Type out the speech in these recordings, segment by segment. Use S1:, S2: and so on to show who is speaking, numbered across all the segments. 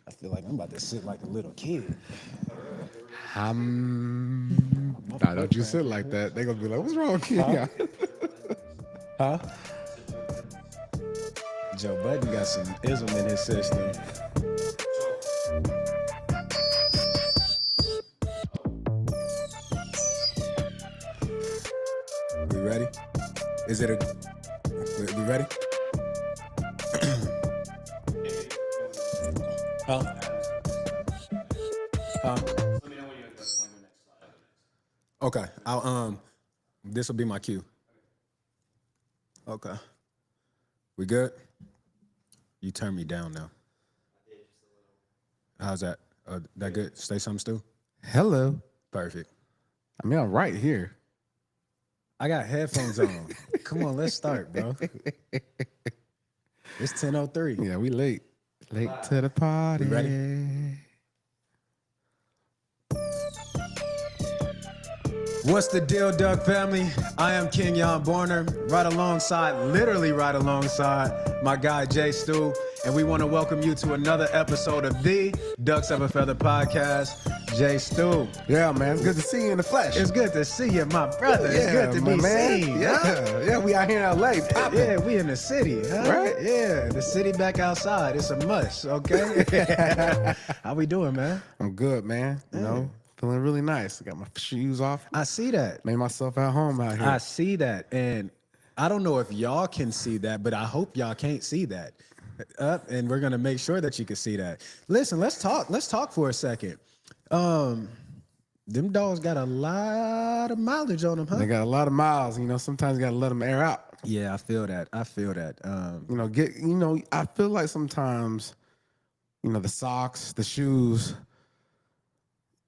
S1: I feel like I'm about to sit like a little kid.
S2: Nah, don't you sit like that. They gonna be like, what's wrong with you?
S1: Huh? Joe Budden got some ism in his system. We ready? Is it a... We ready? Huh? Huh? Okay. This will be my cue. Okay. We good? You turn me down now. How's that? That good? Say something, Stu?
S2: Hello.
S1: Perfect.
S2: I mean, I'm right here.
S1: I got headphones on. Come on, let's start, bro. It's 10:03.
S2: Yeah, we late. Late to the party.
S1: We ready? What's the deal, Doug family? I am King Jan Borner, literally right alongside my guy Jay Stu, and we want to welcome you to another episode of the Ducks of a Feather podcast. Jay Stu.
S2: Yeah, man. It's good to see you in the flesh.
S1: It's good to see you, my brother. It's good to be seen.
S2: Yeah, yeah. We out here in LA. Popping.
S1: Yeah, we in the city, huh?
S2: Right?
S1: Yeah, the city back outside. It's a must, okay? How we doing, man?
S2: I'm good, man. You know, feeling really nice. I got my shoes off.
S1: I see that.
S2: Made myself at home out here.
S1: I see that. And I don't know if y'all can see that, but I hope y'all can't see that. And we're going to make sure that you can see that. Listen, let's talk. Let's talk for a second. Them dogs got a lot of mileage on them, huh?
S2: They got a lot of miles. You know, sometimes you got to let them air out.
S1: Yeah, I feel that. I feel that.
S2: I feel like sometimes, the socks, the shoes,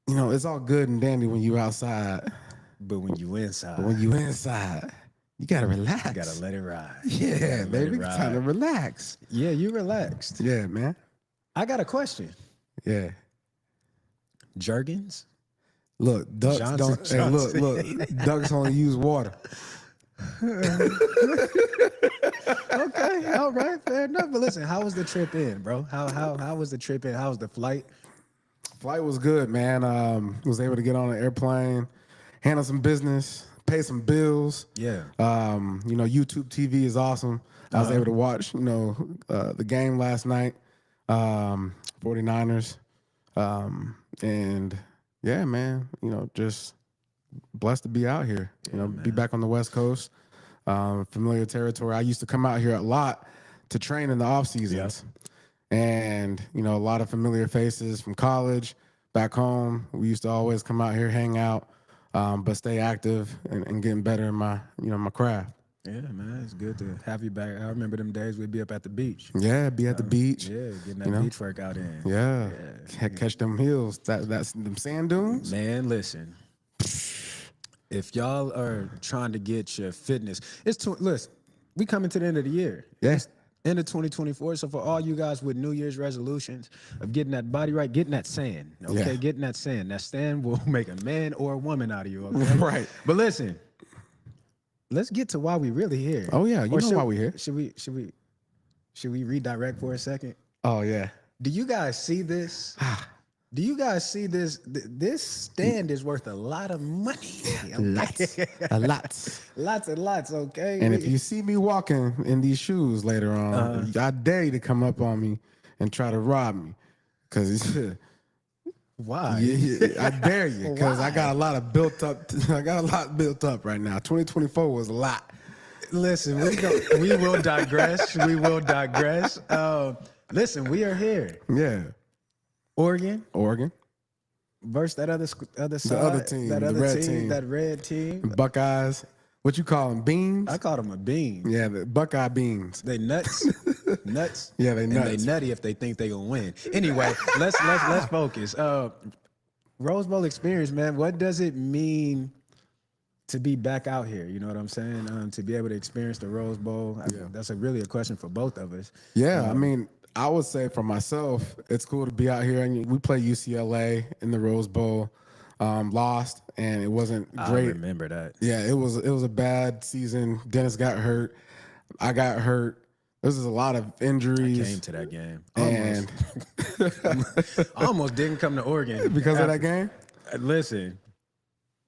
S2: it's all good and dandy when you outside.
S1: But when you inside,
S2: you got to relax.
S1: you got to let it ride.
S2: Yeah, baby. It's time to relax.
S1: Yeah, you relaxed.
S2: Yeah, man.
S1: I got a question.
S2: Yeah.
S1: Jergens?
S2: Look, ducks
S1: Johnson,
S2: don't. Hey, look. Ducks only use water.
S1: Okay, all right, fair enough. But listen, how was the trip in, bro? How was the trip in? How was the flight?
S2: Flight was good, man. Was able to get on an airplane, handle some business, pay some bills.
S1: Yeah.
S2: YouTube TV is awesome. I was able to watch, the game last night, 49ers. And yeah, man, just blessed to be out here, be back on the West Coast, familiar territory. I used to come out here a lot to train in the off seasons. And, a lot of familiar faces from college back home. We used to always come out here, hang out, but stay active and getting better in my, my craft.
S1: Yeah, man, it's good to have you back. I remember them days we'd be up at the beach.
S2: Yeah, be at the beach.
S1: Yeah, getting that beach workout in.
S2: Yeah. Catch them hills. That's them sand dunes.
S1: Man, listen. If y'all are trying to get your fitness, listen, we coming to the end of the year.
S2: Yes.
S1: End of 2024. So for all you guys with New Year's resolutions of getting that body right, getting that sand, okay?
S2: Yeah.
S1: Getting that sand. That sand will make a man or a woman out of you, okay?
S2: Right.
S1: But listen, let's get to why we really here.
S2: Oh yeah, you know why we here.
S1: Should we redirect for a second?
S2: Oh yeah.
S1: Do you guys see this? Do you guys see this? This stand is worth a lot of money.
S2: Lots.
S1: Lots and lots, okay?
S2: And if you see me walking in these shoes later on, I dare you to come up on me and try to rob me. Cause
S1: why?
S2: I dare you, because I got a lot built up right now. 2024 was a lot.
S1: Listen, we will digress. We will digress. Listen, we are here.
S2: Yeah.
S1: Oregon versus that other side,
S2: the other team,
S1: that
S2: the
S1: other
S2: red
S1: team, that red team.
S2: Buckeyes. What you call them? Beans?
S1: I call them a bean.
S2: Yeah, the Buckeye beans.
S1: They nuts. Nuts.
S2: Yeah, they nuts.
S1: And they nutty if they think they gonna win. Anyway, let's focus. Rose Bowl experience, man. What does it mean to be back out here? You know what I'm saying? To be able to experience the Rose Bowl. That's really a question for both of us.
S2: Yeah, I mean, I would say for myself, it's cool to be out here. And we play UCLA in the Rose Bowl. Lost, and it wasn't great.
S1: I remember that.
S2: Yeah, it was a bad season. Dennis got hurt. I got hurt. There's just a lot of
S1: I
S2: injuries.
S1: came to that game.
S2: And
S1: I almost didn't come to Oregon
S2: because of that game,
S1: Listen,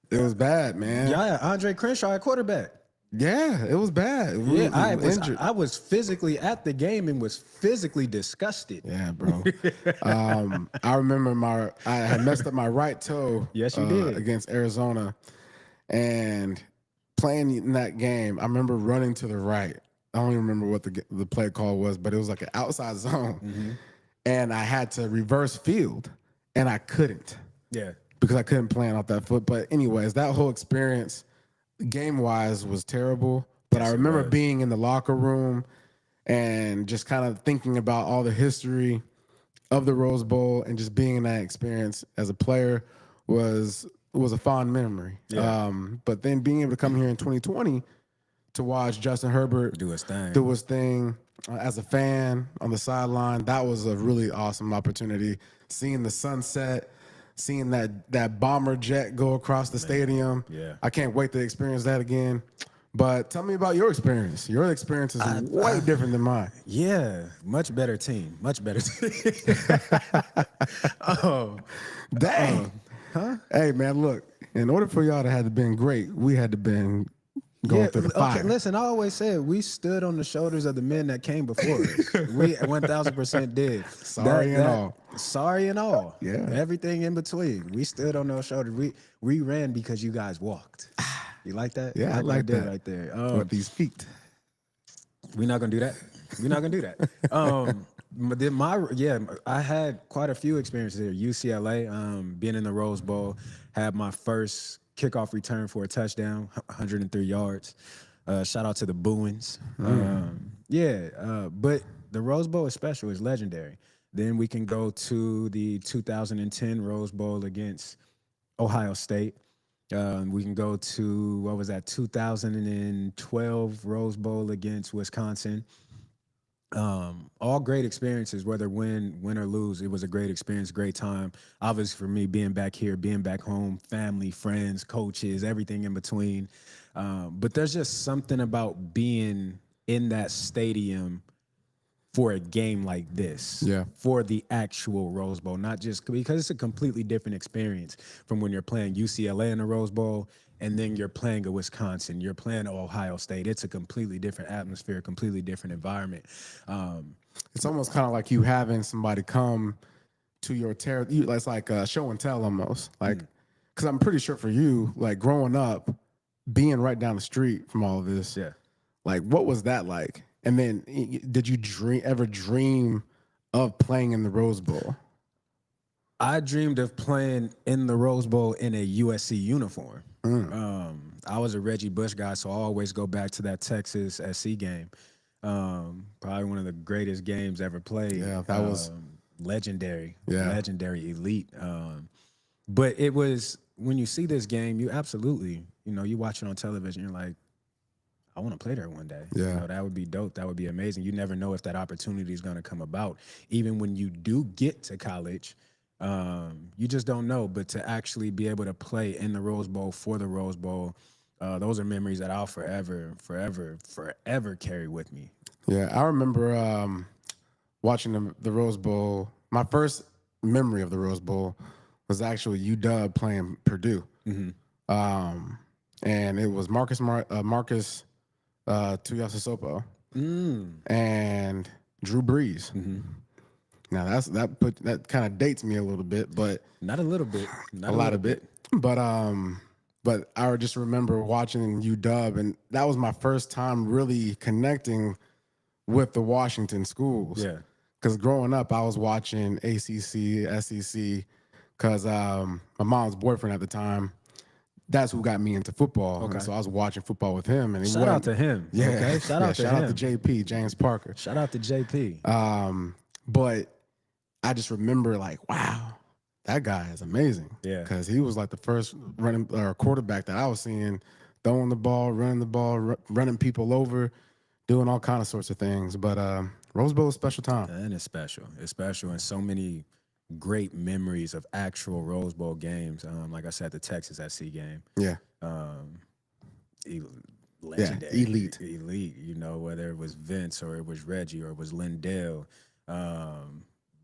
S2: it was bad, man.
S1: yeah, Andre Crenshaw at quarterback.
S2: Yeah, it was bad.
S1: Yeah, I was
S2: injured.
S1: I was physically at the game and was physically disgusted.
S2: Yeah, bro. I remember I had messed up my right toe.
S1: Yes, you did.
S2: Against Arizona, and playing in that game. I remember running to the right. I don't even remember what the play call was, but it was like an outside zone, and I had to reverse field, and I couldn't.
S1: Yeah,
S2: because I couldn't plan off that foot. But anyways, that whole experience, game wise, was terrible. But
S1: Yes,
S2: I remember being in the locker room and just kind of thinking about all the history of the Rose Bowl and just being in that experience as a player was a fond memory.
S1: Yeah.
S2: But then being able to come here in 2020 to watch Justin Herbert
S1: do his thing.
S2: As a fan on the sideline, that was a really awesome opportunity. Seeing the sunset, seeing that bomber jet go across the stadium.
S1: Yeah.
S2: I can't wait to experience that again. But tell me about your experience. Your experience is way different than mine.
S1: Yeah, much better team. Much better team. Oh,
S2: dang. Huh? Hey, man, look. In order for y'all to have been great, we had to been going through the fire.
S1: Okay, listen, I always said we stood on the shoulders of the men that came before us. We 1,000% did.
S2: Sorry and all.
S1: Sorry and all.
S2: Yeah.
S1: Everything in between. We stood on those shoulders. We ran because you guys walked. You like that?
S2: Yeah, I like that
S1: right there.
S2: With these feet.
S1: We're not gonna do that. We're not gonna do that. But then I had quite a few experiences here. UCLA, being in the Rose Bowl, had my first kickoff return for a touchdown, 103 yards. Shout out to the Booins. But the Rose Bowl is special. It's legendary. Then we can go to the 2010 Rose Bowl against Ohio State. We can go to, 2012 Rose Bowl against Wisconsin. All great experiences, whether win or lose. It was a great experience, great time. Obviously, for me, being back here, being back home, family, friends, coaches, everything in between. But there's just something about being in that stadium for a game like this, for the actual Rose Bowl, not just because it's a completely different experience from when you're playing UCLA in the Rose Bowl and then you're playing a Wisconsin, you're playing Ohio State. It's a completely different atmosphere, completely different environment.
S2: It's almost kind of like you having somebody come to your territory. It's like a show and tell almost. Like, because I'm pretty sure for you, like growing up, being right down the street from all of this, like what was that like? And then, did you ever dream of playing in the Rose Bowl?
S1: I dreamed of playing in the Rose Bowl in a USC uniform. I was a Reggie Bush guy, so I always go back to that Texas SC game. Probably one of the greatest games ever played.
S2: Yeah, that was
S1: legendary.
S2: Yeah,
S1: legendary, elite. But it was, when you see this game, you absolutely, you watch it on television, you're like, I want to play there one day.
S2: Yeah.
S1: That would be dope. That would be amazing. You never know if that opportunity is going to come about. Even when you do get to college, you just don't know. But to actually be able to play in the Rose Bowl for the Rose Bowl, those are memories that I'll forever carry with me.
S2: Yeah, I remember watching the Rose Bowl. My first memory of the Rose Bowl was actually UW playing Purdue. And it was Marcus Tuiasosopo and Drew Brees. Now that kind of dates me a little bit, but
S1: not a little bit,
S2: not a lot of bit. But I just remember watching UW, and that was my first time really connecting with the Washington schools.
S1: Yeah,
S2: because growing up, I was watching ACC, SEC, because my mom's boyfriend at the time, that's who got me into football. Okay. And so I was watching football with him. And
S1: shout out to him.
S2: Yeah.
S1: Okay. Shout out to
S2: JP, James Parker.
S1: Shout out to JP.
S2: But I just remember like, wow, that guy is amazing.
S1: Yeah.
S2: Because he was like the first quarterback that I was seeing throwing the ball, running people over, doing all kind of sorts of things. But Rose Bowl is a special time.
S1: And it's special. It's special. And so many great memories of actual Rose Bowl games. Like I said, the Texas SC game.
S2: Yeah.
S1: legendary,
S2: elite.
S1: elite. You know, whether it was Vince or it was Reggie or it was Lindell,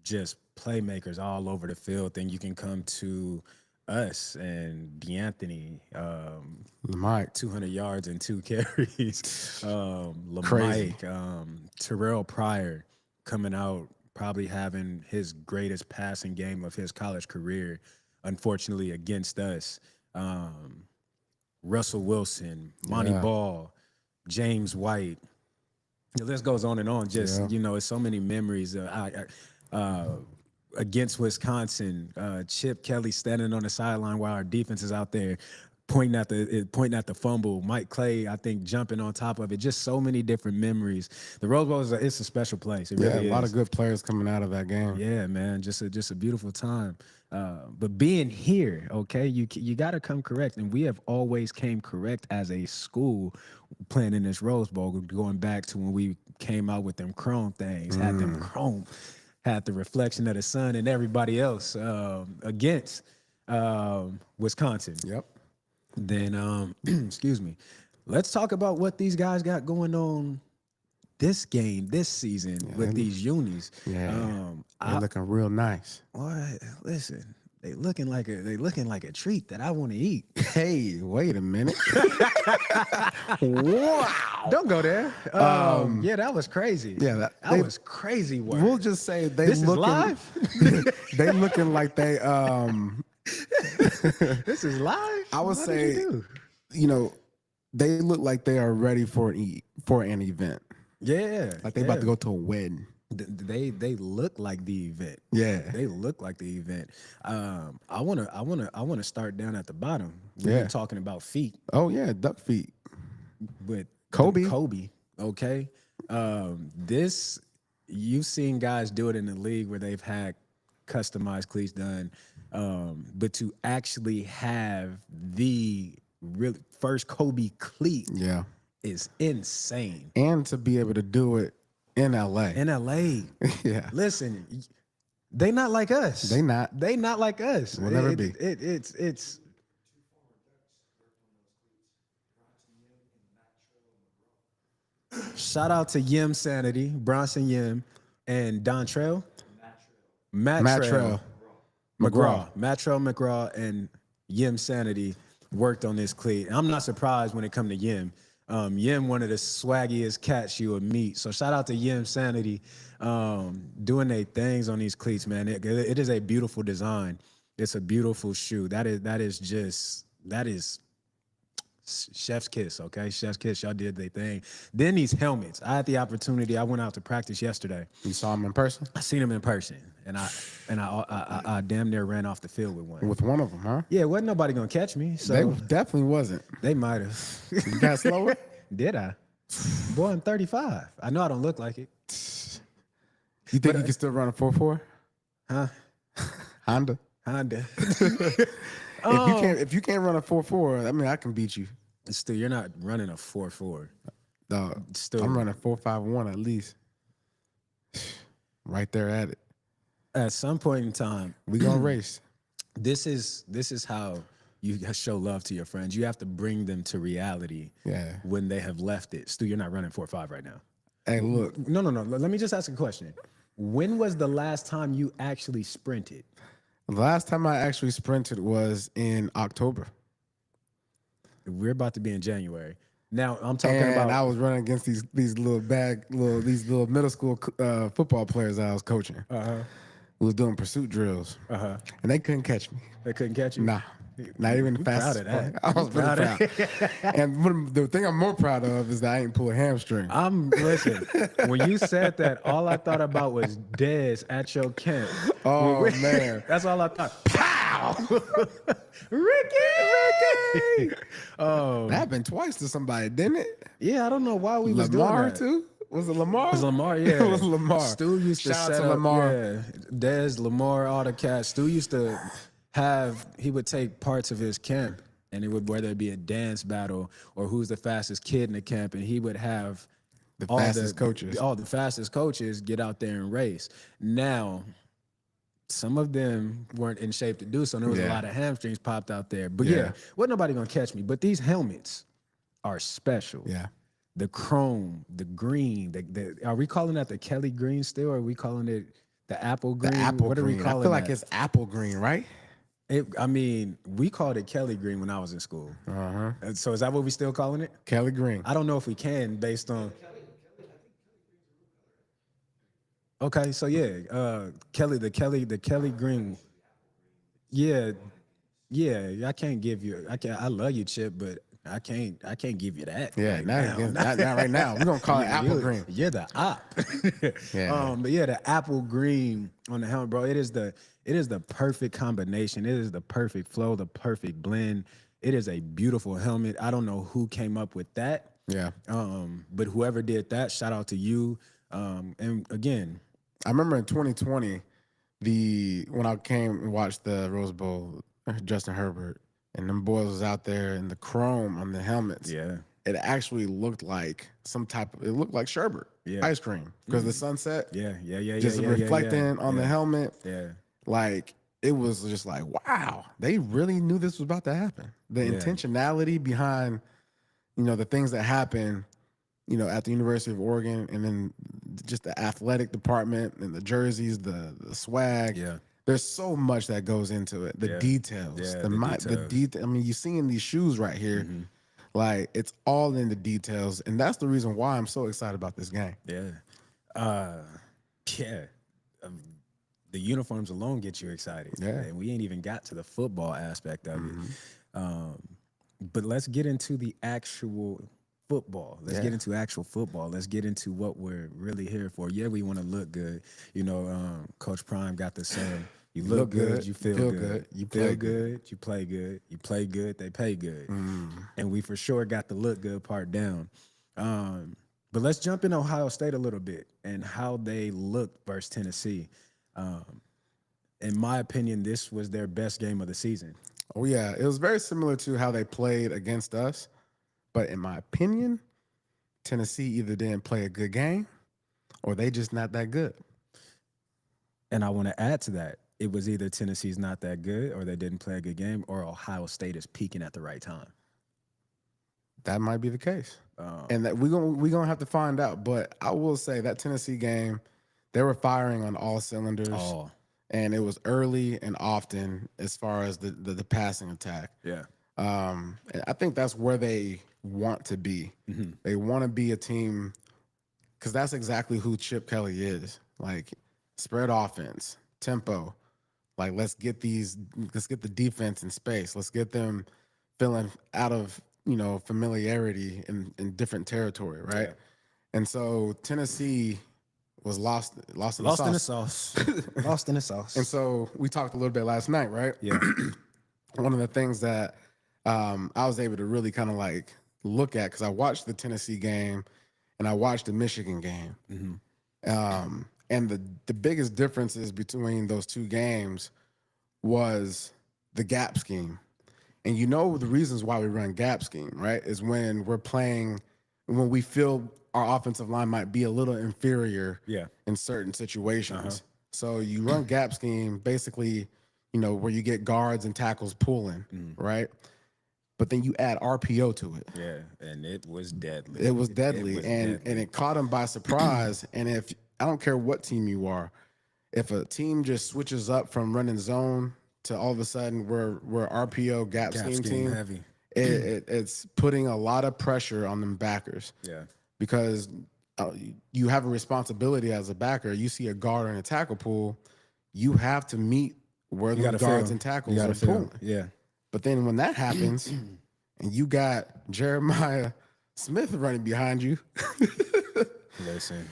S1: just playmakers all over the field. Then you can come to us and DeAnthony,
S2: Mike.
S1: 200 yards and 2 carries.
S2: Crazy.
S1: LaMike, Terrell Pryor coming out, probably having his greatest passing game of his college career, unfortunately against us. Russell Wilson, Monty Ball, James White. The list goes on and on. Just, you know, it's so many memories. Against Wisconsin, Chip Kelly standing on the sideline while our defense is out there pointing at the fumble. Mike Clay, I think, jumping on top of it. Just so many different memories. The Rose Bowl it's a special place. It really
S2: a lot of good players coming out of that game.
S1: Yeah, man, just a beautiful time. But being here, okay, you got to come correct, and we have always came correct as a school playing in this Rose Bowl. Going back to when we came out with them chrome things, had them chrome. Had the reflection of the sun and everybody else against Wisconsin.
S2: Yep.
S1: Then, excuse me, let's talk about what these guys got going on this season with these unis.
S2: Yeah, they're looking real nice.
S1: Boy, listen, they looking like a treat that I want to eat.
S2: Hey, wait a minute. Wow.
S1: Don't go there. Yeah, that was crazy.
S2: Yeah,
S1: that was crazy work.
S2: We'll just say
S1: This is live?
S2: They looking like they
S1: This is live?
S2: I would
S1: What
S2: say,
S1: did you do?
S2: you know, they look like they are ready for an event.
S1: Yeah.
S2: Like they about to go to a wedding.
S1: They look like the event.
S2: Yeah.
S1: They look like the event. I wanna start down at the bottom. We were talking about feet
S2: Oh yeah, duck feet.
S1: with
S2: Kobe.
S1: Okay. This you've seen guys do it in the league where they've had customized cleats done. But to actually have the really first Kobe cleat is insane.
S2: And to be able to do it in LA.
S1: In LA.
S2: Yeah.
S1: Listen, they not like us.
S2: They not.
S1: They not like us.
S2: Will never be.
S1: It's shout out to Yim Sanity, Bronson Yim, and Dontrell. Matrell McGraw. Matrell McGraw and Yim Sanity worked on this cleat. I'm not surprised when it come to Yim. Yim, one of the swaggiest cats you would meet. So shout out to Yim Sanity doing their things on these cleats, man. It is a beautiful design. It's a beautiful shoe. That is chef's kiss, okay? Chef's kiss. Y'all did their thing. Then these helmets. I had the opportunity. I went out to practice yesterday.
S2: You saw him in person?
S1: I seen him in person, and I damn near ran off the field with one.
S2: With one of them, huh?
S1: Yeah, wasn't nobody gonna catch me. So
S2: They definitely wasn't.
S1: they might have.
S2: You got slower?
S1: Did I? Boy, I'm 35. I know I don't look like it.
S2: You think you can still run a 4.4?
S1: Huh?
S2: Honda?
S1: Honda.
S2: If you can't run a 4.4, I mean I can beat you.
S1: Still, you're not running a 4.4.
S2: Dog,
S1: Still,
S2: I'm running 4.51 at least. Right there at it.
S1: at some point in time,
S2: We gonna race.
S1: this is how you show love to your friends. You have to bring them to reality.
S2: Yeah.
S1: When they have left it. Stu, you're not running 4.5 right now.
S2: Hey, look.
S1: No. Let me just ask a question. When was the last time you actually sprinted?
S2: The last time I actually sprinted was in October.
S1: We're about to be in January. Now I'm talking
S2: And
S1: about.
S2: I was running against these little middle school football players that I was coaching. Who was doing pursuit drills. And they couldn't catch me.
S1: They couldn't catch you.
S2: Nah. Not even the fastest.
S1: Proud of that.
S2: I was really proud. And the thing I'm more proud of is that I ain't pull a hamstring.
S1: Listen, when you said that, all I thought about was Dez at your camp.
S2: Oh, man.
S1: That's all I thought. Pow! Ricky! Oh.
S2: That happened twice to somebody, didn't it?
S1: Yeah, I don't know why we was doing
S2: Lamar,
S1: that.
S2: too? Was it Lamar?
S1: It was Lamar, yeah.
S2: It was Lamar.
S1: Stu used to
S2: Shout out
S1: set
S2: to
S1: up,
S2: Lamar.
S1: yeah. Dez, Lamar, all the cats. Stu used to he would take parts of his camp, and it would, whether it be a dance battle or who's the fastest kid in the camp, and he would have
S2: All the
S1: fastest coaches get out there and race. Now, some of them weren't in shape to do so, and there was a lot of hamstrings popped out there. But yeah, wasn't nobody gonna catch me. But these helmets are special.
S2: Yeah.
S1: The chrome, the green, are we calling that the Kelly green still, or are we calling it the apple green?
S2: The apple
S1: What are we
S2: green. I
S1: calling
S2: feel like
S1: that?
S2: it's apple green, right?
S1: I mean, we called it Kelly green when I was in school. And so is that what we still calling it?
S2: Kelly green.
S1: I don't know if we can based on. Okay, so yeah, the Kelly green. Yeah, yeah. I can't give you. I love you, Chip, but I can't give you that.
S2: Yeah,
S1: right
S2: not
S1: now.
S2: against, not right now. We're gonna call it apple green.
S1: You're the op.
S2: Yeah.
S1: But yeah, the apple green on the helmet, bro. It is the perfect combination. It is the perfect flow, the perfect blend. It is a beautiful helmet. I don't know who came up with that.
S2: Yeah.
S1: But whoever did that, shout out to you. And again,
S2: I remember in 2020, when I came and watched the Rose Bowl, Justin Herbert and them boys was out there in the chrome on the helmets.
S1: yeah,
S2: It actually looked like it looked like sherbet, ice cream, because the sunset, just reflecting on the helmet.
S1: Yeah.
S2: Like, it was just like, wow, they really knew this was about to happen. The intentionality behind, the things that happen, at the University of Oregon, and then just the athletic department and the jerseys, the swag.
S1: Yeah.
S2: There's so much that goes into it. The details, the detail. I mean, you're seeing these shoes right here. Like, it's all in the details, and that's the reason why I'm so excited about this game.
S1: Yeah. Yeah. The uniforms alone get you excited.
S2: Yeah.
S1: And we ain't even got to the football aspect of it. But let's get into the actual football. Let's get into actual football. Let's get into what we're really here for. Yeah, we want to look good. Coach Prime got the saying, you look good, you feel good. You feel good, you play good. You play good, they pay good. And we for sure got the look good part down. But let's jump in Ohio State a little bit and how they looked versus Tennessee. In my opinion, this was their best game of the season.
S2: Oh, yeah. It was very similar to how they played against us. But in my opinion, Tennessee either didn't play a good game or they just not that good.
S1: And I want to add to that. It was either Tennessee's not that good or they didn't play a good game or Ohio State is peaking at the right time.
S2: That might be the case. And that we're gonna have to find out. But I will say that Tennessee game, they were firing on all cylinders.
S1: Oh.
S2: And it was early and often as far as the passing attack.
S1: Yeah.
S2: And I think that's where they want to be. They want to be a team, because that's exactly who Chip Kelly is. Like, spread offense, tempo. Like, let's get the defense in space. Let's get them feeling out of, familiarity in different territory, right? Yeah. And so Tennessee was lost in the sauce.
S1: Lost in the sauce.
S2: And so we talked a little bit last night, right?
S1: Yeah.
S2: One of the things that I was able to really kind of like look at, because I watched the Tennessee game and I watched the Michigan game. And the biggest differences between those two games was the gap scheme. And the reasons why we run gap scheme, right, is when when we feel our offensive line might be a little inferior in certain situations. So you run gap scheme basically, where you get guards and tackles pulling, right? But then you add RPO to it.
S1: Yeah, and it was deadly.
S2: It was deadly, and it caught them by surprise. And if I don't care what team you are, if a team just switches up from running zone to all of a sudden we're RPO gap scheme team,
S1: heavy.
S2: It's putting a lot of pressure on them backers.
S1: Yeah,
S2: because you have a responsibility as a backer. You see a guard in a tackle pool, you have to meet where the guards and tackles are pulling.
S1: Yeah.
S2: But then when that happens, and you got Jeremiah Smith running behind you,
S1: listen,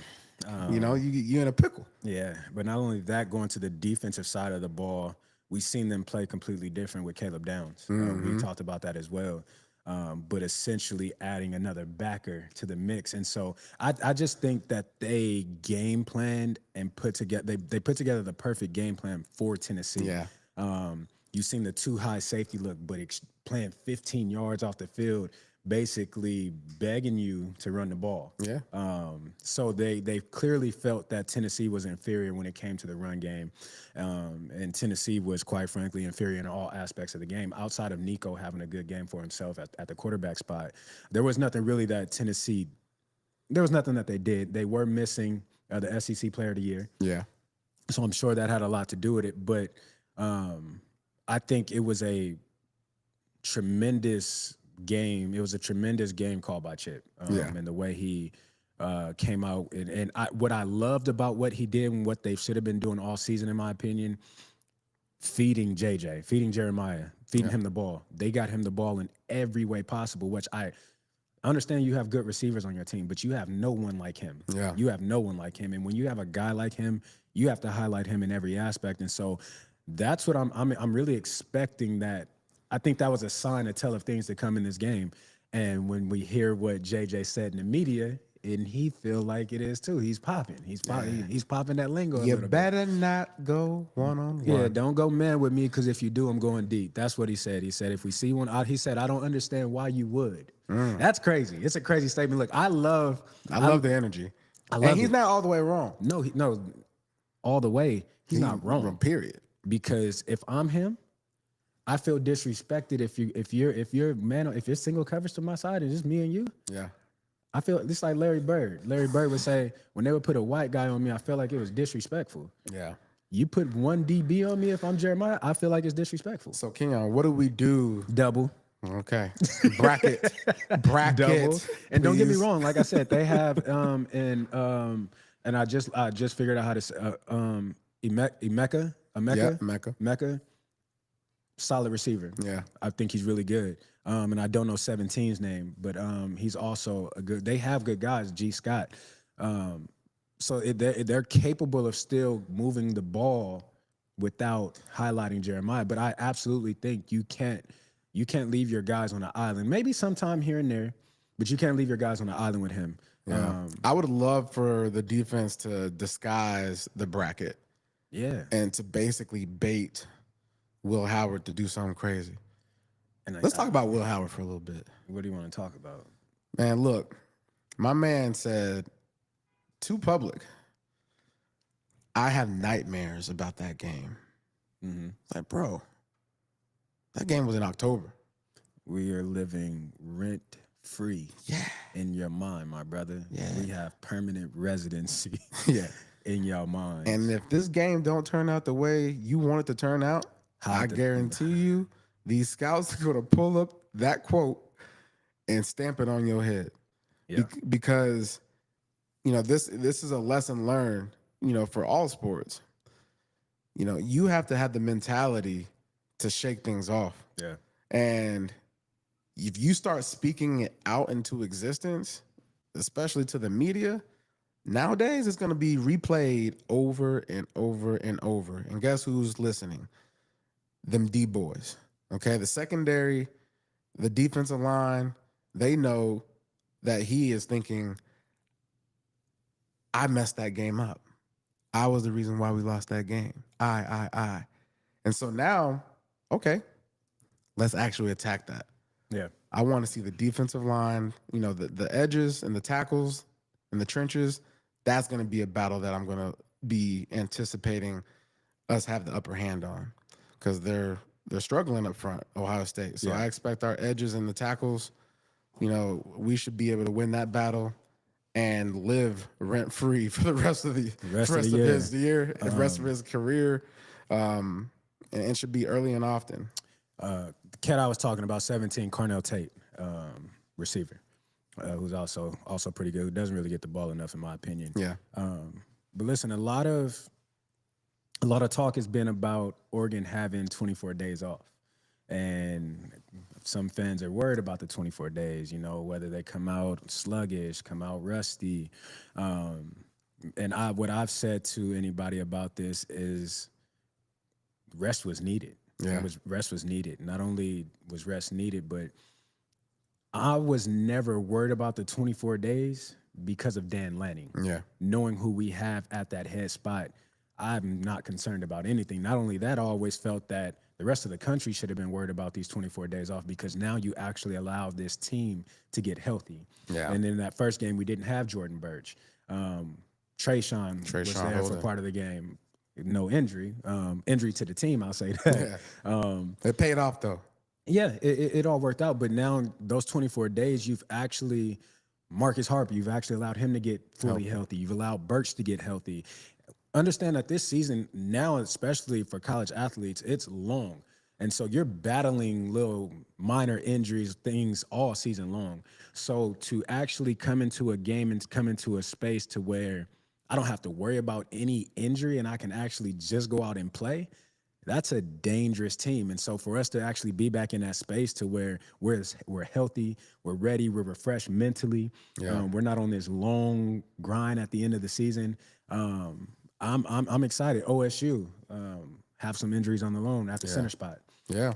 S2: you're in a pickle.
S1: Yeah, but not only that, going to the defensive side of the ball, we've seen them play completely different with Caleb Downs. We talked about that as well. But essentially adding another backer to the mix. And so I just think that they game planned and they put together the perfect game plan for Tennessee.
S2: Yeah.
S1: You've seen the too high safety look, but playing 15 yards off the field, basically begging you to run the ball.
S2: Yeah.
S1: So they clearly felt that Tennessee was inferior when it came to the run game, and Tennessee was quite frankly inferior in all aspects of the game. Outside of Nico having a good game for himself at the quarterback spot, there was nothing really that Tennessee. There was nothing that they did. They were missing the SEC Player of the Year.
S2: Yeah.
S1: So I'm sure that had a lot to do with it. But I think it was a tremendous game. It was a tremendous game called by Chip. And the way he came out. And what I loved about what he did and what they should have been doing all season, in my opinion, feeding JJ, feeding Jeremiah, feeding him the ball. They got him the ball in every way possible, which I understand you have good receivers on your team, but you have no one like him.
S2: Yeah.
S1: You have no one like him. And when you have a guy like him, you have to highlight him in every aspect. And so that's what I'm really expecting. That I think that was a sign to tell of things to come in this game. And when we hear what JJ said in the media, and he feel like it is too. He's popping. He's popping that lingo.
S2: You better not go one-on-one.
S1: Yeah, don't go man with me, because if you do, I'm going deep. That's what he said. He said, if we see one out, he said, I don't understand why you would. That's crazy. It's a crazy statement. Look, I love
S2: the energy. And he's not all the way wrong.
S1: No, all the way. He's not wrong.
S2: Period.
S1: Because if I'm him, I feel disrespected if you're single coverage to my side and just me and you.
S2: Yeah.
S1: I feel it's like Larry Bird. Larry Bird would say, when they would put a white guy on me, I felt like it was disrespectful.
S2: Yeah.
S1: You put one DB on me if I'm Jeremiah, I feel like it's disrespectful.
S2: So, Kenyon, what do we do?
S1: Double.
S2: Okay. Bracket.
S1: Double. And don't get me wrong, like I said, they have and I just figured out how to say Emeka. Solid receiver.
S2: Yeah.
S1: I think he's really good. And I don't know 17's name, but he's also a good. They have good guys. G. Scott. So they're capable of still moving the ball without highlighting Jeremiah. But I absolutely think you can't leave your guys on the island. Maybe sometime here and there, but you can't leave your guys on the island with him.
S2: Yeah. I would love for the defense to disguise the bracket.
S1: Yeah.
S2: And to basically bait Will Howard to do something crazy. And let's talk about Will Howard for a little bit.
S1: What do you want to talk about?
S2: Man, look, my man said to public, I have nightmares about that game.
S1: Mm-hmm.
S2: Like, bro, that game was in October.
S1: We are living rent-free in your mind, my brother.
S2: Yeah.
S1: We have permanent residency in your mind.
S2: And if this game don't turn out the way you want it to turn out, I guarantee you these scouts are going to pull up that quote and stamp it on your head.
S1: Yeah.
S2: Because, this is a lesson learned, for all sports. You have to have the mentality to shake things off.
S1: Yeah.
S2: And if you start speaking it out into existence, especially to the media, nowadays it's going to be replayed over and over and over. And guess who's listening? Them D-boys. Okay, the secondary, the defensive line, they know that he is thinking, I messed that game up. I was the reason why we lost that game. I. And so now, okay, let's actually attack that.
S1: Yeah.
S2: I want to see the defensive line, the edges and the tackles and the trenches. That's going to be a battle that I'm going to be anticipating us have the upper hand on, because they're struggling up front, Ohio State. So I expect our edges and the tackles, we should be able to win that battle and live rent-free for the rest of his year, the rest of his career, and it should be early and often.
S1: The cat I was talking about, 17, Cornell Tate, receiver, who's also pretty good, who doesn't really get the ball enough, in my opinion.
S2: Yeah.
S1: But listen, a lot of talk has been about Oregon having 24 days off. And some fans are worried about the 24 days, whether they come out sluggish, come out rusty. And what I've said to anybody about this is rest was needed.
S2: Yeah.
S1: Rest was needed. Not only was rest needed, but I was never worried about the 24 days because of Dan Lanning.
S2: Yeah.
S1: Knowing who we have at that head spot, I'm not concerned about anything. Not only that, I always felt that The rest of the country should have been worried about these 24 days off because now you actually allowed this team to get healthy.
S2: Yeah.
S1: And in that first game, we didn't have Jordan Burch. Trayshawn was there for part of the game. No injury. Injury to the team, I'll say that.
S2: Yeah. It paid off, though.
S1: Yeah, it all worked out. But now those 24 days, you've actually, Marcus Harper, you've actually allowed him to get fully healthy. You've allowed Burch to get healthy. Understand that this season now, especially for college athletes, it's long. And so you're battling little minor injuries, things all season long. So to actually come into a game and come into a space to where I don't have to worry about any injury and I can actually just go out and play, that's a dangerous team. And so for us to actually be back in that space to where we're healthy, we're ready, we're refreshed mentally, we're not on this long grind at the end of the season. I'm excited. OSU have some injuries on the loan at the center spot.
S2: Yeah.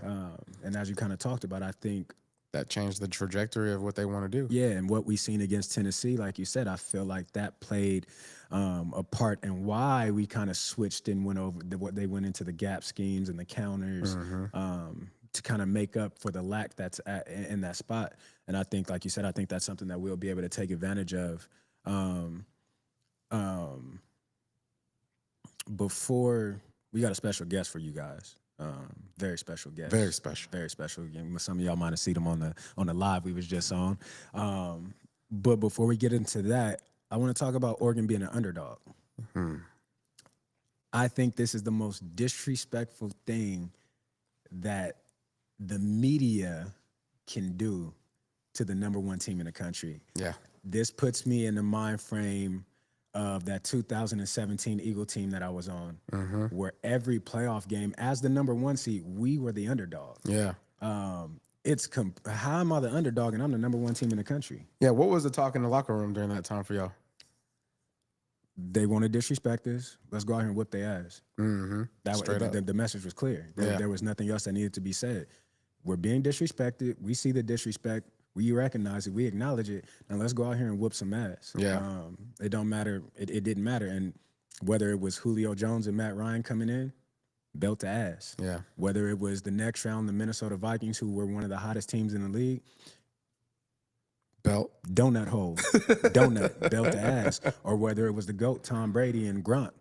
S1: And as you kind of talked about, I think
S2: that changed the trajectory of what they want to do.
S1: Yeah, and what we seen against Tennessee, like you said, I feel like that played a part in why we kind of switched and went over what they went into the gap schemes and the counters to kind of make up for the lack that's in that spot. And I think, like you said, I think that's something that we'll be able to take advantage of. Before we got a special guest for you guys. Very special guest.
S2: Very special.
S1: Very special. Some of y'all might have seen him on the live we was just on. But before we get into that, I want to talk about Oregon being an underdog. I think this is the most disrespectful thing that the media can do to the #1 team in the country.
S2: Yeah.
S1: This puts me in the mind frame of that 2017 Eagle team that I was on, where every playoff game, as the #1 seed, we were the underdog.
S2: Yeah.
S1: How am I the underdog and I'm the #1 team in the country?
S2: Yeah, what was the talk in the locker room during that time for y'all?
S1: They want to disrespect us. Let's go out here and whip their ass. The message was clear. There was nothing else that needed to be said. We're being disrespected. We see the disrespect. We recognize it. We acknowledge it. And let's go out here and whoop some ass.
S2: Yeah.
S1: It don't matter. It didn't matter. And whether it was Julio Jones and Matt Ryan coming in, belt to ass.
S2: Yeah.
S1: Whether it was the next round, the Minnesota Vikings, who were one of the hottest teams in the league,
S2: belt.
S1: Donut hole. Donut. Belt to ass. Or whether it was the GOAT, Tom Brady and Grunt,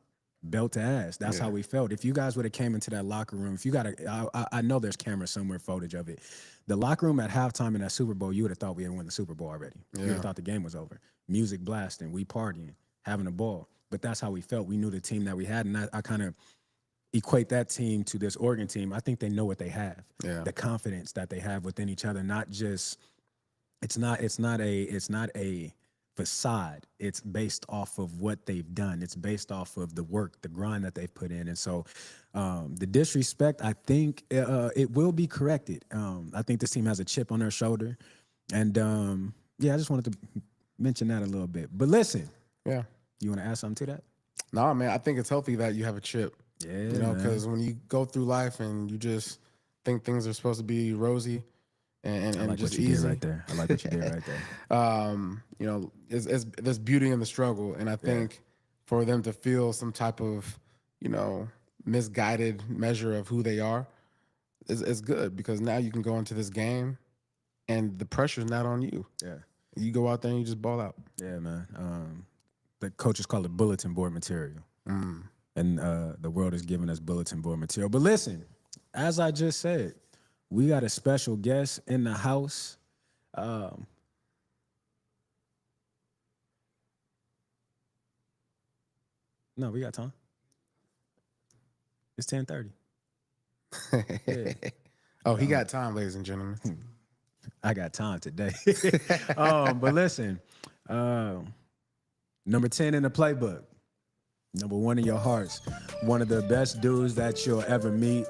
S1: belt to ass. That's how we felt. If you guys would have came into that locker room, if you got I know there's camera somewhere, footage of it. The locker room at halftime in that Super Bowl, you would have thought we had won the Super Bowl already. You would have thought the game was over. Music blasting, we partying, having a ball. But that's how we felt. We knew the team that we had, and I kind of equate that team to this Oregon team. I think they know what they have. Yeah. The confidence that they have within each other, not just it's not a facade. It's based off of what they've done. It's based off of the work, the grind that they've put in. And so the disrespect, I think it will be corrected. I think this team has a chip on their shoulder. And I just wanted to mention that a little bit. But listen.
S2: Yeah.
S1: You want to add something to that?
S2: No, man, I think it's healthy that you have a chip.
S1: Yeah,
S2: you know, because when you go through life and you just think things are supposed to be rosy and
S1: I like
S2: just
S1: what you
S2: easy.
S1: Did right there. I like what you did right there.
S2: You know, there's beauty in the struggle, and I think for them to feel some type of, you know, misguided measure of who they are is good, because now you can go into this game and the pressure's not on you.
S1: Yeah,
S2: you go out there and you just ball out.
S1: Yeah, man. The coaches call it bulletin board material. And the world is giving us bulletin board material. But listen, as I just said, we got a special guest in the house. No, we got time. It's 10:30.
S2: Oh, he got time, ladies and gentlemen.
S1: I got time today. But listen, number 10 in the playbook. Number 1 in your hearts. One of the best dudes that you'll ever meet.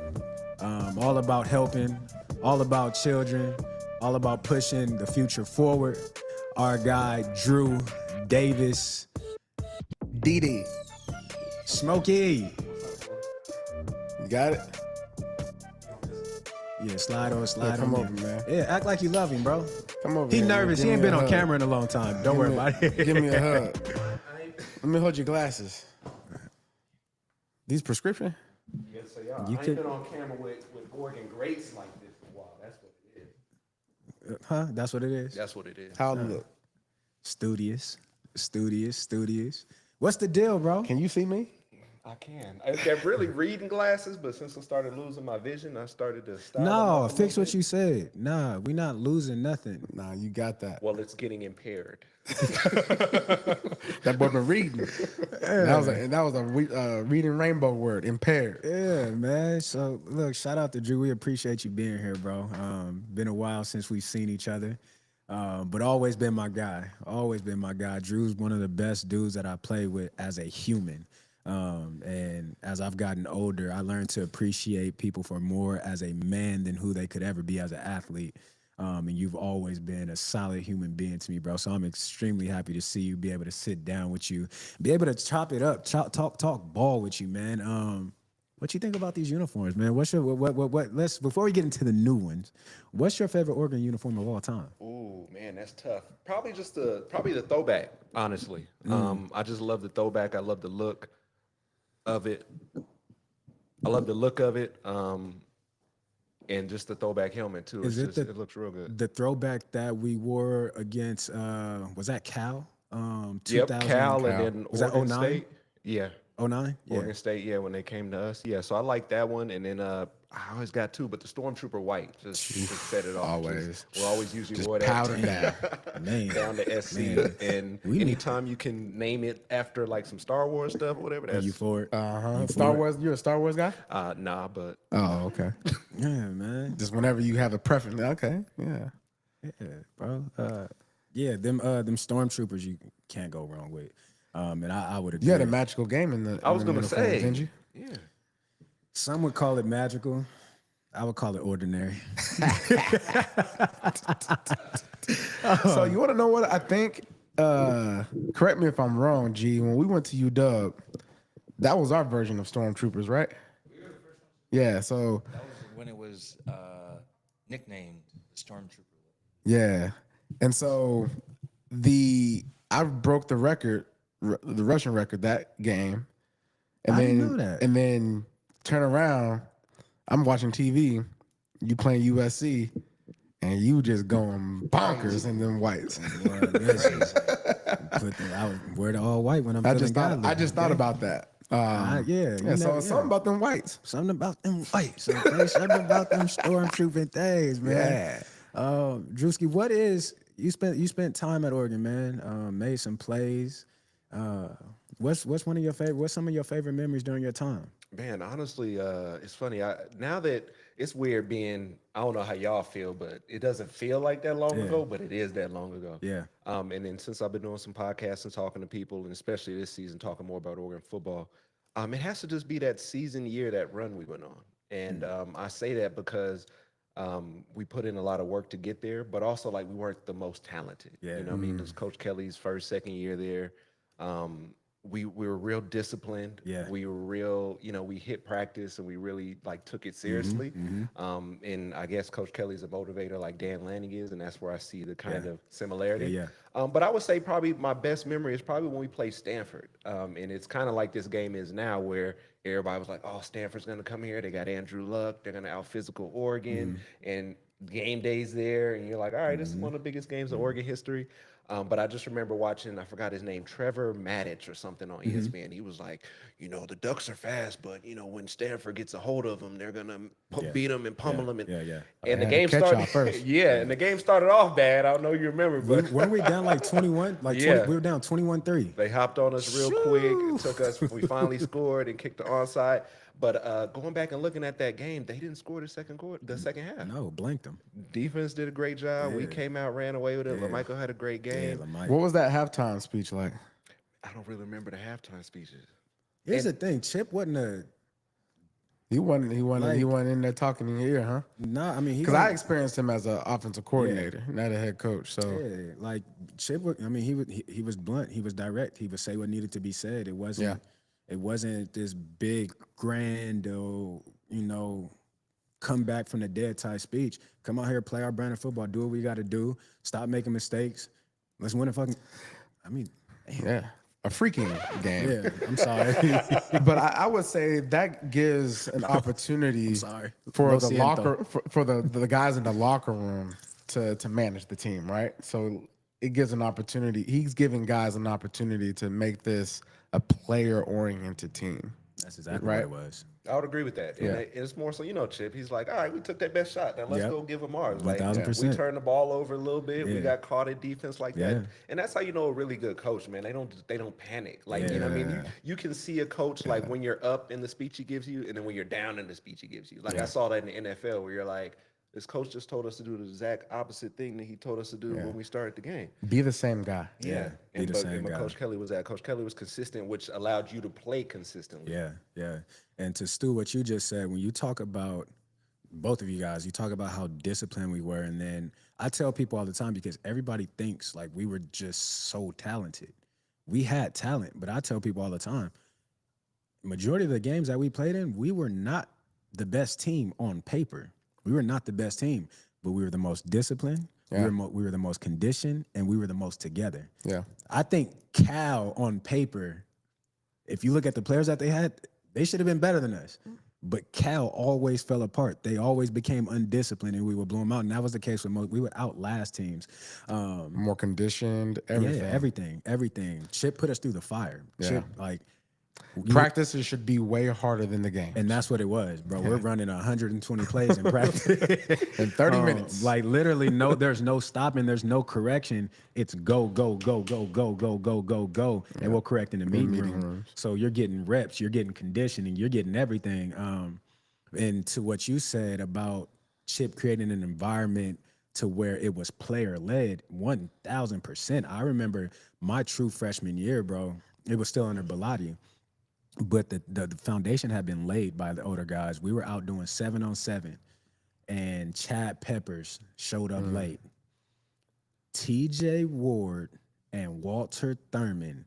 S1: All about helping, all about children, all about pushing the future forward. Our guy, Drew Davis.
S2: DD.
S1: Smokey.
S2: You got it?
S1: Yeah, slide on.
S2: Come over, man.
S1: Yeah, act like you love him, bro.
S2: Come over.
S1: He nervous. He ain't been on camera in a long time. Don't worry about it.
S2: Give me a hug. Let me hold your glasses. These prescription?
S3: Yes, they are.
S1: You
S3: I ain't
S1: could-
S3: been on camera with Oregon greats like this for a while. That's what it is.
S1: Huh? That's what it is.
S3: That's what it is.
S2: How to look?
S1: Studious. What's the deal, bro?
S2: Can you see me?
S3: I can. I got really reading glasses, but since I started losing my vision, I started to style them
S1: No,
S3: up a
S1: fix
S3: little
S1: what
S3: bit.
S1: you said. Nah, we not losing nothing.
S2: Nah, you got that.
S3: Well, it's getting impaired.
S2: That boy been reading. That was a reading rainbow word. Impaired.
S1: Yeah, man. So look, shout out to Drew. We appreciate you being here, bro. Been a while since we've seen each other. But always been my guy. Always been my guy. Drew's one of the best dudes that I play with as a human. And as I've gotten older, I learned to appreciate people for more as a man than who they could ever be as an athlete. And you've always been a solid human being to me, bro. So I'm extremely happy to see you, be able to sit down with you, be able to chop it up, talk ball with you, man. What you think about these uniforms, man? What's your what? Let's before we get into the new ones, what's your favorite Oregon uniform of all time?
S3: Ooh, man, that's tough. Probably the throwback, honestly. I just love the throwback. I love the look of it. And just the throwback helmet too. It looks real good.
S1: The throwback that we wore against was that Cal?
S3: Yep,
S1: 2000
S3: Cal, and then
S1: was that
S3: Oregon
S1: 09?
S3: State. Yeah,
S1: 09? Yeah.
S3: Oregon State. Yeah, when they came to us. Yeah, so I like that one. And then I always got two, but the Stormtrooper white just set it off.
S2: Always.
S3: We always usually
S2: Just
S3: wore that
S2: powder down.
S1: Man.
S3: down to SC.
S1: Man.
S3: And anytime you can name it after like some Star Wars stuff or whatever, that's
S1: You for it?
S2: Star Wars. You're a Star Wars guy?
S3: nah, but
S2: Oh, okay.
S1: Yeah, man.
S2: Just whenever you have a preference. Okay. Yeah.
S1: Yeah, bro. Yeah, them stormtroopers you can't go wrong with. And I would agree.
S2: You had a magical game in the.
S3: I was
S2: in the
S3: gonna
S2: uniform,
S3: say,
S2: didn't you?
S3: yeah.
S1: Some would call it magical. I would call it ordinary.
S2: So you want to know what I think? Correct me if I'm wrong, G. When we went to UW, that was our version of Stormtroopers, right? Yeah. So
S4: That was when it was nicknamed the Stormtrooper.
S2: yeah, and so I broke the record, the Russian record that game, and
S1: I
S2: then
S1: didn't know that.
S2: and then turn around. I'm watching TV. You playing USC, and you just going bonkers in them whites.
S1: Well, listen, I would wear the all white when I'm
S2: I
S1: feeling
S2: just thought
S1: godly,
S2: thought about that.
S1: yeah,
S2: Yeah,
S1: you
S2: so
S1: never-
S2: something about them whites.
S1: Something about them whites, okay? Something about them stormtrooping things, man. Drewski, what is you spent time at Oregon, man? Made some plays. What's one of your favorite? What's some of your favorite memories during your time?
S3: Man, honestly, it's funny. Now that it's weird being, I don't know how y'all feel, but it doesn't feel like that long ago, but it is that long ago.
S1: Yeah.
S3: And then since I've been doing some podcasts and talking to people, and especially this season, talking more about Oregon football, it has to just be that season year, that run we went on. And I say that because we put in a lot of work to get there, but also like we weren't the most talented.
S1: Yeah.
S3: You know what I mean? It was Coach Kelly's second year there. We were real disciplined.
S1: Yeah.
S3: We were real, we hit practice and we really like took it seriously. And I guess Coach Kelly's a motivator like Dan Lanning is, and that's where I see the kind of similarity.
S1: Yeah.
S3: But I would say probably my best memory is probably when we played Stanford. And it's kind of like this game is now where everybody was like, oh, Stanford's going to come here. They got Andrew Luck. They're going to out-physical Oregon. And game day's there. And you're like, all right, this is one of the biggest games in Oregon history. But I just remember watching, I forgot his name, Trevor Maddich or something on ESPN. He was like, the Ducks are fast, but, when Stanford gets a hold of them, they're going to beat them and pummel them. And,
S1: Yeah.
S3: and the
S2: had
S3: game
S2: to catch y'all
S3: started
S2: first.
S3: and the game started off bad. I don't know if you remember, but
S1: Weren't we down like 21? Like 20, we were down 21-3.
S3: they hopped on us real quick. It took us. We finally scored and kicked the onside. But going back and looking at that game, they didn't score the second half.
S1: No, blanked them.
S3: Defense did a great job. We came out, ran away with it. LaMichael had a great
S1: Yeah,
S3: game.
S1: Lamike.
S2: What was that halftime speech like?
S3: I don't really remember the halftime speeches.
S1: Here's the thing, Chip wasn't a
S2: He wasn't in there talking in your ear, huh?
S1: nah. I mean, he
S2: Because I
S1: wasn't-
S2: experienced him as an offensive coordinator, not a head coach. So
S1: Yeah, like Chip. I mean, he was blunt. He was direct. He would say what needed to be said. It wasn't. It wasn't this big, grand, come back from the dead type speech. Come out here, play our brand of football. Do what we got to do. Stop making mistakes. Let's win a fucking. I mean,
S2: yeah, a freaking game.
S1: Yeah, I'm sorry.
S2: But I would say that gives an opportunity
S1: sorry.
S2: for
S1: Lo
S2: the
S1: siento.
S2: locker for the guys in the locker room to manage the team, right? So it gives an opportunity. He's giving guys an opportunity to make this a player oriented team.
S1: That's exactly
S2: Right.
S1: what it was.
S3: I would agree with that. And
S2: Yeah.
S3: it's more so, Chip, he's like, all right, we took that best shot. Now let's
S1: Yep.
S3: go give them ours. Like, we
S1: 1000%.
S3: turned the ball over a little bit. We
S1: Yeah.
S3: got caught in defense like
S1: Yeah.
S3: that. And that's how you know a really good coach, man. They don't panic. Like, you know what I mean?
S2: Yeah.
S3: You can see a coach like when you're up in the speech he gives you and then when you're down in the speech he gives you. Like I saw that in the NFL where you're like, this coach just told us to do the exact opposite thing that he told us to do when we started the game.
S2: Be the same guy.
S1: Yeah, be
S3: And
S1: the same
S3: but
S1: guy.
S3: Coach Kelly was that. Coach Kelly was consistent, which allowed you to play consistently.
S1: Yeah, yeah. And to Stu, what you just said, when you talk about both of you guys, you talk about how disciplined we were. And then I tell people all the time because everybody thinks like we were just so talented. We had talent, but I tell people all the time, majority of the games that we played in, we were not the best team on paper. We were not the best team, but we were the most disciplined.
S2: Yeah.
S1: We were the most conditioned, and we were the most together.
S2: Yeah.
S1: I think Cal on paper, if you look at the players that they had, they should have been better than us. But Cal always fell apart. They always became undisciplined, and we would blow them out. And that was the case with most. We would outlast teams.
S2: More conditioned, everything.
S1: Yeah, everything. Chip put us through the fire.
S2: Yeah.
S1: Chip, like,
S2: Practices should be way harder than the game.
S1: and that's what it was, bro. We're running 120 plays in practice.
S2: In 30 minutes.
S1: Like literally, there's no stopping, there's no correction. It's go, go, go, go, go, go, go, go, go, and we'll correct in the meeting room. So you're getting reps, you're getting conditioning, you're getting everything. And to what you said about Chip creating an environment to where it was player led, 1000%. I remember my true freshman year, bro. It was still under Bilotti. But the foundation had been laid by the older guys. We were out doing 7-on-7, and Chad Peppers showed up late. TJ Ward and Walter Thurman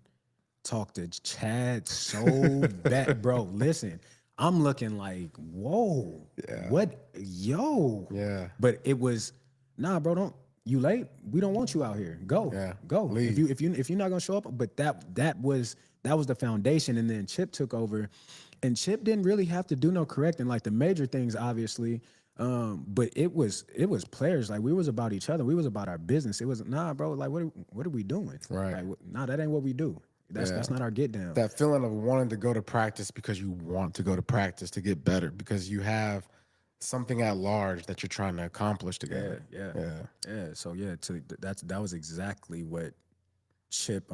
S1: talked to Chad so bad. Bro, listen, I'm looking like, whoa, what, yo.
S2: Yeah.
S1: But it was, nah, bro, you late? We don't want you out here. Go, go.
S2: Leave.
S1: If you're not gonna show up, but that was the foundation, and then Chip took over, and Chip didn't really have to do no correcting, like the major things, obviously. But it was players, like we was about each other, we was about our business. It was nah, bro, like what are we doing?
S2: Right.
S1: Like, nah, that ain't what we do. That's not our get down.
S2: That feeling of wanting to go to practice because you want to go to practice to get better, because you have something at large that you're trying to accomplish together.
S1: Yeah. So yeah, that was exactly what Chip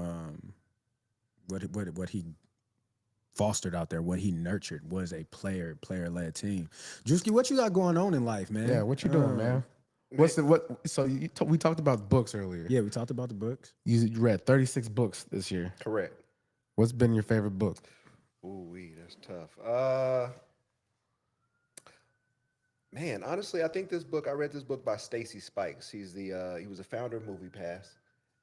S1: what he fostered out there, what he nurtured was a player-led team. Drewski, what you got going on in life, man?
S2: Yeah, what you doing, man? So we talked about books earlier.
S1: Yeah, we talked about the books.
S2: You read 36 books this year.
S3: Correct.
S2: What's been your favorite book?
S3: Ooh, that's tough. Man, honestly, I think I read this book by Stacy Spikes. He was a founder of MoviePass,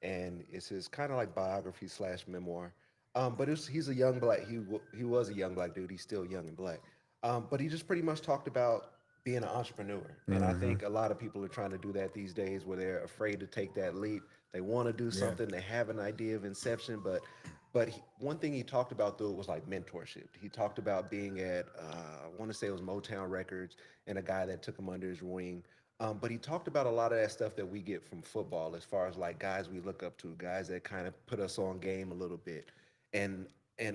S3: and it's his kind of like biography / memoir. But he's a young black. He was a young black dude. He's still young and black. But he just pretty much talked about being an entrepreneur. And I think a lot of people are trying to do that these days, where they're afraid to take that leap. They want to do something. They have an idea of inception, but one thing he talked about though was like mentorship. He talked about being at I want to say it was Motown Records, and a guy that took him under his wing. But he talked about a lot of that stuff that we get from football, as far as like guys we look up to, guys that kind of put us on game a little bit, and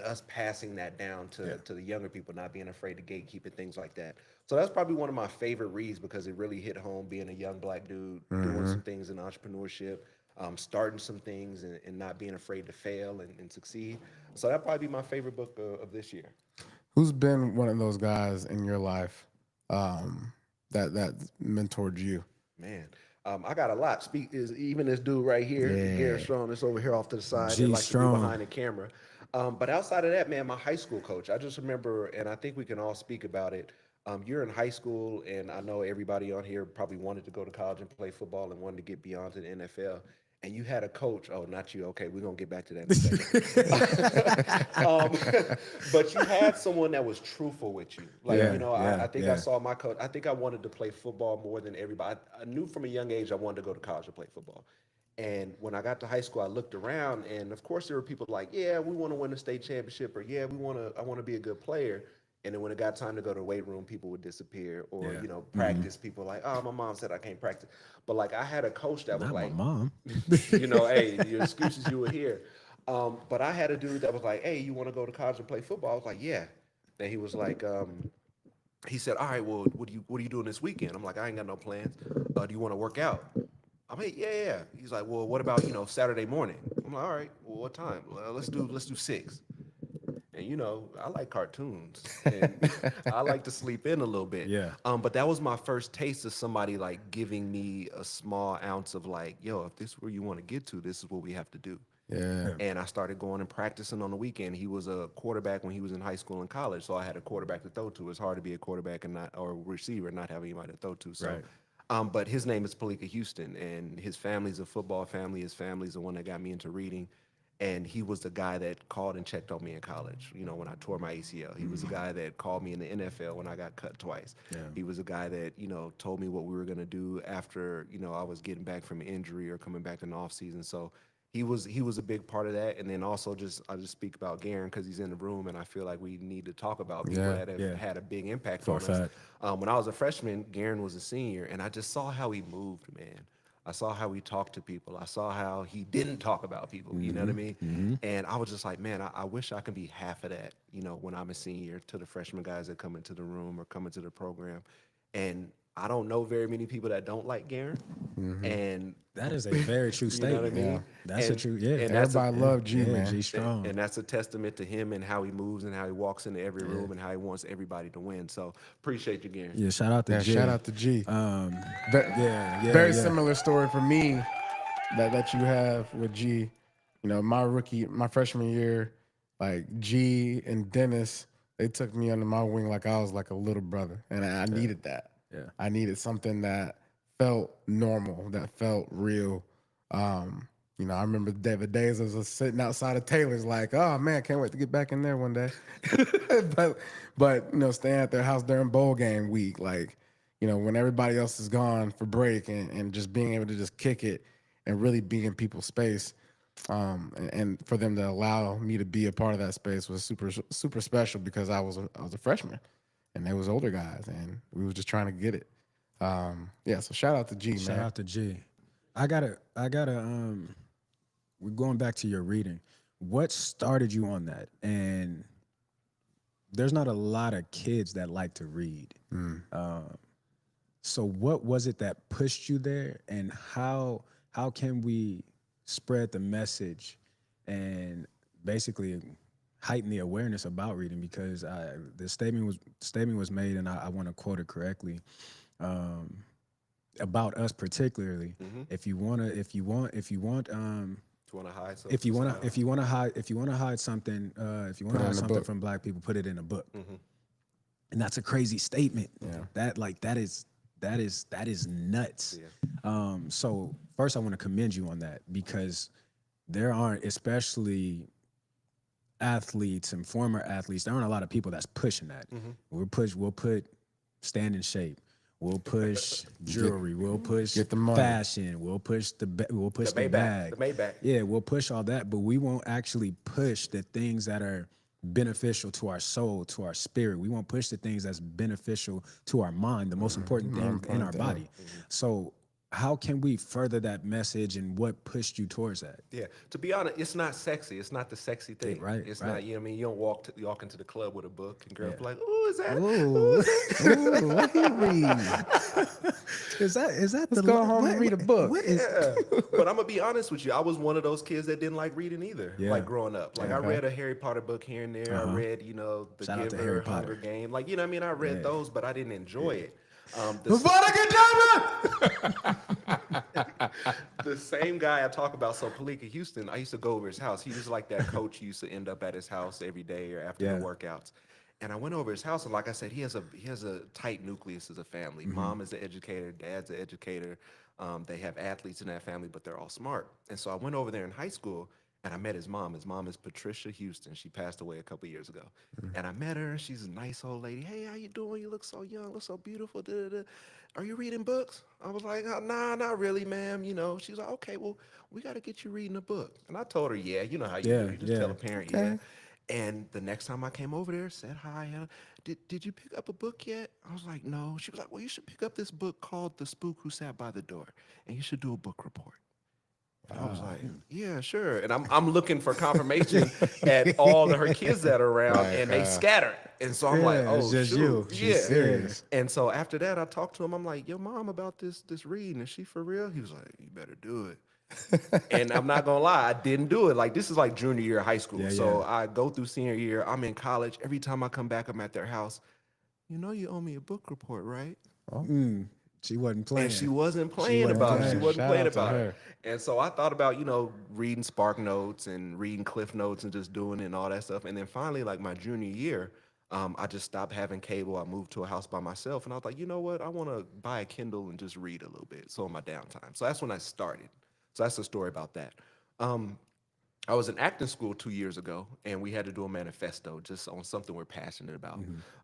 S3: us passing that down to the younger people, not being afraid to gatekeep and things like that. So that's probably one of my favorite reads, because it really hit home, being a young black dude doing some things in entrepreneurship, starting some things, and not being afraid to fail and succeed. So that'd probably be my favorite book of this year.
S2: Who's been one of those guys in your life that mentored you?
S3: Man, I got a lot. Even this dude right here, Garrett Strong, that's over here off to the side, that likes to be behind the camera. But outside of that, man, my high school coach, I just remember, and I think we can all speak about it. You're in high school, and I know everybody on here probably wanted to go to college and play football and wanted to get beyond to the NFL. And you had a coach. Oh, not you. Okay, we're gonna get back to that in a second. But you had someone that was truthful with you. Like, I think I saw my coach. I think I wanted to play football more than everybody. I knew from a young age I wanted to go to college to play football. And when I got to high school, I looked around, and of course there were people like, "Yeah, we want to win a state championship," or "Yeah, I want to be a good player." And then when it got time to go to the weight room, people would disappear, or
S1: Yeah.
S3: practice. People like, "Oh, my mom said I can't practice." But like, I had a coach that was
S1: Not my
S3: like,
S1: mom.
S3: hey, your excuses you would hear. But I had a dude that was like, "Hey, you want to go to college and play football?" I was like, "Yeah." Then he was like, he said, "All right, well, what are you doing this weekend?" I'm like, "I ain't got no plans. Do you want to work out?" I'm like, "Yeah, yeah." He's like, "Well, what about Saturday morning?" I'm like, "All right, well, what time? Well, let's do 6." And I like cartoons, and I like to sleep in a little bit.
S1: Yeah.
S3: But that was my first taste of somebody like giving me a small ounce of like, yo, if this is where you want to get to, this is what we have to do.
S2: Yeah.
S3: And I started going and practicing on the weekend. He was a quarterback when he was in high school and college, so I had a quarterback to throw to. It's hard to be a quarterback and not or a receiver and not have anybody to throw to. So,
S1: Right.
S3: but his name is Palika Houston, and his family's a football family. His family's the one that got me into reading, and he was the guy that called and checked on me in college. When I tore my ACL, he was the guy that called me in the NFL when I got cut twice.
S1: Yeah.
S3: He was the guy that told me what we were gonna do after I was getting back from injury or coming back in the off season. So he was a big part of that. And then also I just speak about Garen because he's in the room, and I feel like we need to talk about people
S2: Yeah.
S3: that have
S1: Yeah.
S3: had a big impact
S1: For a
S3: on us.
S1: fact.
S3: When I was a freshman, Garen was a senior, and I just saw how he moved, man. I saw how he talked to people. I saw how he didn't talk about people. You know what I mean? And I was just like, man, I wish I could be half of that. When I'm a senior, to the freshman guys that come into the room or come into the program, and I don't know very many people that don't like Garen. And
S1: That is a very true
S3: you know what I
S1: statement.
S3: mean?
S1: That's a
S3: And-
S1: true. Yeah.
S3: and that's a-
S2: Everybody love G,
S1: yeah,
S2: man.
S1: G strong.
S3: and that's a testament to him and how he moves and how he walks into every room and how he wants everybody to win. So appreciate you, Garen.
S1: Yeah. Shout out to
S2: Yeah,
S1: G.
S2: shout out to G.
S1: Yeah.
S2: Very
S1: yeah.
S2: similar story for me that you have with G. My freshman year, like G and Dennis, they took me under my wing like I was like a little brother, and I needed that.
S1: Yeah.
S2: I needed something that felt normal, that felt real. I remember the days I was sitting outside of Taylor's, like, oh man, can't wait to get back in there one day. but staying at their house during bowl game week, like, when everybody else is gone for break, and just being able to just kick it and really be in people's space. And for them to allow me to be a part of that space was super, super special because I was a freshman, and they was older guys, and we was just trying to get it. So shout out to G,
S1: Shout
S2: man.
S1: out to G. I gotta. We're going back to your reading. What started you on that? And there's not a lot of kids that like to read. So what was it that pushed you there, and how can we spread the message and basically heighten the awareness about reading? Because the statement was made, and I want to quote it correctly. About us particularly, if you want
S3: Do you want to hide something?
S1: if you want to hide something, if you want to
S2: it
S1: hide
S2: in a
S1: something
S2: book.
S1: from Black people, put it in a book. And that's a crazy statement.
S2: Yeah.
S1: That is nuts.
S3: Yeah.
S1: So first, I want to commend you on that, because there aren't, especially athletes and former athletes, there aren't a lot of people that's pushing that. We'll put stand in shape. We'll push jewelry. We'll push
S2: Get the money.
S1: fashion. We'll push the
S3: Maybach,
S1: bag.
S3: the Maybach.
S1: Yeah, we'll push all that, but we won't actually push the things that are beneficial to our soul, to our spirit. We won't push the things that's beneficial to our mind, the most important thing in our body. So how can we further that message, and what pushed you towards that?
S3: Yeah, to be honest, it's not sexy. It's not the sexy thing.
S1: right,
S3: It's
S1: right.
S3: not. You don't walk into the club with a book and girls be like, "Oh, is that?
S1: Ooh, what he read? Is that
S2: Let's go home and read a book.
S1: What is?
S3: Yeah." But I'm gonna be honest with you. I was one of those kids that didn't like reading either.
S1: Yeah.
S3: Like growing up, like I read a Harry Potter book here and there. I read, The
S1: Shout out to
S3: Giver,
S1: Harry
S3: Hunger
S1: Potter.
S3: Game. Like, I mean, I read those, but I didn't enjoy it. The same guy I talk about, so Palika Houston, I used to go over his house. He was like that coach who used to end up at his house every day or after the workouts. And I went over his house, and like I said, he has a tight nucleus as a family. Mom is an educator, dad's an educator. They have athletes in that family, but they're all smart. And so I went over there in high school, And I met his mom. His mom is Patricia Houston. She passed away a couple years ago. And I met her. She's a nice old lady. Hey, how you doing? You look so young, look so beautiful. Da, da, da. Are you reading books? I was like, nah, not really, ma'am. You know, she's like, okay, well, we got to get you reading a book. And I told her, yeah, you know how you
S1: Yeah,
S3: do. You just
S1: yeah.
S3: tell a parent, yeah. And the next time I came over there, said hi. Did you pick up a book yet? I was like, no. She was like, well, you should pick up this book called The Spook Who Sat by the Door, and you should do a book report. And I was like, yeah, sure. And I'm looking for confirmation at all of her kids that are around, and they scattered. And so I'm like,
S1: Yeah, it's
S3: oh,
S1: just
S3: shoot.
S1: you.
S3: Yeah.
S1: She's serious.
S3: And so after that, I talked to him. I'm like, yo, mom, about this reading. Is she for real? He was like, you better do it. And I'm not gonna lie, I didn't do it. Like, this is like junior year of high school.
S1: Yeah,
S3: So
S1: yeah.
S3: I go through senior year. I'm in college. Every time I come back, I'm at their house. You know, you owe me a book report, right?
S1: She wasn't playing.
S3: And she wasn't playing
S1: wasn't
S3: about it. She
S1: playing.
S3: wasn't
S2: Shout
S3: playing
S2: out to
S3: about
S2: her.
S3: it. And so I thought about, reading Spark Notes and reading Cliff Notes and just doing it and all that stuff. And then finally, like my junior year, I just stopped having cable. I moved to a house by myself. And I was like, you know what? I want to buy a Kindle and just read a little bit. So in my downtime. So that's when I started. So that's the story about that. I was in acting school 2 years ago, and we had to do a manifesto just on something we're passionate about.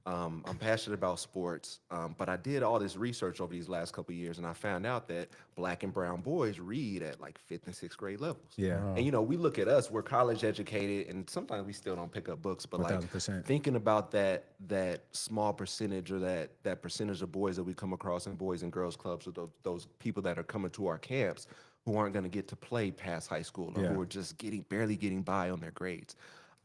S3: I'm passionate about sports, but I did all this research over these last couple of years, and I found out that Black and brown boys read at like 5th and 6th grade levels.
S1: Yeah.
S3: And we look at us; we're college educated, and sometimes we still don't pick up books. But like
S1: 1000%.
S3: thinking about that small percentage or that percentage of boys that we come across in boys and girls clubs, or those people that are coming to our camps, who aren't going to get to play past high school, or who are just barely getting by on their grades.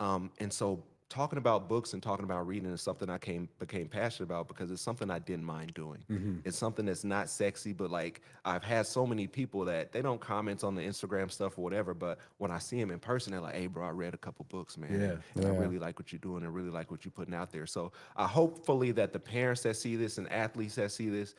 S3: And so talking about books and talking about reading is something I became passionate about because it's something I didn't mind doing. It's something that's not sexy, but like I've had so many people that they don't comment on the Instagram stuff or whatever, but when I see them in person, they're like, hey bro, I read a couple books, man. And I really like what you're doing and really like what you're putting out there. So I hopefully that the parents that see this and athletes that see this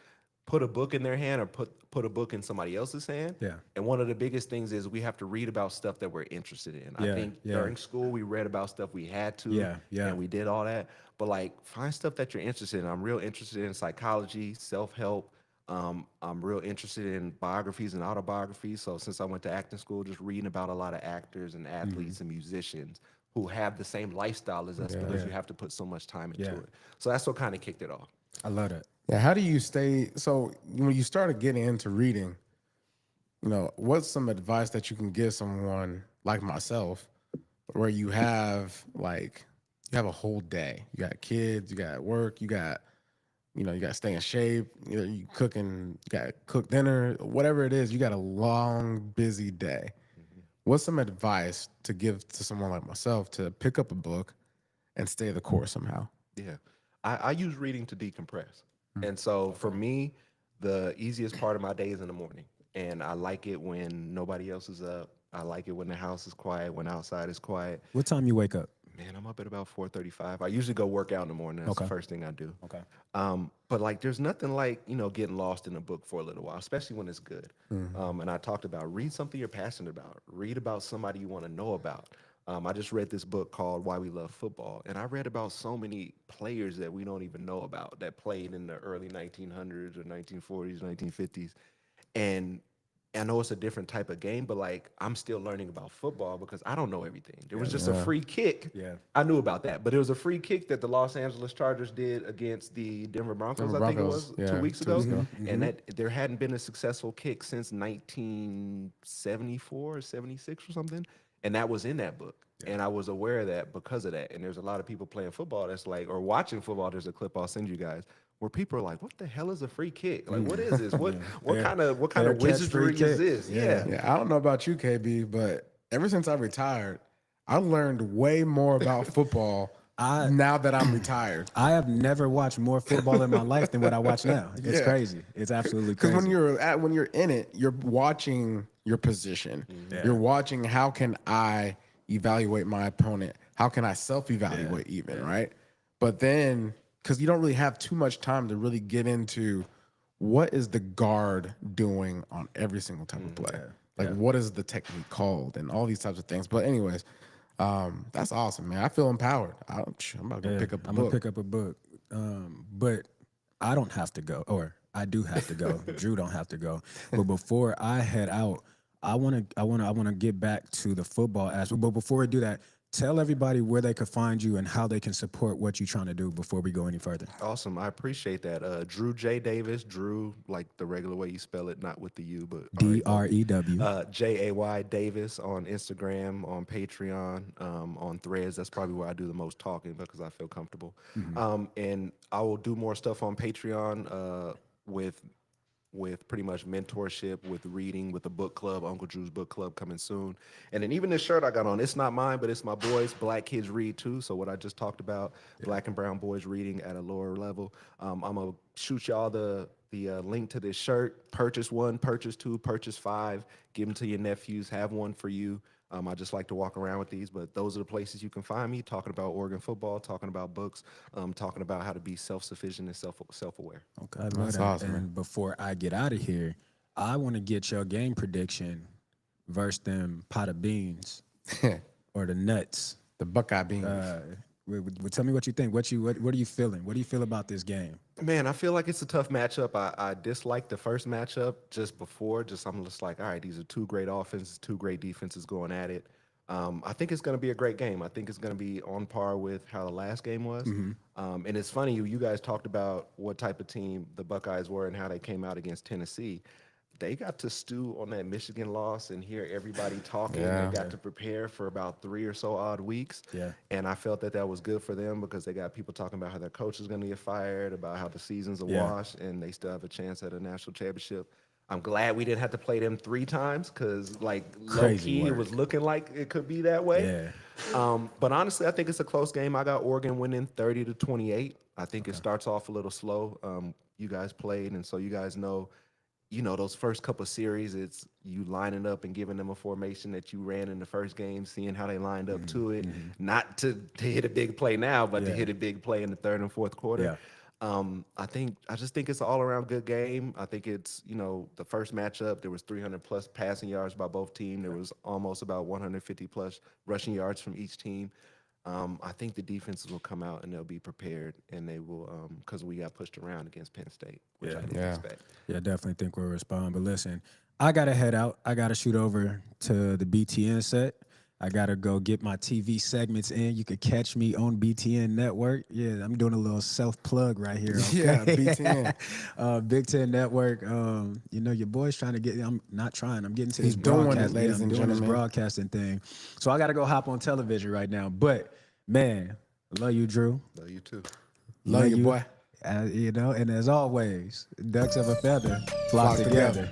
S3: put a book in their hand or put a book in somebody else's hand.
S1: Yeah.
S3: And one of the biggest things is we have to read about stuff that we're interested in. I think during school we read about stuff we had to, and we did all that. But like find stuff that you're interested in. I'm real interested in psychology, self-help. I'm real interested in biographies and autobiographies. So since I went to acting school, just reading about a lot of actors and athletes and musicians who have the same lifestyle as us because you have to put so much time into it. So that's what kind of kicked it off.
S1: I love that.
S2: Yeah, how do you stay? So when you started getting into reading, what's some advice that you can give someone like myself, where you have a whole day, you got kids, you got work, you got to stay in shape, you cooking, you got to cook dinner, whatever it is, you got a long, busy day. What's some advice to give to someone like myself to pick up a book and stay the course somehow?
S3: Yeah. I use reading to decompress. And so for me, the easiest part of my day is in the morning. And I like it when nobody else is up. I like it when the house is quiet, when outside is quiet.
S1: What time you wake up?
S3: Man, I'm up at about 4:35. I usually go work out in the morning. That's the first thing I do.
S1: Okay.
S3: But like, there's nothing like, getting lost in a book for a little while, especially when it's good. And I talked about read something you're passionate about. Read about somebody you want to know about. I just read this book called Why We Love Football, and I read about so many players that we don't even know about that played in the early 1900s or 1940s, 1950s. And I know it's a different type of game, but like I'm still learning about football because I don't know everything. There was just a free kick.
S1: Yeah.
S3: I knew about that, but it was a free kick that the Los Angeles Chargers did against the Denver Broncos, I think it was, 2 weeks ago. And that there hadn't been a successful kick since 1974 or 76 or something. And that was in that book. And I was aware of that because of that. And there's a lot of people playing football that's like, or watching football. There's a clip I'll send you guys where people are like, what the hell is a free kick? Like, what is this? What kind of wizardry is this?
S2: Yeah. I don't know about you, KB, but ever since I retired, I learned way more about football now that I'm retired.
S1: I have never watched more football in my life than what I watch now. It's crazy. It's absolutely crazy.
S2: Because when you're in it, you're watching your position. You're watching how can I evaluate my opponent? How can I self-evaluate even, right? But then, because you don't really have too much time to really get into what is the guard doing on every single type of play. What is the technique called and all these types of things. But anyways, that's awesome, man. I feel empowered. I'm about to go pick up a book.
S1: I'm going to pick up a book. But I don't have to go, or I do have to go. Drew don't have to go. But before I head out, I want to get back to the football aspect. But before we do that, tell everybody where they could find you and how they can support what you're trying to do before we go any further.
S3: Awesome. I appreciate that. Drew J. Davis, Drew, like the regular way you spell it, not with the U, but R-E-W.
S1: DREW.
S3: Jay Davis on Instagram, on Patreon, on Threads. That's probably where I do the most talking because I feel comfortable. And I will do more stuff on Patreon with pretty much mentorship, with reading, with the book club, Uncle Drew's book club coming soon. And then even this shirt I got on, it's not mine, but it's my boys. Black kids read too. So what I just talked about, black and brown boys reading at a lower level. I'm gonna shoot y'all the link to this shirt. Purchase one, purchase two, purchase five. Give them to your nephews. Have one for you. I just like to walk around with these, but those are the places you can find me talking about Oregon football, talking about books, talking about how to be self-sufficient and self-aware.
S1: Okay, I love
S2: That's
S1: that.
S2: awesome,
S1: And before I get out of here, I want to get your game prediction versus them pot of beans or the nuts.
S2: the Buckeye beans.
S1: Tell me what you think. What are you feeling? What do you feel about this game?
S3: Man, I feel like it's a tough matchup. I disliked the first matchup just before. I'm just like, all right, these are two great offenses, two great defenses going at it. I think it's going to be a great game. I think it's going to be on par with how the last game was. And it's funny, you guys talked about what type of team the Buckeyes were and how they came out against Tennessee. They got to stew on that Michigan loss and hear everybody talking.
S2: Yeah.
S3: They got to prepare for about 3 or so odd weeks.
S1: Yeah.
S3: And I felt that was good for them because they got people talking about how their coach is going to get fired, about how the season's a
S1: Yeah.
S3: wash, and they still have a chance at a national championship. I'm glad we didn't have to play them 3 times because, like,
S1: Crazy
S3: low-key, it
S1: work.
S3: was looking like it could be that way.
S1: Yeah.
S3: But honestly, I think it's a close game. I got Oregon winning 30-28. I think it starts off a little slow. You guys played, and so you guys know, those first couple of series, it's you lining up and giving them a formation that you ran in the first game, seeing how they lined up to it, not to hit a big play now, but to hit a big play in the third and fourth quarter.
S1: Yeah.
S3: I just think it's an all around good game. I think it's, the first matchup, there was 300 plus passing yards by both teams. There was almost about 150 plus rushing yards from each team. I think the defenses will come out and they'll be prepared, and they will, because we got pushed around against Penn State, which I didn't expect.
S1: Yeah, definitely think we'll respond. But listen, I got to head out. I got to shoot over to the BTN set. I got to go get my TV segments in. You could catch me on BTN Network. Yeah, I'm doing a little self-plug right here. Okay?
S2: Yeah, BTN.
S1: Big Ten Network. Your boy's trying to get, I'm not trying, I'm getting to
S2: He's
S1: this
S2: doing it,
S1: broadcast.
S2: ladies
S1: I'm
S2: and
S1: doing this
S2: gentlemen.
S1: broadcasting thing. So I got to go hop on television right now. But, man, I love you, Drew.
S3: No, you too.
S2: Love you, boy.
S1: And as always, ducks of a feather flock together.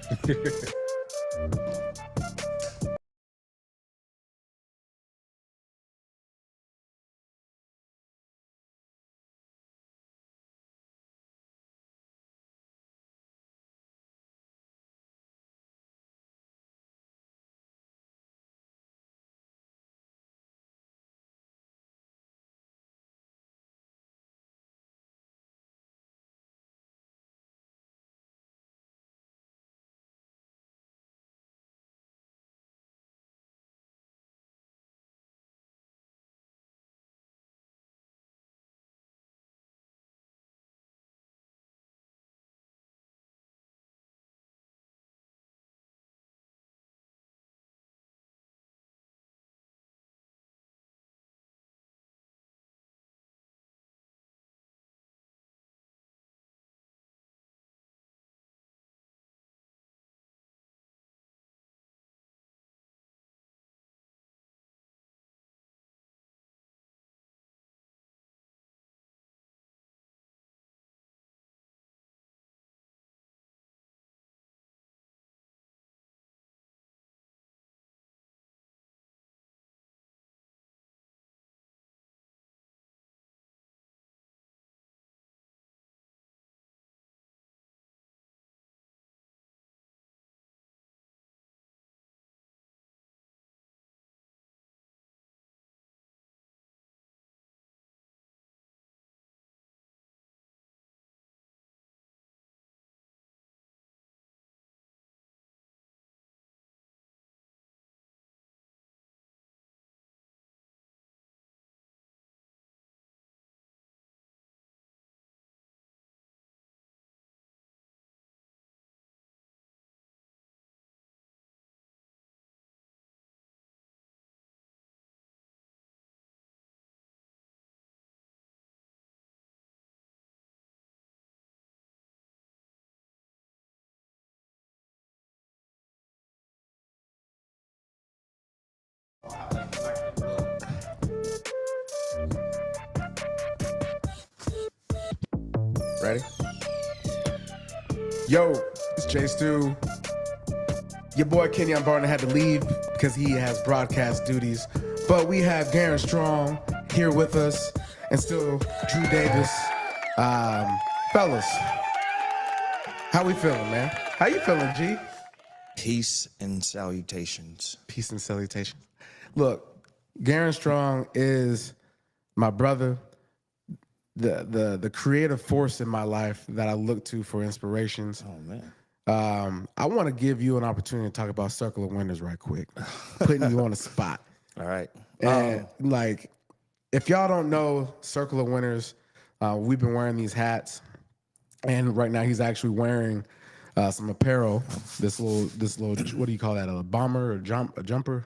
S2: Ready? Yo, it's Jay Stu. Your boy Kenyon Barton had to leave because he has broadcast duties. But we have Garen Strong here with us and still Drew Davis. Fellas, how we feeling, man? How you feeling, G?
S4: Peace and salutations.
S2: Peace and salutations. Look, Garen Strong is my brother, the creative force in my life that I look to for inspirations.
S4: Oh, man.
S2: I want to give you an opportunity to talk about Circle of Winners right quick, putting you on the spot.
S4: All right.
S2: And like, if y'all don't know Circle of Winners, we've been wearing these hats, and right now he's actually wearing some apparel. This little, what do you call that? A bomber or a jumper?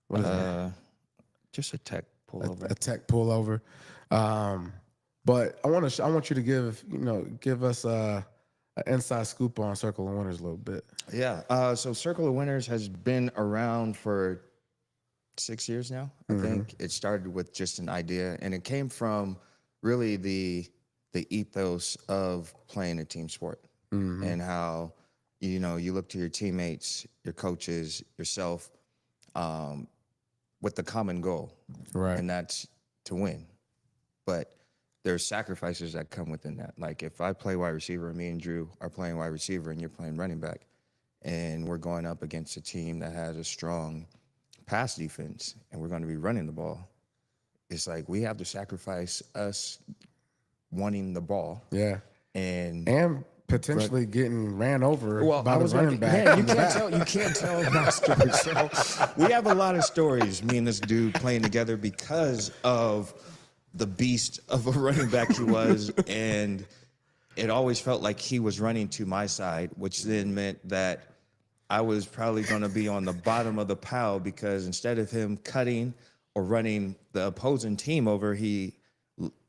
S2: What is that?
S4: Just a tech pullover.
S2: A tech pullover. But I want you to give us an inside scoop on Circle of Winners a little bit.
S4: Yeah. So Circle of Winners has been around for 6 years now. I think it started with just an idea, and it came from really the ethos of playing a team sport and how you look to your teammates, your coaches, yourself, with the common goal,
S2: Right.
S4: and that's to win. But there's sacrifices that come within that. Like if I play wide receiver, me and Drew are playing wide receiver, and you're playing running back, and we're going up against a team that has a strong pass defense, and we're going to be running the ball. It's like we have to sacrifice us wanting the ball.
S2: Yeah.
S4: And
S2: potentially getting ran over by
S4: I
S2: the
S4: was
S2: running
S4: like,
S2: back.
S4: man, you can't tell my story. So we have a lot of stories, me and this dude playing together because of the beast of a running back he was. And it always felt like he was running to my side, which then meant that I was probably going to be on the bottom of the pile, because instead of him cutting or running the opposing team over, he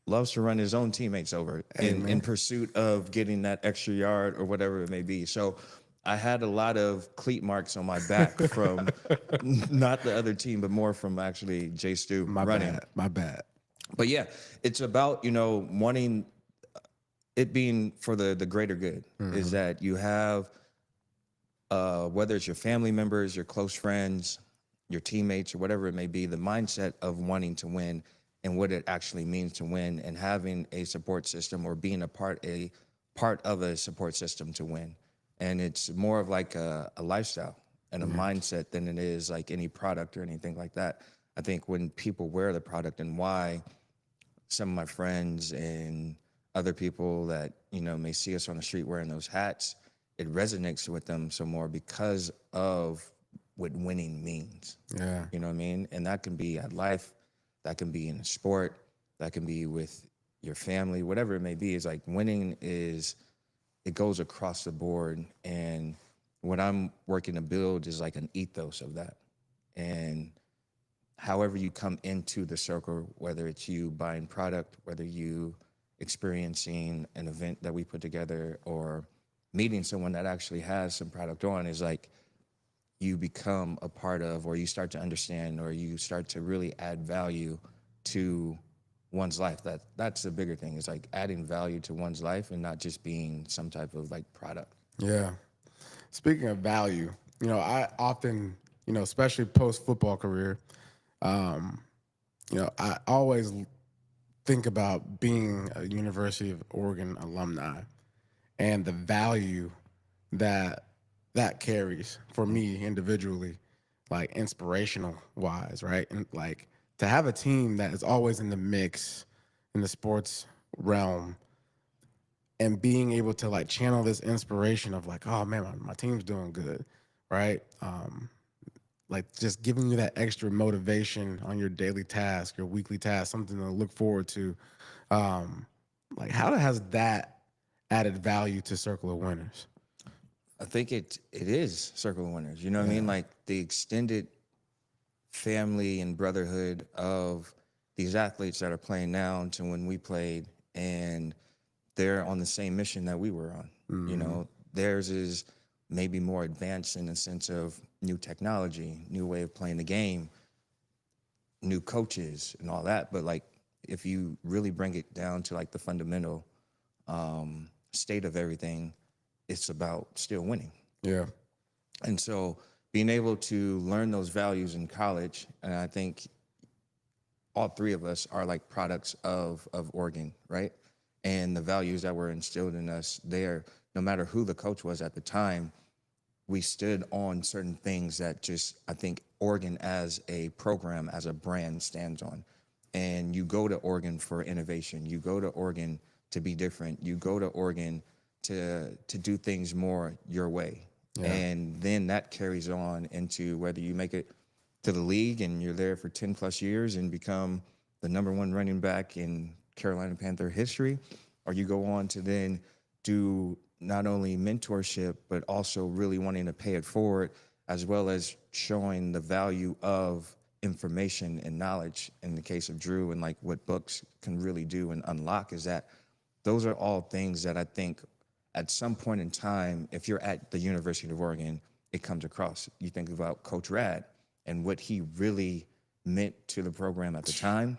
S4: loves to run his own teammates over in pursuit of getting that extra yard or whatever it may be. So I had a lot of cleat marks on my back from not the other team, but more from actually Jay Stu running.
S2: My bad.
S4: But yeah, it's about, wanting it being for the greater good, is that you have, whether it's your family members, your close friends, your teammates, or whatever it may be, the mindset of wanting to win and what it actually means to win, and having a support system or being a part of a support system to win. And it's more of like a lifestyle and a mindset than it is like any product or anything like that. I think when people wear the product, and why some of my friends and other people that, may see us on the street wearing those hats, it resonates with them some more because of what winning means.
S2: Yeah.
S4: You know what I mean? And that can be at life, that can be in a sport, that can be with your family, whatever it may be. It's like winning it goes across the board. And what I'm working to build is like an ethos of that. And however you come into the circle, whether it's you buying product, whether you experiencing an event that we put together, or meeting someone that actually has some product on, is like you become a part of, or you start to understand, or you start to really add value to one's life. That's the bigger thing, is like adding value to one's life and not just being some type of like product.
S2: Yeah. Speaking of value, I often, especially post-football career, I always think about being a University of Oregon alumni and the value that carries for me individually, like inspirational wise, right? And like to have a team that is always in the mix in the sports realm, and being able to like channel this inspiration of like, oh man, my team's doing good, right? Like just giving you that extra motivation on your daily task, your weekly task, something to look forward to. Like how has that added value to Circle of Winners?
S4: I think it is Circle of Winners. You know what I mean? Like the extended family and brotherhood of these athletes that are playing now to when we played, and they're on the same mission that we were on. Theirs is maybe more advanced in the sense of new technology, new way of playing the game, new coaches and all that. But like, if you really bring it down to like the fundamental state of everything, it's about still winning.
S2: Yeah.
S4: And so being able to learn those values in college, and I think all three of us are like products of Oregon, right? And the values that were instilled in us there, no matter who the coach was at the time, we stood on certain things that just, I think Oregon as a program, as a brand stands on. And you go to Oregon for innovation. You go to Oregon to be different. You go to Oregon to do things more your way.
S2: Yeah.
S4: And then that carries on into whether you make it to the league and you're there for 10 plus years and become the #1 running back in Carolina Panther history, or you go on to then do not only mentorship, but also really wanting to pay it forward, as well as showing the value of information and knowledge in the case of Drew, and like what books can really do and unlock, is that those are all things that I think at some point in time, if you're at the University of Oregon, it comes across. You think about Coach Rad and what he really meant to the program at the time.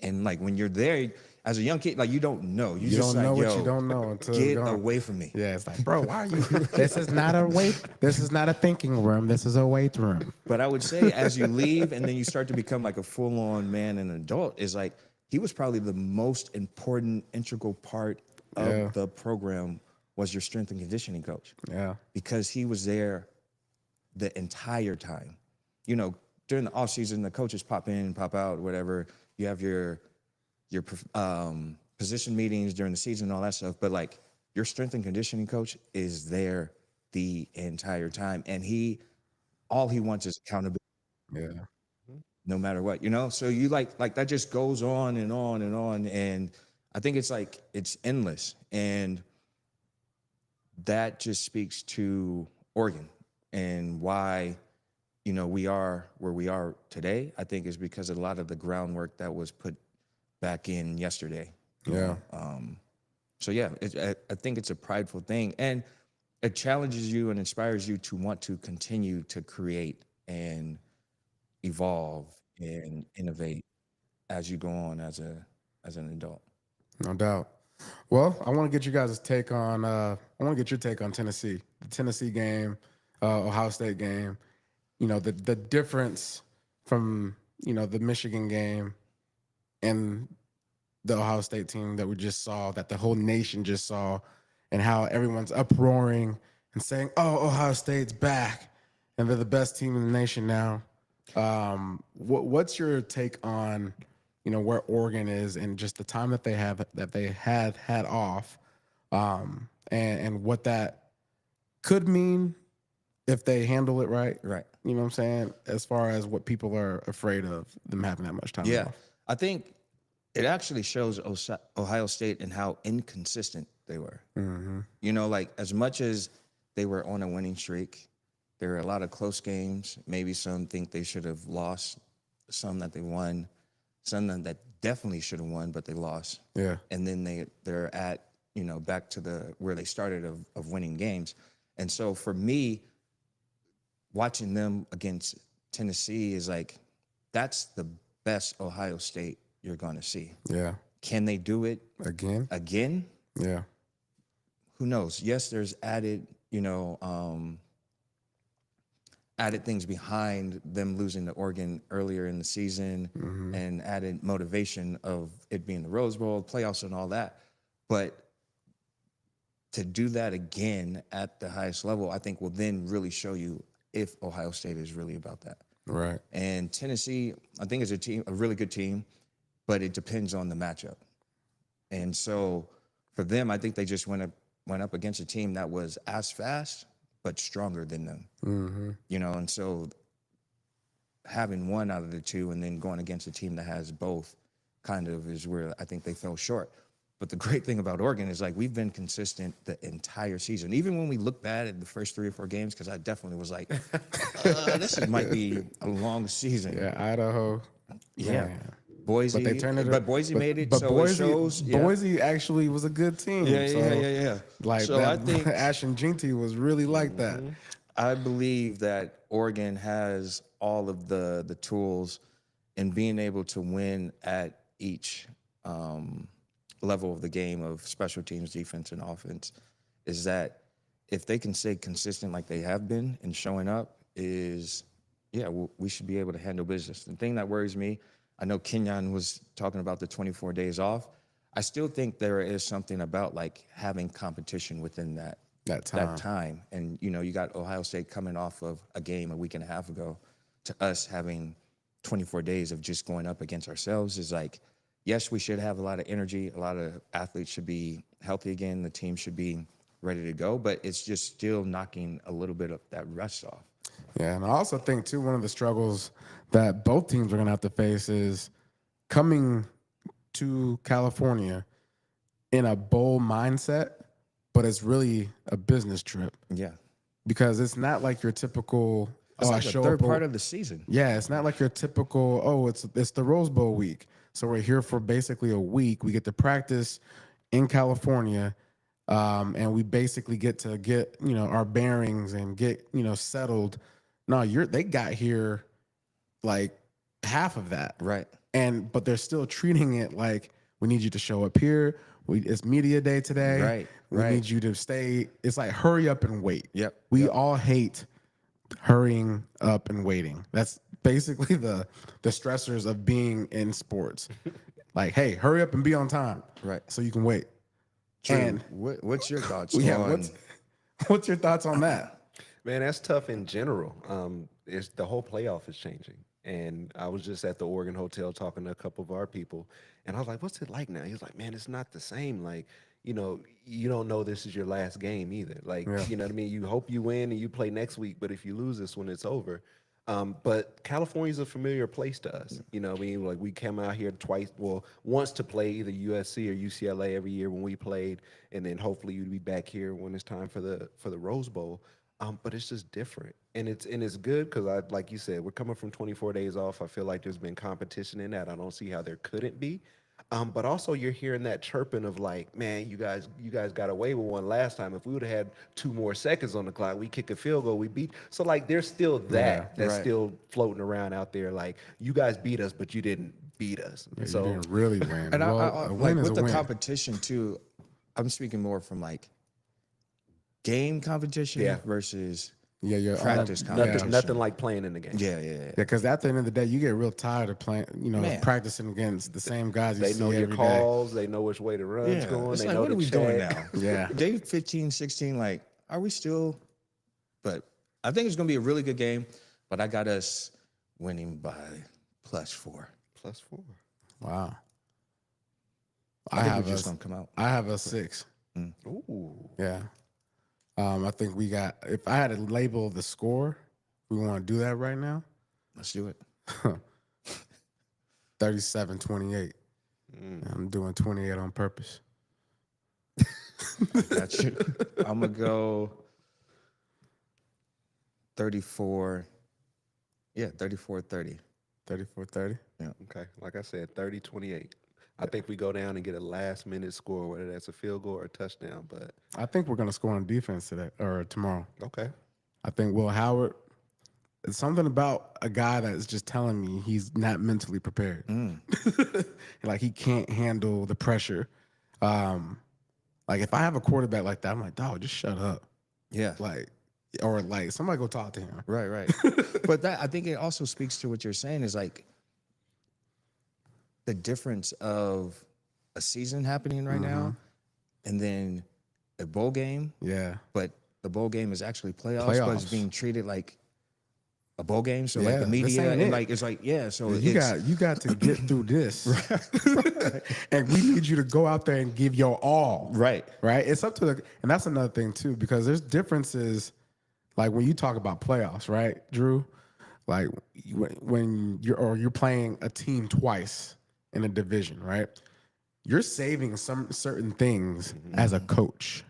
S4: And like when you're there as a young kid, like you don't know.
S2: You
S4: just
S2: don't know
S4: like,
S2: what
S4: yo,
S2: you don't know until
S4: get
S2: you're gone.
S4: away from me.
S2: Yeah, it's like, bro, why are you? This is not a weight. This is not a thinking room. This is a weight room.
S4: But I would say as you leave and then you start to become like a full-on man and adult, is like he was probably the most important, integral part of the program was your strength and conditioning coach.
S2: Yeah.
S4: Because he was there the entire time. You know, during the off season, the coaches pop in, pop out, whatever. You have your position meetings during the season and all that stuff. But like your strength and conditioning coach is there the entire time. And all he wants is accountability.
S2: Yeah.
S4: No matter what, you know? So you like that just goes on and on and on. And I think it's like, it's endless. And that just speaks to Oregon and why, you know, we are where we are today. I think is because of a lot of the groundwork that was put back in yesterday.
S2: Yeah.
S4: So yeah, I think it's a prideful thing, and it challenges you and inspires you to want to continue to create and evolve and innovate as you go on as an adult.
S2: No doubt. Well, I want to get you guys' take on. I want to get your take on Tennessee, the Tennessee game, Ohio State game. You know, the difference from the Michigan game and the Ohio State team that we just saw, that the whole nation just saw, and how everyone's uproaring and saying, "Oh, Ohio State's back, and they're the best team in the nation now." What's your take on where Oregon is and just the time that they had off, and what that could mean if they handle it right?
S4: Right.
S2: You know what I'm saying? As far as what people are afraid of them having that much time off.
S4: I think it actually shows Ohio State and how inconsistent they were.
S2: Mm-hmm.
S4: You know, like as much as they were on a winning streak, there were a lot of close games. Maybe some think they should have lost, some that they won, some that definitely should have won, but they lost.
S2: Yeah.
S4: And then they're at, back to where they started of winning games. And so for me, watching them against Tennessee is like, that's the best Ohio State you're going to see.
S2: Yeah.
S4: Can they do it
S2: Again? Yeah.
S4: Who knows? Yes, there's added things behind them losing to Oregon earlier in the season,
S2: Mm-hmm.
S4: and added motivation of it being the Rose Bowl, playoffs and all that. But to do that again at the highest level, I think will then really show you if Ohio State is really about that.
S2: Right.
S4: And Tennessee, I think is a really good team, but it depends on the matchup. And so for them, I think they just went up against a team that was as fast but stronger than them.
S2: Mm-hmm.
S4: And so having one out of the two and then going against a team that has both kind of is where I think they fell short. But the great thing about Oregon is like we've been consistent the entire season. Even when we look bad at the first 3 or 4 games, because I definitely was like, this might be a long season.
S2: Yeah, Idaho.
S4: Yeah.
S2: Man.
S4: Boise,
S2: But they turned it.
S4: but Boise made it,
S2: But
S4: so
S2: Boise,
S4: it shows. Yeah.
S2: Boise actually was a good team.
S4: Yeah.
S2: Like
S4: So
S2: that,
S4: I think
S2: Ashton Jeanty was really like that.
S4: I believe that Oregon has all of the tools, and being able to win at each level of the game of special teams, defense, and offense is that if they can stay consistent like they have been and showing up, we should be able to handle business. The thing that worries me, I know Kenyon was talking about the 24 days off. I still think there is something about like having competition within that time. And, you got Ohio State coming off of a game a week and a half ago, to us having 24 days of just going up against ourselves is like, yes, we should have a lot of energy. A lot of athletes should be healthy again. The team should be ready to go, but it's just still knocking a little bit of that rust off.
S2: Yeah, and I also think, too, one of the struggles that both teams are going to have to face is coming to California in a bowl mindset, but it's really a business trip.
S4: Yeah.
S2: Because it's not like your typical,
S4: It's like
S2: I
S4: the
S2: show
S4: third
S2: up.
S4: part of the season.
S2: Yeah, it's not like your typical, it's the Rose Bowl week. So we're here for basically a week. We get to practice in California, and we basically get our bearings and get settled. No, they got here like half of that,
S4: Right.
S2: but they're still treating it like we need you to show up here. It's media day today.
S4: Right.
S2: We need you to stay. It's like hurry up and wait.
S4: Yep.
S2: We all hate hurrying up and waiting. That's basically the stressors of being in sports. Like, hey, hurry up and be on time,
S4: Right.
S2: so you can wait.
S4: True.
S2: And
S4: What's your thoughts
S2: yeah, what's your thoughts on that?
S3: Man, that's tough in general. It's the whole playoff is changing. And I was just at the Oregon Hotel talking to a couple of our people, and I was like, "What's it like now?" He was like, "Man, it's not the same. Like, you don't know this is your last game either. Like, you know what I mean? You hope you win and you play next week, but if you lose this one, it's over." But California's a familiar place to us. You know what I mean? Like, we came out here once to play either USC or UCLA every year when we played, and then hopefully you'd be back here when it's time for the Rose Bowl. But it's just different, and it's good because like you said, we're coming from 24 days off. I feel like there's been competition in that. I don't see how there couldn't be. But also you're hearing that chirping of like, man, you guys got away with one last time. If we would have had 2 more seconds on the clock, we kick a field goal, we beat. So like, there's still that's
S4: right.
S3: still floating around out there. Like, you guys beat us, but you didn't beat us.
S2: Yeah,
S3: So
S2: you didn't really win.
S4: And
S2: A
S4: like
S2: win is
S4: with
S2: a
S4: the
S2: win.
S4: competition too, I'm speaking more from like game competition versus
S2: Yeah,
S4: practice competition.
S3: nothing like playing in the game.
S4: Yeah.
S2: because at the end of the day, you get real tired of playing.
S4: Man.
S2: Practicing against the same guys you
S3: They
S2: see
S3: know your
S2: every day.
S3: calls. They know which way the run's going.
S4: It's
S3: They
S4: like,
S3: know
S4: what
S3: the
S4: are we doing now?
S2: Yeah.
S4: Day 15, 16, like, are we still? But I think it's going to be a really good game, but I got us winning by +4.
S3: +4.
S2: Wow.
S4: I think we're just going to come out.
S2: I have a 6.
S3: Ooh.
S2: Yeah. I think we got. If I had to label the score, we want to do that right now.
S4: Let's do it.
S2: 37-28. I'm doing 28 on purpose.
S4: Got you. I'm going to go 34. Yeah, 34-30.
S2: 34-30.
S3: Okay. Like I said, 30-28. I think we go down and get a last-minute score, whether that's a field goal or a touchdown. But
S2: I think we're going to score on defense today or tomorrow.
S3: okay.
S2: I think Will Howard. It's something about a guy that's just telling me he's not mentally prepared. Like, he can't handle the pressure. Like, if I have a quarterback like that, I'm like, dog, just shut up.
S4: Yeah.
S2: Or somebody go talk to him.
S4: Right. But I think it also speaks to what you're saying is like the difference of a season happening right now and then a bowl game.
S2: Yeah.
S4: But the bowl game is actually playoffs. But it's being treated like a bowl game. So like the media and like it's like, so
S2: you got to get through this. And we need you to go out there and give your all.
S4: Right.
S2: It's up to and that's another thing too, because there's differences like when you talk about playoffs, right, Drew? Like when you're playing a team twice in a division, right? You're saving some certain things as a coach.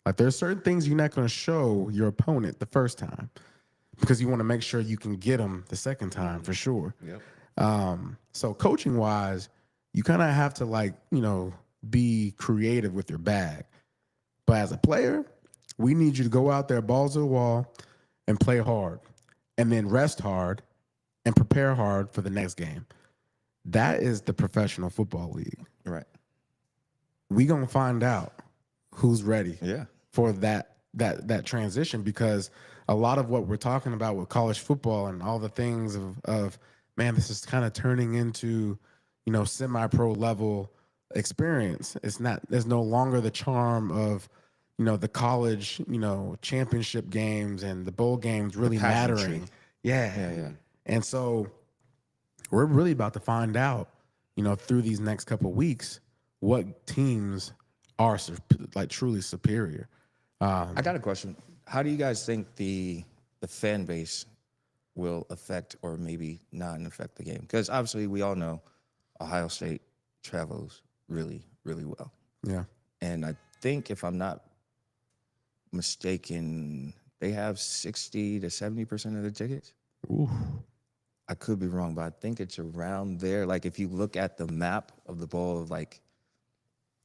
S2: Like, there's certain things you're not going to show your opponent the first time because you want to make sure you can get them the second time for sure.
S3: Yep.
S2: So coaching wise, you kind of have to be creative with your bag. But as a player, we need you to go out there, balls to the wall, and play hard, and then rest hard and prepare hard for the next game. That is the professional football league.
S4: Right.
S2: we gonna find out who's ready
S4: Yeah.
S2: for that transition, because a lot of what we're talking about with college football and all the things of man, this is kind of turning into, semi-pro level experience. It's not, there's no longer the charm of, the college, championship games and the bowl games really
S4: pageantry.
S2: mattering. Yeah.
S4: Yeah.
S2: And so we're really about to find out, through these next couple of weeks, what teams are like truly superior.
S4: I got a question. How do you guys think the fan base will affect or maybe not affect the game? Because obviously we all know Ohio State travels really, really well.
S2: Yeah.
S4: And I think, if I'm not mistaken, they have 60 to 70% of the tickets.
S2: Ooh.
S4: I could be wrong, but I think it's around there. Like, if you look at the map of the bowl, of like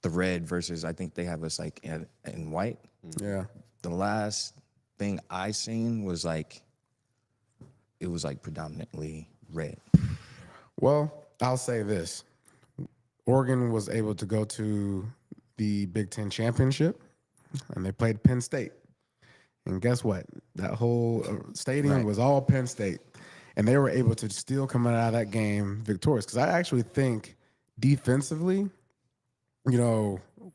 S4: the red versus, I think they have us like in white.
S2: Yeah.
S4: The last thing I seen was like, it was like predominantly red.
S2: Well, I'll say this. Oregon was able to go to the Big Ten championship, and they played Penn State. And guess what? That whole stadium was all Penn State. And they were able to still come out of that game victorious. Because I actually think defensively,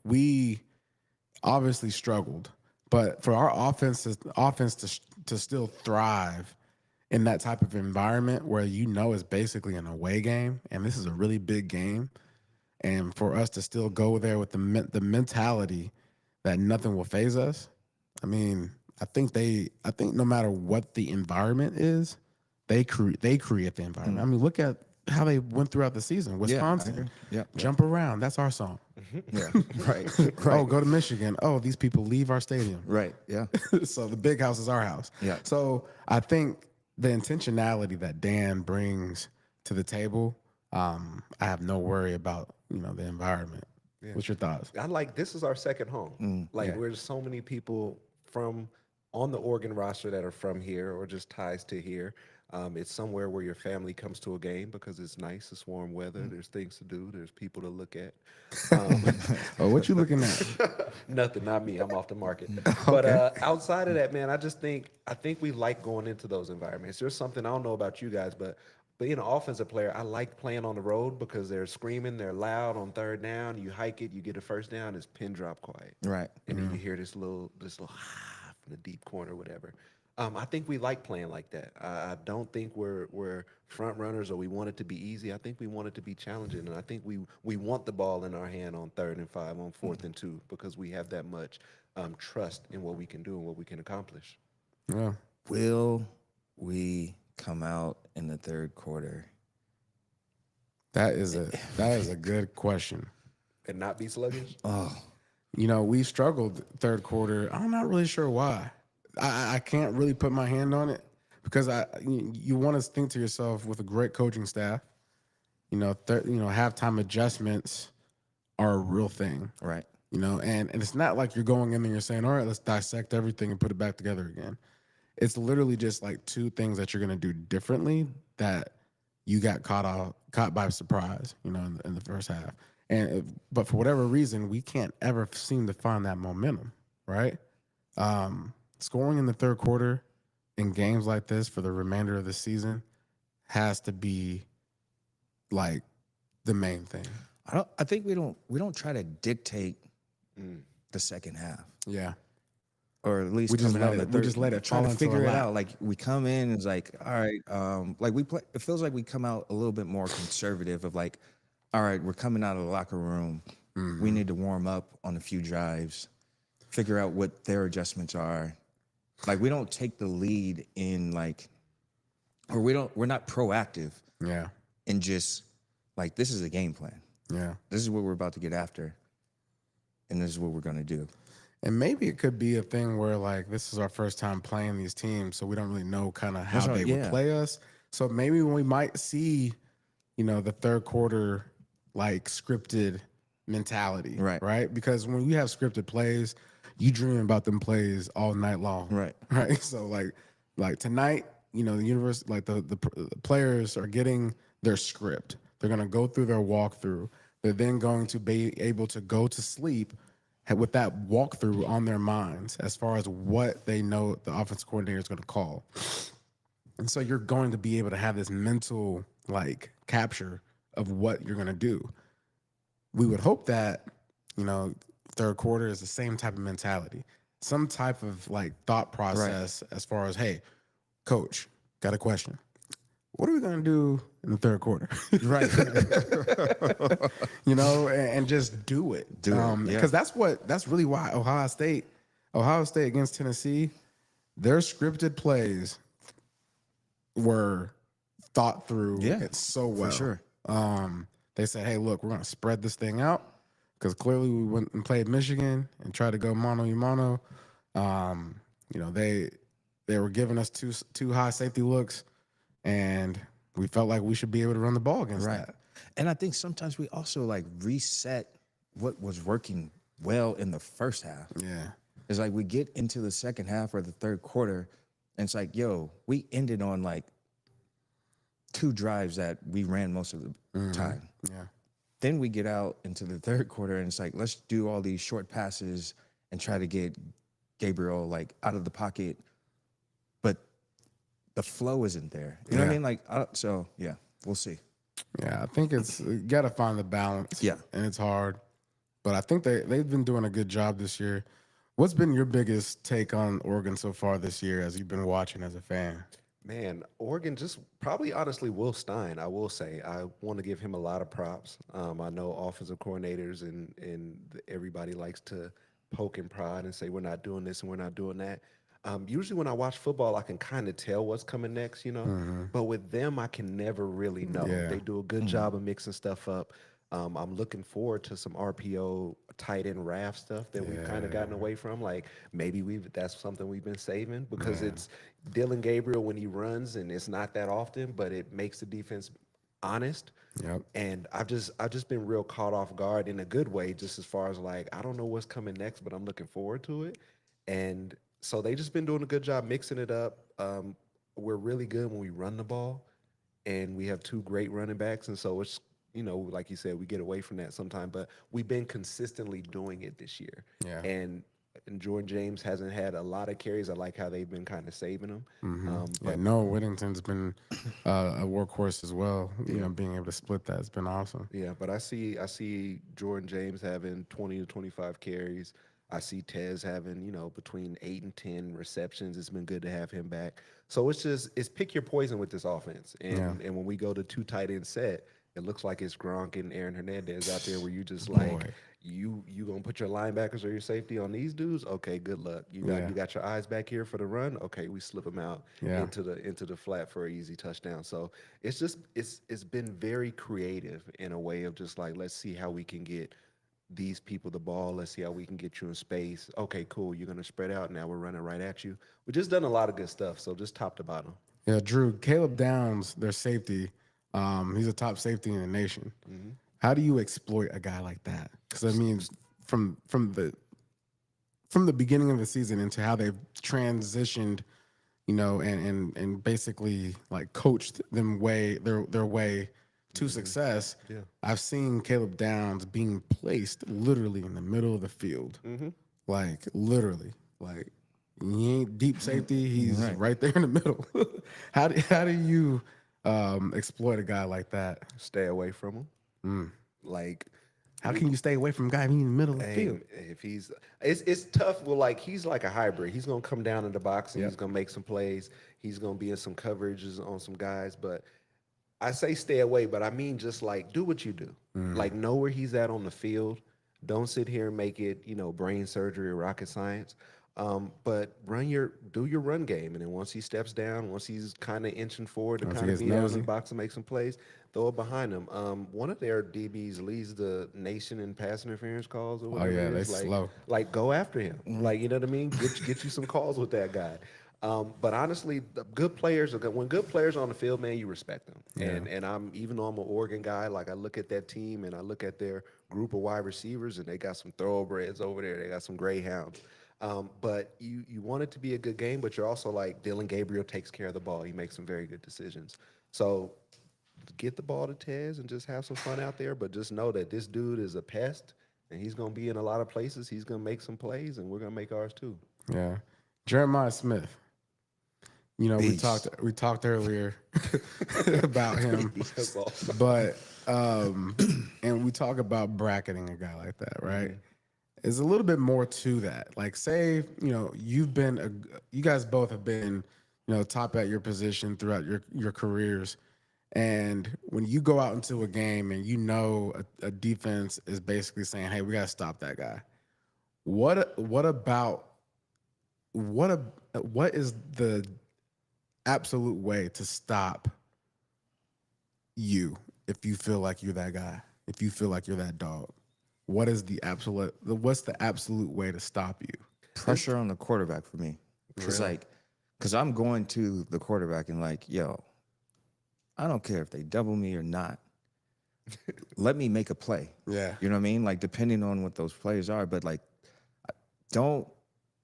S2: we obviously struggled. But for our offense to still thrive in that type of environment where it's basically an away game, and this is a really big game, and for us to still go there with the mentality that nothing will phase us, I mean, I think no matter what the environment is, they create the environment. I mean, look at how they went throughout the season. Wisconsin, jump around. That's our song.
S4: Yeah, right.
S2: Oh, go to Michigan. Oh, these people leave our stadium.
S4: Right, yeah.
S2: So the big house is our house.
S4: Yeah.
S2: So I think the intentionality that Dan brings to the table, I have no worry about, the environment. Yeah. What's your thoughts?
S3: This is our second home. There's so many people on the Oregon roster that are from here or just ties to here. It's somewhere where your family comes to a game because it's nice, it's warm weather, there's things to do, there's people to look at.
S2: Oh, what you looking at?
S3: Nothing, not me. I'm off the market. But outside of that, man, I think we like going into those environments. There's something, I don't know about you guys, but being an offensive player, I like playing on the road because they're screaming, they're loud on third down. You hike it, you get a first down, it's pin drop quiet.
S4: Right.
S3: And then you hear this little from the deep corner, whatever. I think we like playing like that. I don't think we're front runners or we want it to be easy. I think we want it to be challenging, and I think we want the ball in our hand on 3rd and 5, on 4th and 2, because we have that much trust in what we can do and what we can accomplish.
S2: Yeah.
S4: Will we come out in the third quarter?
S2: That is a good question.
S3: And not be sluggish?
S4: Oh,
S2: we struggled third quarter. I'm not really sure why. I can't really put my hand on it because you want to think to yourself, with a great coaching staff, halftime adjustments are a real thing.
S4: right.
S2: And it's not like you're going in and you're saying, all right, let's dissect everything and put it back together again. It's literally just like 2 things that you're going to do differently that you got caught by surprise, in the first half. But for whatever reason, we can't ever seem to find that momentum, right? Scoring in the third quarter in games like this for the remainder of the season has to be like the main thing.
S4: I think we don't try to dictate the second half.
S2: Yeah.
S4: Or at least
S2: we just let it
S4: try
S2: fall
S4: to
S2: into
S4: figure
S2: our
S4: it
S2: lap.
S4: out. Like, we come in, it's like, all right, like we play. It feels like we come out a little bit more conservative. Of like, all right, we're coming out of the locker room. We need to warm up on a few drives, figure out what their adjustments are. Like, we don't take the lead in we're not proactive.
S2: Yeah.
S4: And just like, this is a game plan.
S2: Yeah.
S4: This is what we're about to get after, and this is what we're going to do.
S2: And maybe it could be a thing where, like, this is our first time playing these teams, so we don't really know kind of how they would play us. So maybe we might see, the third quarter, like, scripted mentality. Right? Because when you have scripted plays, you dream about them plays all night long. Right? So, like tonight, the universe, like the players are getting their script. They're going to go through their walkthrough. They're then going to be able to go to sleep with that walkthrough on their minds as far as what they know the offensive coordinator is going to call. And so you're going to be able to have this mental like capture of what you're going to do. We would hope that, third quarter is the same type of mentality, some type of like thought process as far as, hey, coach, got a question. What are we going to do in the third quarter?
S4: Right.
S2: And just do it.
S4: Do it, yeah.
S2: Because that's really why Ohio State against Tennessee, their scripted plays were thought through so well.
S4: For sure.
S2: They said, hey, look, we're going to spread this thing out because clearly we went and played Michigan and tried to go mano-a-mano. They were giving us two high safety looks, and we felt like we should be able to run the ball against that.
S4: And I think sometimes we also like reset what was working well in the first half.
S2: Yeah.
S4: It's like we get into the second half or the third quarter, and it's like, yo, we ended on like 2 drives that we ran most of the time.
S2: Yeah.
S4: Then we get out into the third quarter, and it's like, let's do all these short passes and try to get Gabriel like out of the pocket, but the flow isn't there. You know what I mean? Like, so yeah, we'll see.
S2: Yeah, I think you got to find the balance.
S4: Yeah,
S2: and it's hard, but I think they've been doing a good job this year. What's been your biggest take on Oregon so far this year as you've been watching as a fan?
S3: Man, Oregon just probably honestly Will Stein, I will say. I want to give him a lot of props. I know offensive coordinators and everybody likes to poke and prod and say we're not doing this and we're not doing that. Usually when I watch football, I can kind of tell what's coming next, But with them, I can never really know.
S2: Yeah.
S3: They do a good job of mixing stuff up. I'm looking forward to some RPO tight end raft stuff that we've kind of gotten away from. Like maybe that's something we've been saving because it's Dylan Gabriel when he runs, and it's not that often, but it makes the defense honest.
S2: Yep.
S3: And I've just been real caught off guard in a good way, just as far as like I don't know what's coming next, but I'm looking forward to it. And so they just been doing a good job mixing it up. We're really good when we run the ball, and we have 2 great running backs, and so it's like you said, we get away from that sometimes, but we've been consistently doing it this year.
S2: Yeah.
S3: And Jordan James hasn't had a lot of carries. I like how they've been kind of saving him.
S2: But Noah Whittington's been a workhorse as well. Being able to split that's been awesome.
S3: Yeah, but I see Jordan James having 20 to 25 carries. I see Tez having, between 8 and 10 receptions. It's been good to have him back. So it's pick your poison with this offense. And when we go to 2 tight end set, it looks like it's Gronk and Aaron Hernandez out there where you just like you gonna put your linebackers or your safety on these dudes. Okay, good luck. You got your eyes back here for the run. Okay, we slip them out into the flat for an easy touchdown. So it's been very creative in a way of just like let's see how we can get these people the ball. Let's see how we can get you in space. Okay, cool. You're gonna spread out. Now we're running right at you. We just done a lot of good stuff. So just top to bottom.
S2: Yeah, Drew, Caleb Downs, their safety. He's a top safety in the nation. Mm-hmm. How do you exploit a guy like that? Because I mean, from the beginning of the season into how they've transitioned, and basically like coached them their way to success. Yeah. I've seen Caleb Downs being placed literally in the middle of the field, like literally, like he ain't deep safety. He's right there in the middle. How do you exploit a guy like that?
S3: Stay away from him. Like,
S2: how can you stay away from a guy being in the middle of the field?
S3: If it's tough. Well, like he's like a hybrid. He's gonna come down in the box and he's gonna make some plays. He's gonna be in some coverages on some guys. But I say stay away, but I mean just like do what you do. Like know where he's at on the field. Don't sit here and make it brain surgery or rocket science. But do your run game, and then once he steps down, once he's kind of inching forward to kind of be out in the box and make some plays, throw it behind him. One of their DBs leads the nation in pass interference calls. Or whatever.
S2: Oh yeah, they're slow.
S3: Like go after him. Like you know what I mean. Get you some calls with that guy. But honestly, good players are good. When good players are on the field, man, you respect them. Yeah. And even though I'm an Oregon guy, like I look at that team and I look at their group of wide receivers, and they got some thoroughbreds over there. They got some greyhounds. But you want it to be a good game, but you're also like Dylan Gabriel takes care of the ball. He makes some very good decisions. So get the ball to Tez and just have some fun out there. But just know that this dude is a pest, and he's gonna be in a lot of places. He's gonna make some plays, and we're gonna make ours too.
S2: Yeah. Jeremiah Smith. You know,
S4: Beast.
S2: we talked earlier about him,
S3: That's awesome.
S2: but and we talk about bracketing a guy like that, right? There's a little bit more to that. Like, say, you know, you guys both have been, you know, top at your position throughout your careers, and when you go out into a game and you know a defense is basically saying, "Hey, we got to stop that guy." What is the absolute way to stop you if you feel like you're that guy, if you feel like you're that dog? What's the absolute way to stop you?
S4: Pressure on the quarterback for me. Because I'm going to the quarterback and like, yo, I don't care if they double me or not. Let me make a play.
S2: Yeah.
S4: You know what I mean? Like, depending on what those plays are, but like, don't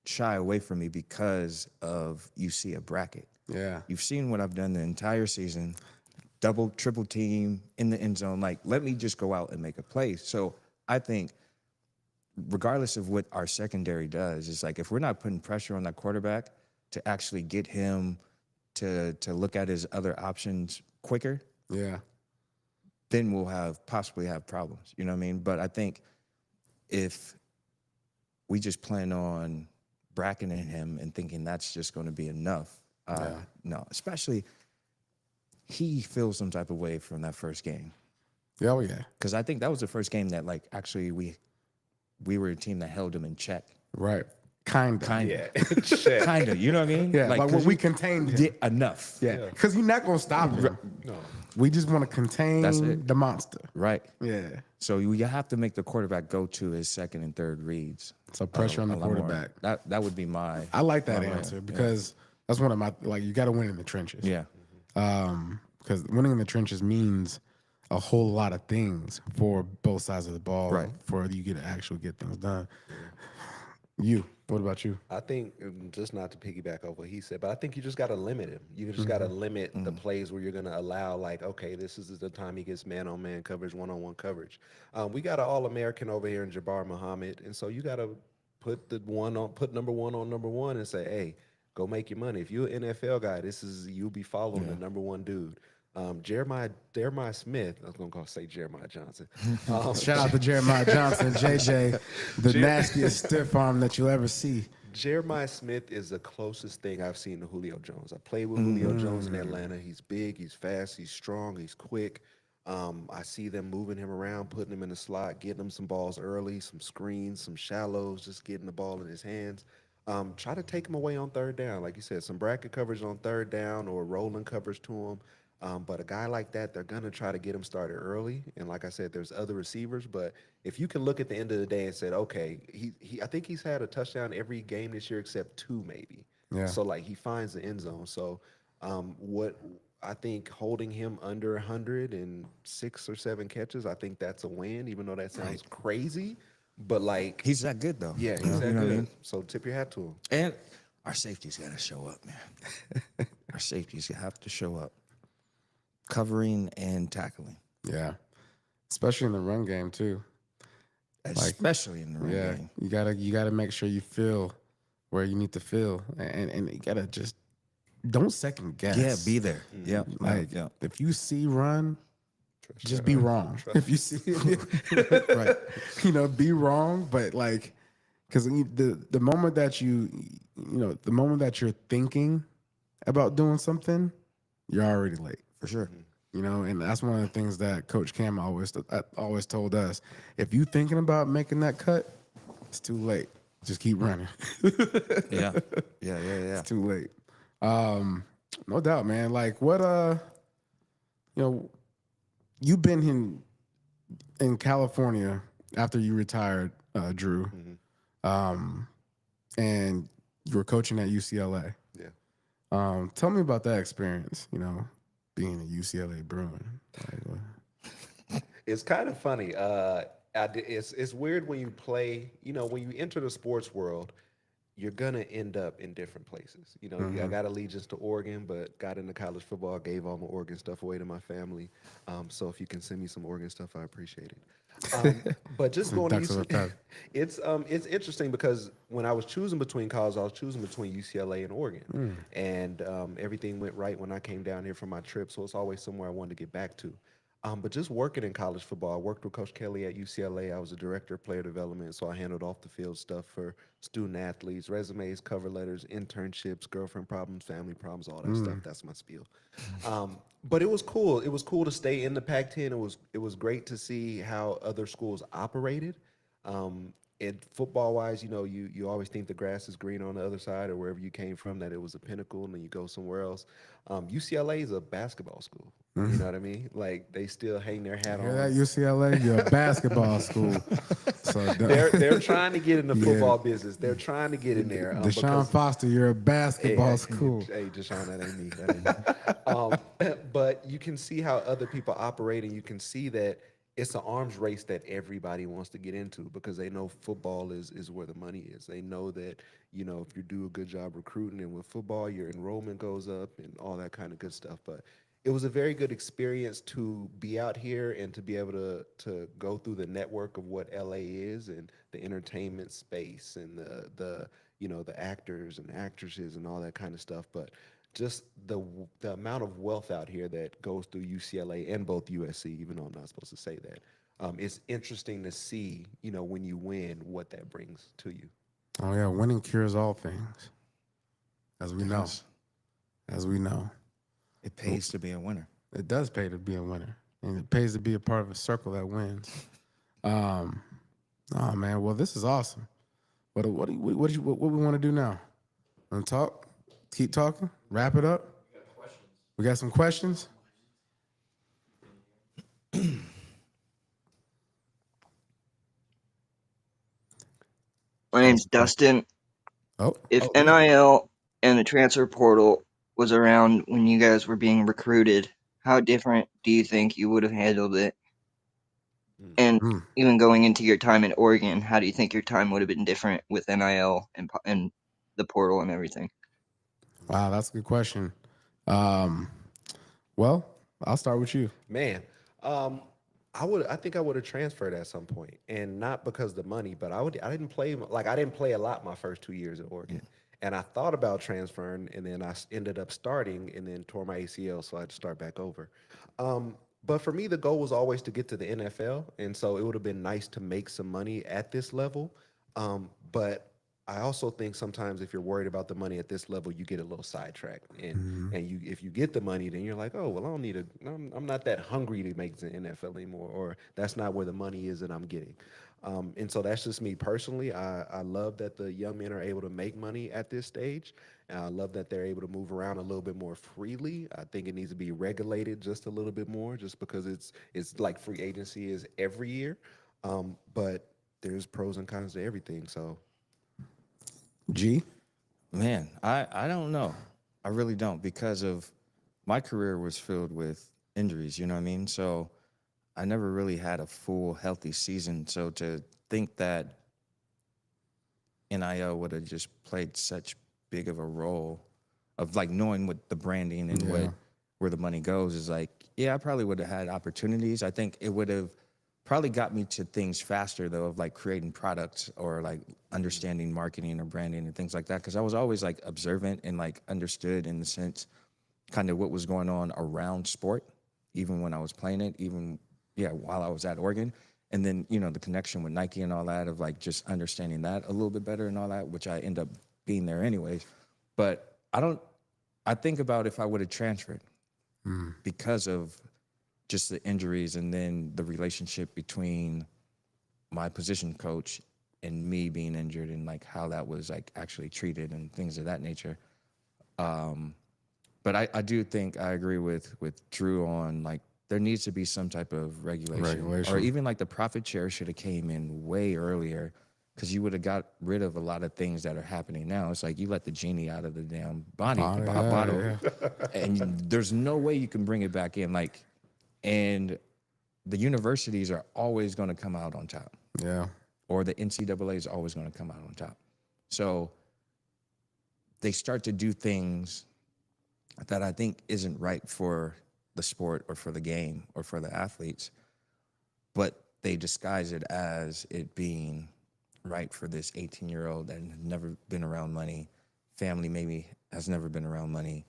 S4: shy away from me because of you see a bracket.
S2: Yeah.
S4: You've seen what I've done the entire season, double, triple team in the end zone. Like, let me just go out and make a play. So I think regardless of what our secondary does, it's like if we're not putting pressure on that quarterback to actually get him to look at his other options quicker,
S2: Yeah.
S4: then we'll possibly have problems. You know what I mean? But I think if we just plan on bracketing him and thinking that's just going to be enough, no, especially he feels some type of way from that first game.
S2: Oh yeah.
S4: Because I think that was the first game that, like, actually we were a team that held him in check.
S2: Right. Kind of.
S3: Yeah.
S4: Kind of. You know what I mean?
S2: Yeah. Like when
S4: 'cause
S2: we contained him.
S4: did enough.
S2: Yeah. Because you're not gonna stop him.
S3: No.
S2: We just want to contain
S4: That's it.
S2: the monster.
S4: Right.
S2: Yeah.
S4: So you have to make the quarterback go to his second and third reads.
S2: So pressure on the
S4: a lot more.
S2: quarterback.
S4: That would be my.
S2: I like that
S4: my way.
S2: answer because that's one of my, like, you got to win in the trenches.
S4: Yeah.
S2: Because winning in the trenches means a whole lot of things for both sides of the ball.
S4: Right.
S2: For you get to actually get things done. What about you?
S3: I think, just not to piggyback off what he said, but I think you just got to limit him. You just got to limit the plays where you're going to allow, like, okay, this is the time he gets man-on-man coverage, one-on-one coverage. We got an All-American over here in Jabbar Muhammad, and so you got to put number one on number one and say, hey, go make your money. If you're an NFL guy, you'll be following the number one dude. Jeremiah Smith, I was going to say Jeremiah Johnson.
S2: Shout out to Jeremiah Johnson, JJ, the nastiest stiff arm that you'll ever see.
S3: Jeremiah Smith is the closest thing I've seen to Julio Jones. I played with Julio Jones in Atlanta. He's big, he's fast, he's strong, he's quick. I see them moving him around, putting him in the slot, getting him some balls early, some screens, some shallows, just getting the ball in his hands. Try to take him away on third down. Like you said, some bracket coverage on third down or rolling coverage to him. But a guy like that, they're going to try to get him started early. And like I said, there's other receivers. But if you can look at the end of the day and say, okay, I think he's had a touchdown every game this year except 2 maybe.
S2: Yeah.
S3: So, like, he finds the end zone. So what I think holding him under 106 or 7 catches, I think that's a win, even though that sounds crazy. But, like,
S4: He's that good, though.
S3: yeah, he's that
S4: You know what
S3: good.
S4: I mean?
S3: So tip your hat to him.
S4: And our safety's got to show up, man. Our safeties have to show up. Covering and tackling.
S2: Yeah. Especially in the run game, too.
S4: Especially in the run
S2: Yeah.
S4: game.
S2: You gotta make sure you feel where you need to feel. And you gotta just don't second guess.
S4: Yeah, be there. Yeah.
S2: Like,
S4: yeah.
S2: if you see run, just be wrong. If you see right, be wrong. But, like, because the moment that the moment that you're thinking about doing something, you're already late.
S4: For sure.
S2: And that's one of the things that Coach Cam always told us. If you thinking about making that cut, it's too late. Just keep running.
S4: Yeah.
S2: It's too late. No doubt, man. Like, what you've been in California after you retired, Drew, and you were coaching at UCLA.
S3: Yeah.
S2: Tell me about that experience. Being a UCLA Bruin.
S3: It's kind of funny. It's weird when you play, when you enter the sports world, you're gonna end up in different places. You know, I got allegiance to Oregon, but got into college football, gave all my Oregon stuff away to my family. So if you can send me some Oregon stuff, I appreciate it. But just
S2: Some
S3: going to
S2: ducks of a
S3: UC,
S2: feather.
S3: it's interesting because when I was choosing between colleges, I was choosing between UCLA and Oregon, and everything went right when I came down here for my trip. So it's always somewhere I wanted to get back to. But just working in college football, I worked with Coach Kelly at UCLA. I was a director of player development, so I handled off the field stuff for student athletes, resumes, cover letters, internships, girlfriend problems, family problems, all that stuff. That's my spiel. But it was cool. It was cool to stay in the Pac-10. It was great to see how other schools operated. And football wise, you know, you always think the grass is green on the other side or wherever you came from, that it was a pinnacle, and then you go somewhere else. UCLA is a basketball school. You know what I mean? Like they still hang their hat
S2: Hear that,
S3: on.
S2: UCLA? You're a basketball school. So
S3: They're trying to get in the
S2: Yeah.
S3: football business. They're trying to get in there
S2: Deshaun
S3: because
S2: Foster, you're a basketball
S3: hey,
S2: school.
S3: hey, Deshaun, that ain't me. That ain't me. But you can see how other people operate, and you can see that it's an arms race that everybody wants to get into because they know football is where the money is. They know that, you know, if you do a good job recruiting, and with football, your enrollment goes up and all that kind of good stuff. But it was a very good experience to be out here and to be able to go through the network of what LA is and the entertainment space and the you know, the actors and actresses and all that kind of stuff. But just the amount of wealth out here that goes through UCLA and both USC, even though I'm not supposed to say that, it's interesting to see, you know, when you win, what that brings to you.
S2: Oh yeah, winning cures all things, as we know.
S4: Yes.
S2: As we know,
S4: It pays to be a winner.
S2: it does pay to be a winner, and it pays to be a part of a circle that wins. Oh man, well this is awesome. What we want to do now? Want to talk? Keep talking? Wrap it up? We got some questions?
S5: My name's Dustin.
S2: Oh,
S5: If NIL and the transfer portal was around when you guys were being recruited, how different do you think you would have handled it? And even going into your time in Oregon, how do you think your time would have been different with NIL and the portal and everything?
S2: wow, that's a good question. Well, I'll start with you.
S3: Man, I think I would have transferred at some point, and not because of the money, but I didn't play I didn't play a lot my first 2 years at Oregon, and I thought about transferring, and then ended up starting, and then tore my ACL, so I had to start back over. But for me, the goal was always to get to the NFL, and so it would have been nice to make some money at this level. But I also think sometimes if you're worried about the money at this level, you get a little sidetracked, and you if you get the money, then you're like, oh well, I don't need I'm not that hungry to make the NFL anymore, or that's not where the money is that I'm getting. And so that's just me personally. I love that the young men are able to make money at this stage. And I love that they're able to move around a little bit more freely. I think it needs to be regulated just a little bit more, just because it's like free agency is every year. But there's pros and cons to everything. So
S2: G?
S4: Man, I don't know. I really don't, because of my career was filled with injuries, you know what I mean? So I never really had a full healthy season. So to think that NIL would have just played such big of a role of like knowing what the branding and where the money goes is like, yeah, I probably would have had opportunities. I think it would have probably got me to things faster though, of like creating products or like understanding marketing or branding and things like that. Cause I was always like observant and like understood in the sense kind of what was going on around sport, even when I was playing it, even while I was at Oregon. And then, you know, the connection with Nike and all that of like just understanding that a little bit better and all that, which I end up being there anyways. But I think about if I would have transferred because of just the injuries and then the relationship between my position coach and me being injured and like how that was like actually treated and things of that nature. But I do think I agree with Drew on like there needs to be some type of regulation. Or even like the profit share should have came in way earlier, because you would have got rid of a lot of things that are happening now. It's like you let the genie out of the damn bottle, and there's no way you can bring it back in. Like, and the universities are always going to come out on top.
S2: Yeah.
S4: Or the NCAA is always going to come out on top. So they start to do things that I think isn't right for the sport or for the game or for the athletes, but they disguise it as it being right for this 18-year-old that has never been around money, family maybe has never been around money,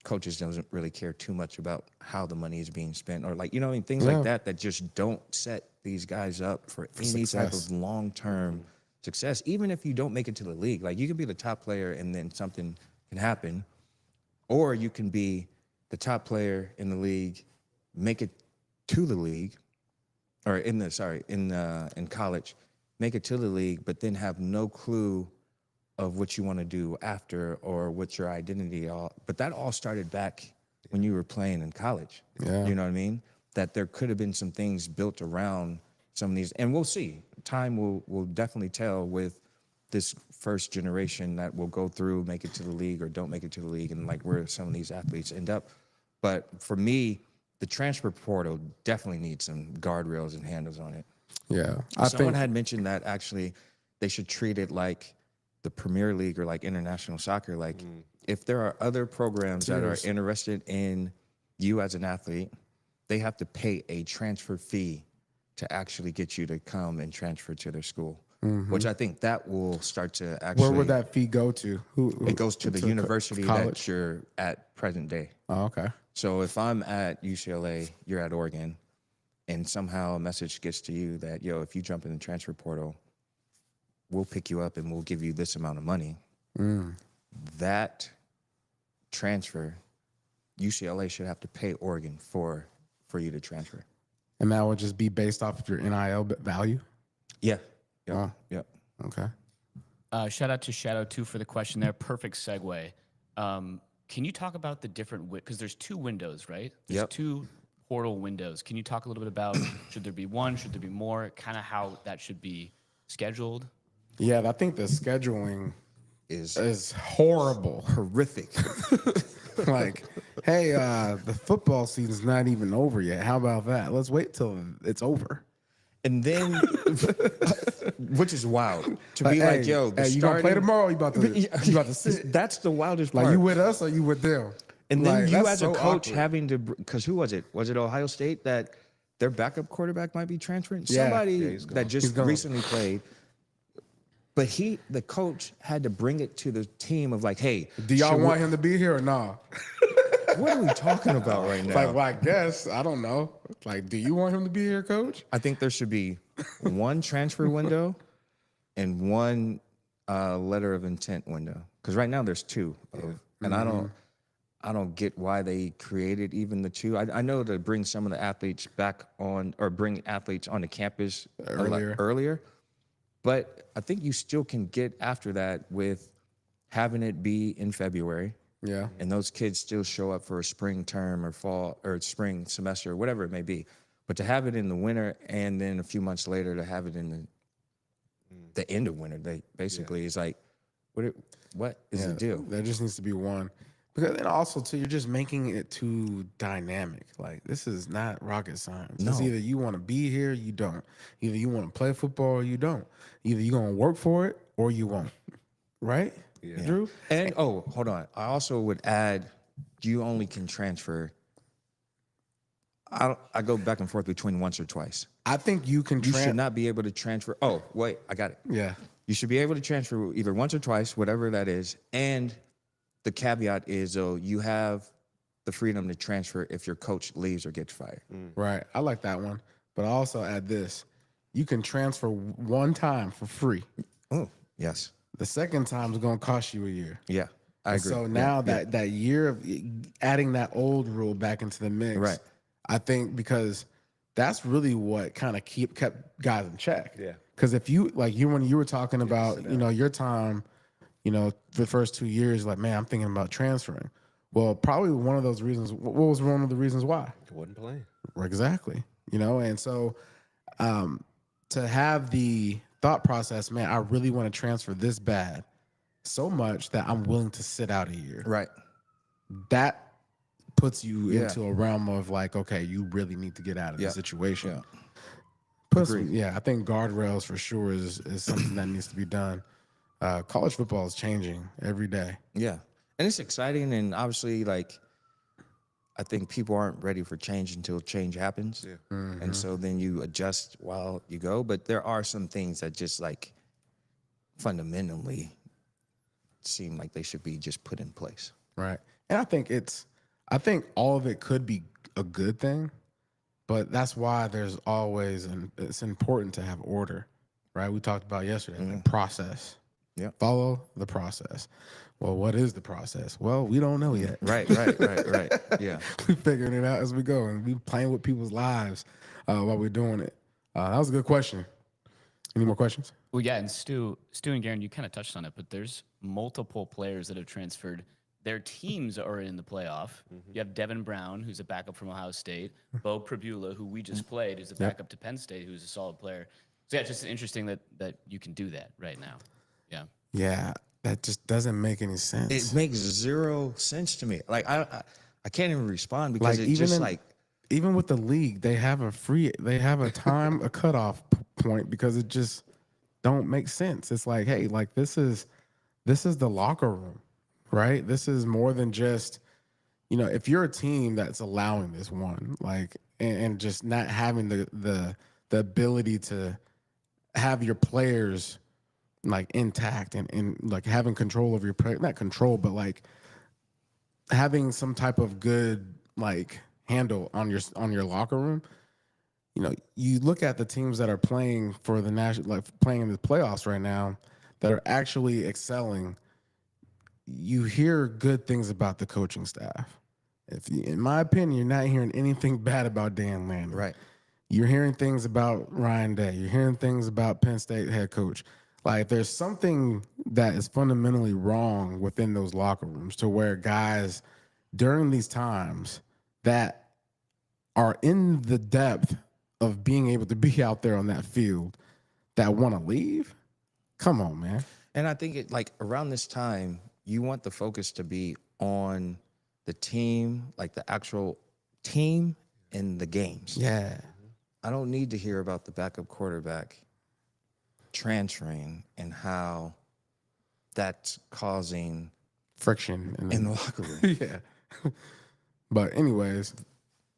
S4: coaches doesn't really care too much about how the money is being spent, or like, you know, things like that just don't set these guys up for any type of long-term success. Even if you don't make it to the league, like you can be the top player and then something can happen, or you can be the top player in the league, make it to the league, or in college, make it to the league, but then have no clue of what you want to do after or what your identity all. But that all started back when you were playing in college.
S2: Yeah.
S4: You know what I mean? That there could have been some things built around some of these, and we'll see. Time will definitely tell with this first generation that will go through, make it to the league or don't make it to the league, and like where some of these athletes end up. But for me, the transfer portal definitely needs some guardrails and handles on it.
S2: Yeah.
S4: Someone had mentioned that actually they should treat it like the Premier League or like international soccer. Like if there are other programs that are interested in you as an athlete, they have to pay a transfer fee to actually get you to come and transfer to their school, which I think that will start to actually.
S2: Where would that fee go to? Who
S4: it goes to the university that you're at present day.
S2: Oh, okay.
S4: So if I'm at UCLA, you're at Oregon, and somehow a message gets to you that, yo, if you jump in the transfer portal, we'll pick you up and we'll give you this amount of money. That transfer, UCLA should have to pay Oregon for you to transfer.
S2: And that would just be based off of your NIL value?
S4: Yeah. Yep.
S2: Wow.
S4: Yep.
S2: Okay.
S6: Shout out to Shadow2 for the question there. Perfect segue. Can you talk about the different, because there's two windows, right? There's
S4: Yep.
S6: two portal windows. Can you talk a little bit about, should there be one, should there be more, kind of how that should be scheduled?
S2: Yeah, I think the scheduling
S4: Is
S2: horrible.
S4: horrific.
S2: Like, hey, the football season's not even over yet. How about that? Let's wait till it's over.
S4: And then, which is wild, to be
S2: Hey,
S4: like, yo,
S2: hey, you gonna play tomorrow? Or you about to sit?
S4: That's the wildest part.
S2: Like, you with us or you with them?
S4: And then
S2: Like,
S4: you
S2: that's
S4: as a
S2: so
S4: coach
S2: awkward.
S4: having to, because who was it? Was it Ohio State that their backup quarterback might be transferring?
S2: Yeah.
S4: Somebody that just
S2: gone.
S4: recently played. But the coach had to bring it to the team of like, hey,
S2: Do y'all
S4: should
S2: want him to be here or not?
S4: what are we talking about right now?
S2: Like, well, I guess I don't know. Like, do you want him to be here, coach?
S4: I think there should be one transfer window and one letter of intent window. Because right now there's two, and I don't get why they created even the two. I know to bring some of the athletes back on, or bring athletes onto campus earlier, but I think you still can get after that with having it be in February.
S2: Yeah.
S4: And those kids still show up for a spring term or fall or spring semester or whatever it may be. But to have it in the winter and then a few months later to have it in the end of winter, they basically is like, what is the deal?
S2: There just needs to be one. Because and also too, you're just making it too dynamic. Like, this is not rocket science. It's either you want to be here, you don't. Either you want to play football or you don't. Either you're gonna work for it or you won't. Right? Yeah. Drew?
S4: And hold on. I also would add, you only can transfer. I go back and forth between once or twice.
S2: I think you can
S4: You should not be able to transfer. Oh, wait, I got it.
S2: Yeah.
S4: You should be able to transfer either once or twice, whatever that is. And the caveat is, though, you have the freedom to transfer if your coach leaves or gets fired.
S2: Right. I like that one. But I also add this. You can transfer one time for free.
S4: Oh, yes.
S2: The second time is going to cost you a year.
S4: Yeah, I agree.
S2: So now that year of adding that old rule back into the mix,
S4: Right.
S2: I think because that's really what kind of kept guys in check.
S3: Yeah.
S2: Because if you when you were talking about your time, the first 2 years, like, man, I'm thinking about transferring. Well, probably one of those reasons. What was one of the reasons why?
S3: It wasn't playing.
S2: Exactly. And so to have the thought process, man, I really want to transfer this bad, so much that I'm willing to sit out a year.
S4: Right.
S2: That puts you into a realm of like, okay, you really need to get out of the situation.
S4: Yeah.
S2: I think guardrails for sure is something that needs to be done. College football is changing every day.
S4: Yeah. And it's exciting. And obviously, like, I think people aren't ready for change until change happens.
S3: Yeah.
S4: And so then you adjust while you go. But there are some things that just like fundamentally seem like they should be just put in place.
S2: Right. And I think all of it could be a good thing, but that's why there's always, it's important to have order, right? We talked about yesterday, like process.
S4: Yep.
S2: Follow the process. Well, what is the process? Well, we don't know yet.
S4: Right. Yeah.
S2: We're figuring it out as we go, and we playing with people's lives while we're doing it. That was a good question. Any more questions?
S6: Well, yeah, and Stu and Garen, you kind of touched on it, but there's multiple players that have transferred. Their teams are in the playoff. You have Devin Brown, who's a backup from Ohio State. Bo Prabula, who we just played, who's a backup to Penn State, who's a solid player. So yeah, it's just interesting that you can do that right now. Yeah.
S2: Yeah, that just doesn't make any sense.
S4: It makes zero sense to me. Like I can't even respond because
S2: Like,
S4: it's just like
S2: even with the league, they have a time, a cutoff point because it just don't make sense. It's like, hey, like this is the locker room, right? This is more than just, if you're a team that's allowing this one, like, and just not having the ability to have your players like intact and like having control of your player, not control, but like having some type of good like handle on your locker room. You look at the teams that are playing for the national, like playing in the playoffs right now, that are actually excelling. You hear good things about the coaching staff. In my opinion, you're not hearing anything bad about Dan Lanning.
S4: right.
S2: You're hearing things about Ryan Day. You're hearing things about Penn State head coach. Like there's something that is fundamentally wrong within those locker rooms to where guys during these times that are in the depth of being able to be out there on that field that want to leave. Come on, man.
S4: And I think it like around this time, you want the focus to be on the team, like the actual team and the games.
S2: Yeah.
S4: I don't need to hear about the backup quarterback transferring and how that's causing
S2: Friction
S4: in the locker room.
S2: yeah. But anyways,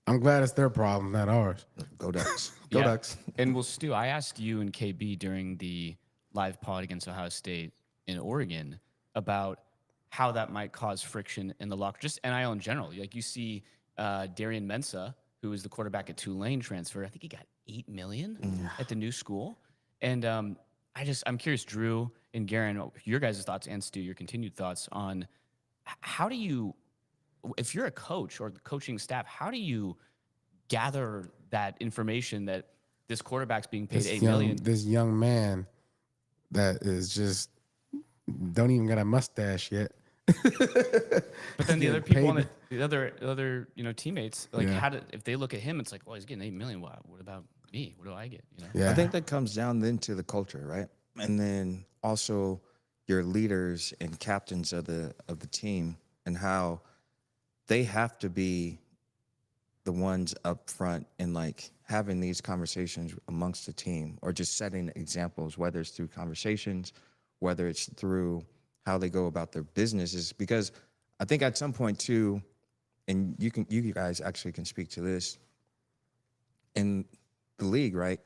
S2: I'm glad it's their problem, not ours.
S4: Go Ducks.
S2: Go
S6: Yeah.
S2: Ducks.
S6: And well, Stu, I asked you and KB during the live pod against Ohio State in Oregon about how that might cause friction in the locker, just NIL in general. Like you see Darian Mensah, who is the quarterback at Tulane transfer. I think he got $8 million at the new school. And I'm curious, Drew and Garen, your guys' thoughts, and Stu, your continued thoughts on how do you, if you're a coach or the coaching staff, how do you gather that information that this quarterback's being paid $8 million?
S2: This young man that is just don't even got a mustache yet.
S6: But then the other people on the other teammates, like
S2: Yeah.
S6: how do, if they look at him, it's like, well, he's getting $8 million. What about me? What do I get?
S2: Yeah.
S4: I think that comes down then to the culture, right? And then also your leaders and captains of the team and how they have to be the ones up front and like having these conversations amongst the team or just setting examples, whether it's through conversations, whether it's through how they go about their businesses. Because I think at some point too, and you guys actually can speak to this, in the league, right?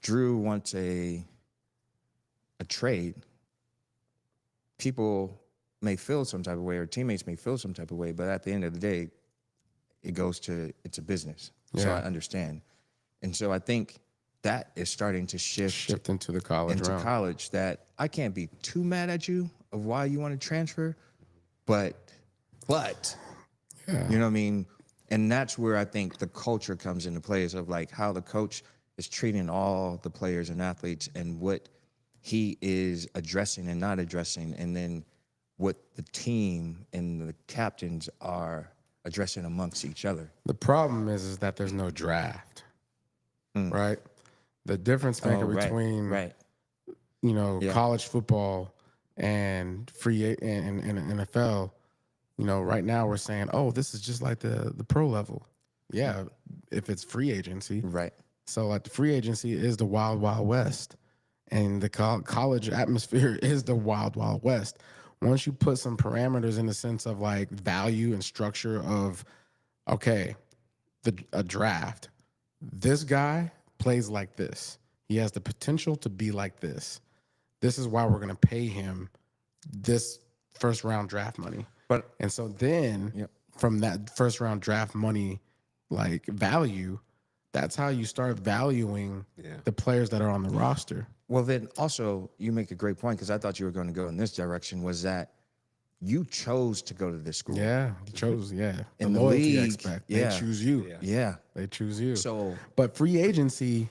S4: Drew wants a trade. People may feel some type of way or teammates may feel some type of way, but at the end of the day, it's a business. So
S2: Yeah.
S4: I understand. And so I think that is starting to shift
S2: into the college
S4: into
S2: realm.
S4: college, that I can't be too mad at you of why you want to transfer, but
S2: Yeah.
S4: you know what I mean? And that's where I think the culture comes into place of like how the coach is treating all the players and athletes and what he is addressing and not addressing, and then what the team and the captains are addressing amongst each other.
S2: The problem is that there's no draft, right? The difference maker between
S4: right. Yeah.
S2: college football and and NFL, right now we're saying, oh, this is just like the pro level. Yeah, if it's free agency.
S4: Right.
S2: So like the free agency is the wild, wild west. And the college atmosphere is the wild, wild west. Once you put some parameters in the sense of like value and structure of, okay, a draft, this guy plays like this. He has the potential to be like this. This is why we're going to pay him this first round draft money. And so then from that first round draft money, like value, that's how you start valuing the players that are on the roster.
S4: Well, then also you make a great point, because I thought you were going to go in this direction, was that you chose to go to this school.
S2: Yeah, you chose, the
S4: In the
S2: loyalty
S4: league,
S2: aspect. They choose you.
S4: Yeah.
S2: They choose you.
S4: So,
S2: but free agency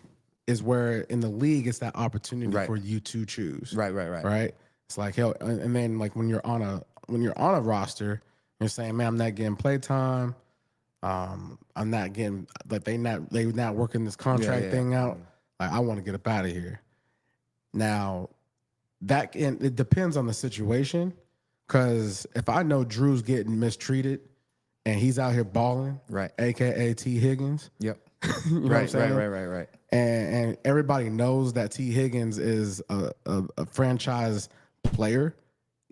S2: is where in the league it's that opportunity for you to choose. Right. It's like, hell, and then like when you're on a roster, you're saying, man, I'm not getting play time. I'm not getting, like they not working this contract thing out. Like, I want to get up out of here. Now, it depends on the situation, because if I know Drew's getting mistreated and he's out here balling, aka T. Higgins.
S4: Yep.
S2: You know what I'm saying?
S4: Right.
S2: And everybody knows that T. Higgins is a franchise player,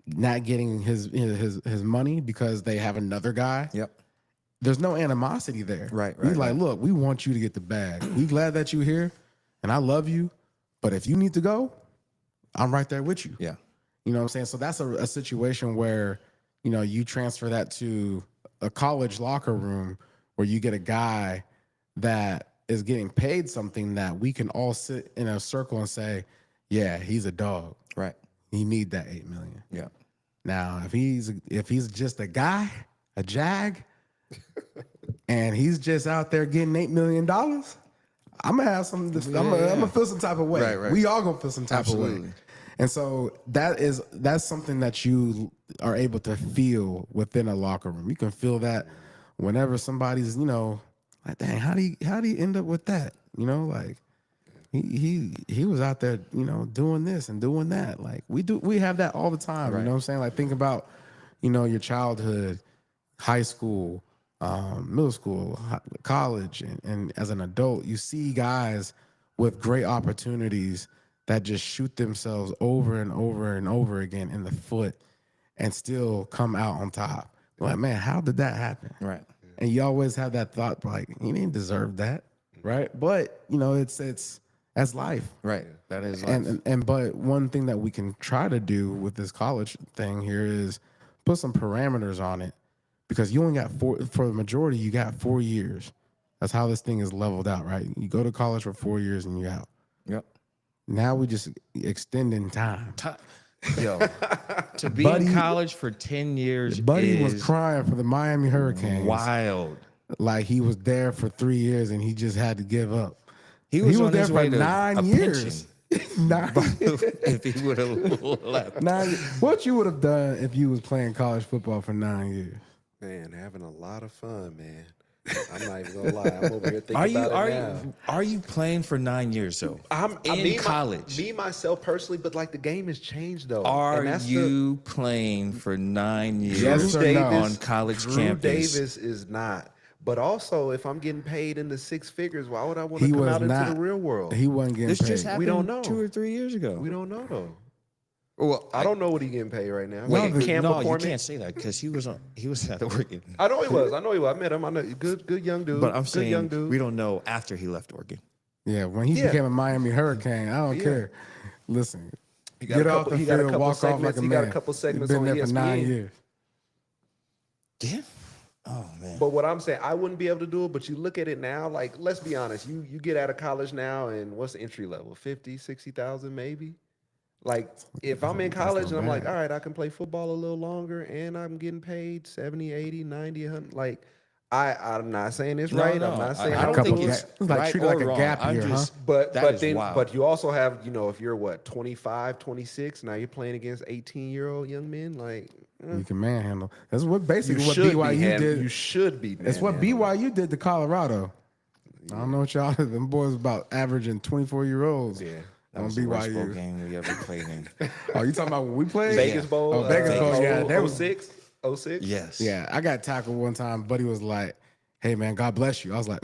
S2: not getting his money because they have another guy.
S4: Yep.
S2: There's no animosity there.
S4: Right.
S2: He's like, look, we want you to get the bag. We glad that you're here, and I love you. But if you need to go, I'm right there with you.
S4: Yeah.
S2: You know what I'm saying? So that's a situation where, you know, you transfer that to a college locker room where you get a guy that is getting paid something that we can all sit in a circle and say, yeah, he's a dog.
S4: Right.
S2: He need that $8 million.
S4: Yeah.
S2: Now, if he's just a guy, a jag, and he's just out there getting $8 million, I'm gonna have some. I'm gonna feel some type of way.
S4: Right.
S2: We all gonna feel some type of way. And so that's something that you are able to feel within a locker room. You can feel that whenever somebody's, you know, like, dang, how do you end up with that? You know, like he was out there, you know, doing this and doing that. Like we have that all the time. You know what I'm saying? Like, think about, you know, your childhood, high school, middle school, college, and as an adult, you see guys with great opportunities that just shoot themselves over and over and over again in the foot and still come out on top. Like, man, how did that happen?
S4: Right.
S2: And you always have that thought, like, he didn't deserve that, right? But, you know, it's that's life.
S4: Right. That is life.
S2: But one thing that we can try to do with this college thing here is put some parameters on it, because you only got for the majority, you got 4 years. That's how this thing is leveled out, right? You go to college for 4 years and you're out.
S4: Yep.
S2: Now we just extending time.
S4: Yo, to be
S2: Buddy,
S4: in college for 10 years
S2: Buddy
S4: is
S2: was crying for the Miami Hurricanes.
S4: wild.
S2: Like, he was there for 3 years and he just had to give up.
S4: He was on
S2: there
S4: his
S2: for
S4: way to
S2: 9
S4: a
S2: years. 9 years.
S4: If he would have left.
S2: 9 years. What you would have done if you was playing college football for 9 years?
S3: Man, having a lot of fun, man. I'm not even gonna lie. I'm over here thinking about it now.
S4: Are you playing for 9 years though?
S3: I'm
S4: in college.
S3: Me myself personally, but like the game has changed though.
S4: Are you playing for 9 years
S2: Yes or no?
S4: on college
S3: Drew
S4: campus?
S3: Davis is not. But also, if I'm getting paid in the six figures, why would I want to
S2: He
S3: come
S2: was
S3: out
S2: not.
S3: into the real world?
S2: He wasn't getting
S4: This
S2: paid.
S4: just happened
S3: don't know.
S4: 2 or 3 years ago.
S3: We don't know though.
S4: Well,
S3: I don't know what he getting paid right now.
S4: Wait,
S3: Like, camp
S4: no, you
S3: performance?
S4: can't say that because he was at Oregon.
S3: I know he was. I met him. I know good young dude.
S4: But I'm
S3: good young
S4: saying
S3: dude.
S4: we don't know after he left Oregon.
S2: Yeah, when he became a Miami Hurricane, I don't care. Listen, get off the field, walk off like a man.
S3: He got a couple segments
S2: He's
S3: on
S2: been there for 9
S3: ESPN.
S2: years.
S4: Yeah. Oh man.
S3: But what I'm saying, I wouldn't be able to do it, but you look at it now, like, let's be honest, you get out of college now, and what's the entry level? 50, 60,000 maybe? Like, if I'm in college and I'm like, all right, I can play football a little longer, and I'm getting paid 70, 80, 90, 100. Like, I'm not saying it's right.
S4: No,
S3: I'm not saying
S4: I
S3: I
S4: don't
S3: don't
S4: think
S3: think
S4: it's
S3: it's...
S2: like
S4: right
S2: treat it
S4: or
S2: like a
S4: wrong.
S2: gap
S4: I'm
S2: year,
S4: just,
S3: But
S4: is
S3: then
S4: wild.
S3: but you also have, you know, if you're what, 25, 26, now you're playing against 18-year-old young men, like...
S2: You can manhandle. That's what basically
S3: You
S2: what
S3: should
S2: BYU did.
S3: You should be.
S2: It's what BYU did to Colorado. I don't know what y'all. Them boys about averaging 24-year-olds.
S3: Yeah.
S4: That
S2: On
S4: was the worst bowl
S2: BYU.
S4: game we ever played in.
S2: Oh, you talking about when we played?
S3: Vegas Bowl.
S2: Oh, Vegas Bowl. Yeah, that was
S3: 06. 06.
S4: Yes.
S2: Yeah, I got tackled one time. Buddy was like, "Hey man, God bless you." I was like,